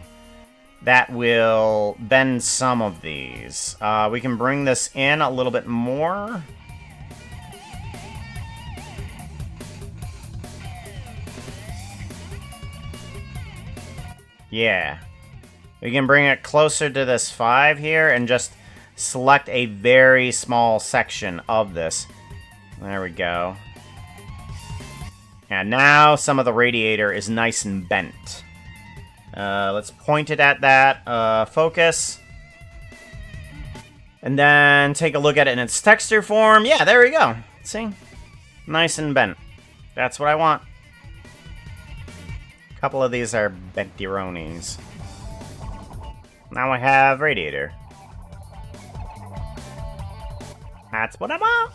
that will bend some of these. We can bring this in a little bit more. Yeah. We can bring it closer to this 5 here and just select a very small section of this. There we go. And now some of the radiator is nice and bent. Let's point it at that. Focus. And then take a look at it in its texture form. Yeah, there we go. See? Nice and bent. That's what I want. A couple of these are bentironies. Now I have radiator. That's what I want.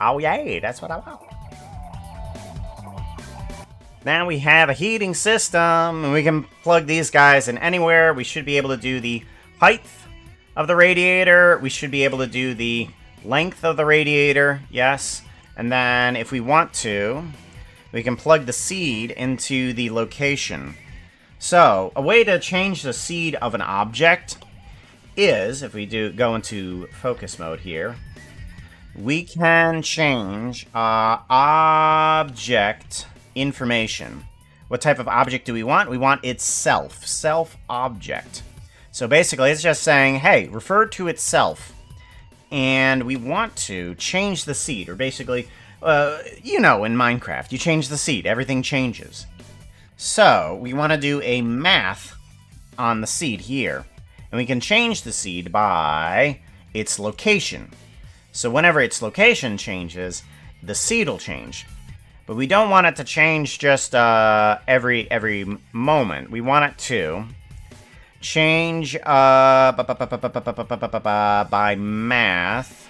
Oh yeah, that's what I want. Now we have a heating system, and we can plug these guys in anywhere. We should be able to do the height of the radiator. We should be able to do the length of the radiator, yes. And then if we want to, we can plug the seed into the location. So, a way to change the seed of an object is, if we go into focus mode here, we can change object information. What type of object do we want? We want itself, self-object. So basically, it's just saying, hey, refer to itself. And we want to change the seed, or basically, you know, in Minecraft, you change the seed, everything changes. So, we want to do a math on the seed here. And we can change the seed by its location. So whenever its location changes, the seed will change. But we don't want it to change just every moment. We want it to change by math.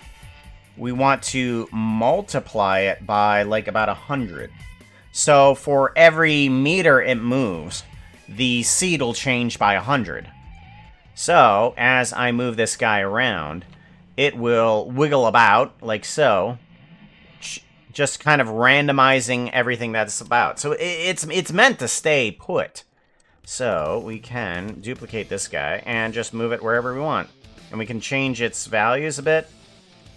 We want to multiply it by like about 100. So for every meter it moves, the seed will change by 100. So as I move this guy around, it will wiggle about like so, just kind of randomizing everything that's about. So it's meant to stay put. So we can duplicate this guy and just move it wherever we want. And we can change its values a bit.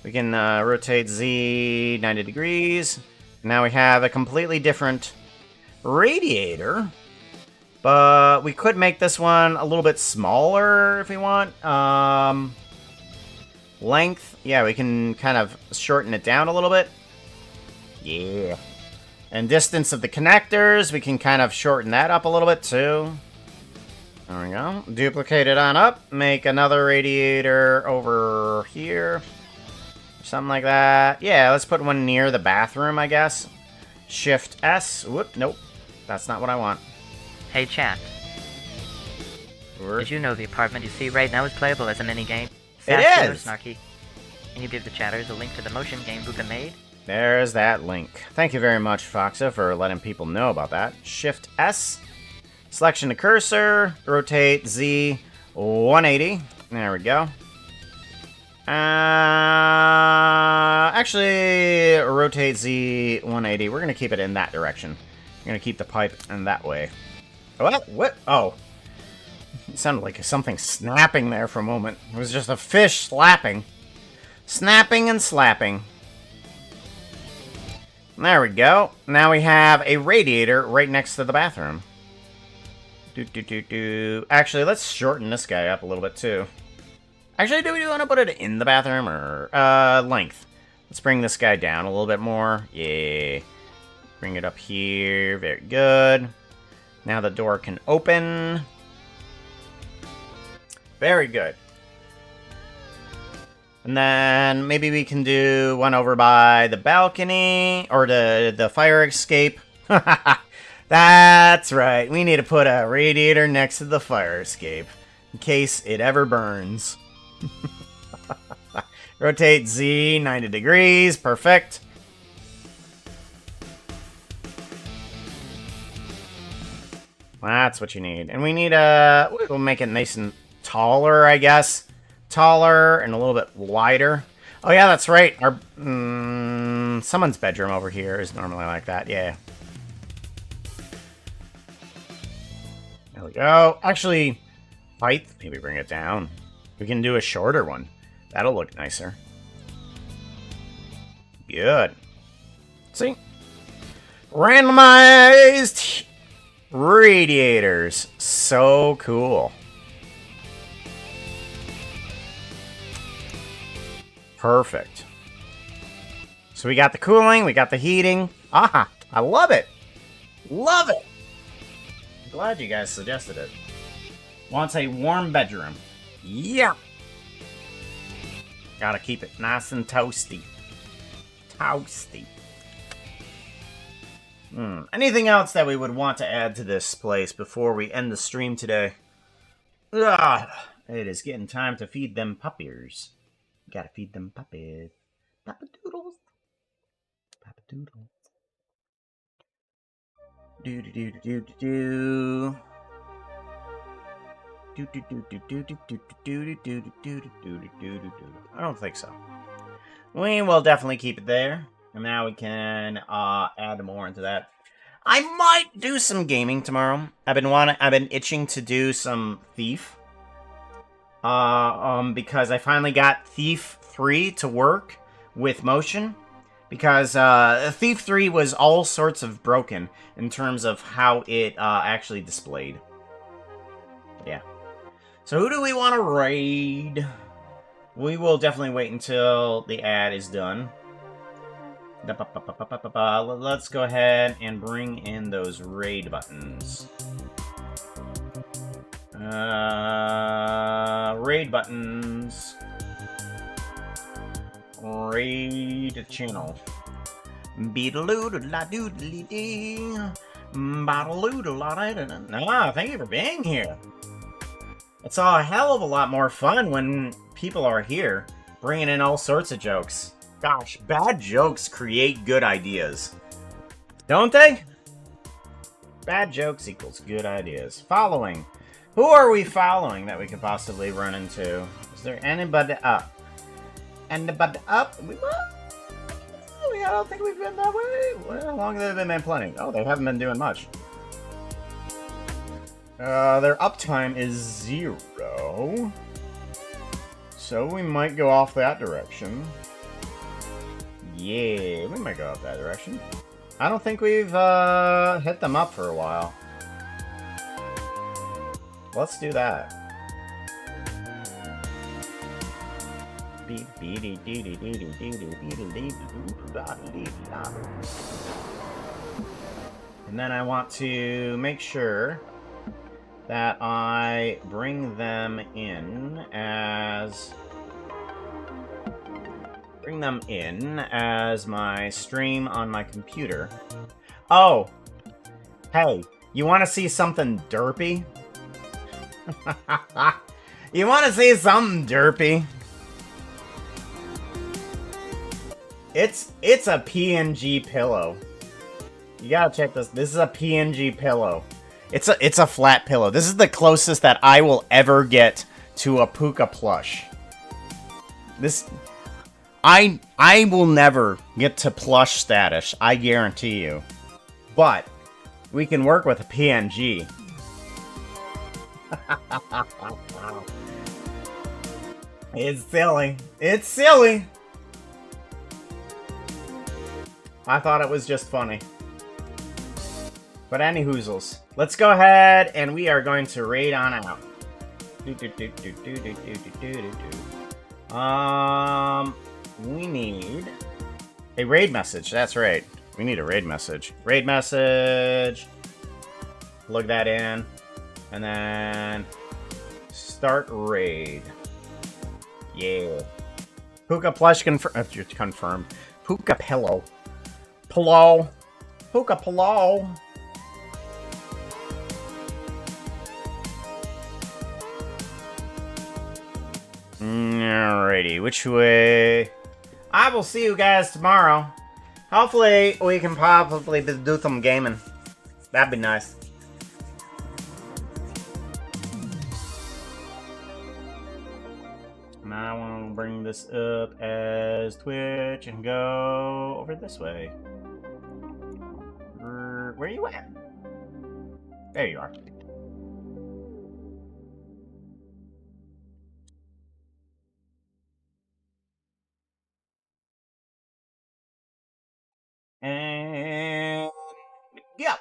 We can rotate Z 90 degrees. Now we have a completely different radiator. But we could make this one a little bit smaller if we want. Length. Yeah, we can kind of shorten it down a little bit. Yeah. And distance of the connectors, we can kind of shorten that up a little bit too. There we go. Duplicate it on up. Make another radiator over here. Something like that. Yeah, let's put one near the bathroom, I guess. Shift S. Whoop, nope. That's not what I want. Hey chat, did you know the apartment you see right now is playable as a mini-game? It Fast or is! Snarky. Can you give the chatters a link to the motion game Buka made? There's that link. Thank you very much, Foxa, for letting people know about that. Shift S. Selection to cursor. Rotate Z 180. There we go. Actually, rotate Z 180. We're going to keep it in that direction. We're going to keep the pipe in that way. What? What? Oh. It sounded like something snapping there for a moment. It was just a fish slapping. Snapping and slapping. There we go. Now we have a radiator right next to the bathroom. Actually, let's shorten this guy up a little bit, too. Actually, do we want to put it in the bathroom, or... length. Let's bring this guy down a little bit more. Yeah. Bring it up here. Very good. Now the door can open. Very good. And then maybe we can do one over by the balcony, or the fire escape. That's right. We need to put a radiator next to the fire escape, in case it ever burns. Rotate Z 90 degrees. Perfect. That's what you need. And we need a... We'll make it nice and taller, I guess. Taller and a little bit wider. Oh, yeah, that's right. Our someone's bedroom over here is normally like that. Yeah. There we go. Actually, height, maybe bring it down. We can do a shorter one. That'll look nicer. Good. See? Randomized radiators. So cool. Perfect. So we got the cooling, we got the heating. Ah, I love it. Love it. I'm glad you guys suggested it. Wants a warm bedroom. Yeah. Gotta keep it nice and toasty. Toasty. Anything else that we would want to add to this place before we end the stream today? It is getting time to feed them puppies. Gotta feed them puppies. Papa doodles. Papa doodles. Do do do do do do. I don't think so. We will definitely keep it there. And now we can add more into that. I might do some gaming tomorrow. I've been itching to do some Thief. Because I finally got Thief 3 to work with motion. Because Thief 3 was all sorts of broken in terms of how it actually displayed. Yeah. So who do we want to raid? We will definitely wait until the ad is done. Let's go ahead and bring in those raid buttons. Raid buttons. Raid channel. Thank you for being here. It's a hell of a lot more fun when people are here, bringing in all sorts of jokes. Gosh, bad jokes create good ideas. Don't they? Bad jokes equals good ideas. Following. Who are we following that we could possibly run into? Is there anybody up? Anybody up? I don't think we've been that way. How long have they been planning? Oh, they haven't been doing much. Their uptime is 0. So we might go off that direction. Yeah, we might go off that direction. I don't think we've hit them up for a while. Let's do that. And then I want to make sure that I bring them in as my stream on my computer. Oh, hey, you want to see something derpy? You want to see something derpy? It's a PNG pillow. You gotta check this. This is a PNG pillow. It's a flat pillow. This is the closest that I will ever get to a Puka plush. I will never get to plush status, I guarantee you. But we can work with a PNG. It's silly. It's silly. I thought it was just funny. But anyhoozles, let's go ahead and we are going to raid on out. We need a raid message. That's right. We need a raid message. Raid message. Plug that in. And then start raid. Yeah. Puka plush confirmed. Puka pillow. Pillow. Puka pillow. Alrighty, which way? I will see you guys tomorrow. Hopefully, we can probably do some gaming. That'd be nice. And I want to bring this up as Twitch and go over this way. Where are you at? There you are. And yeah.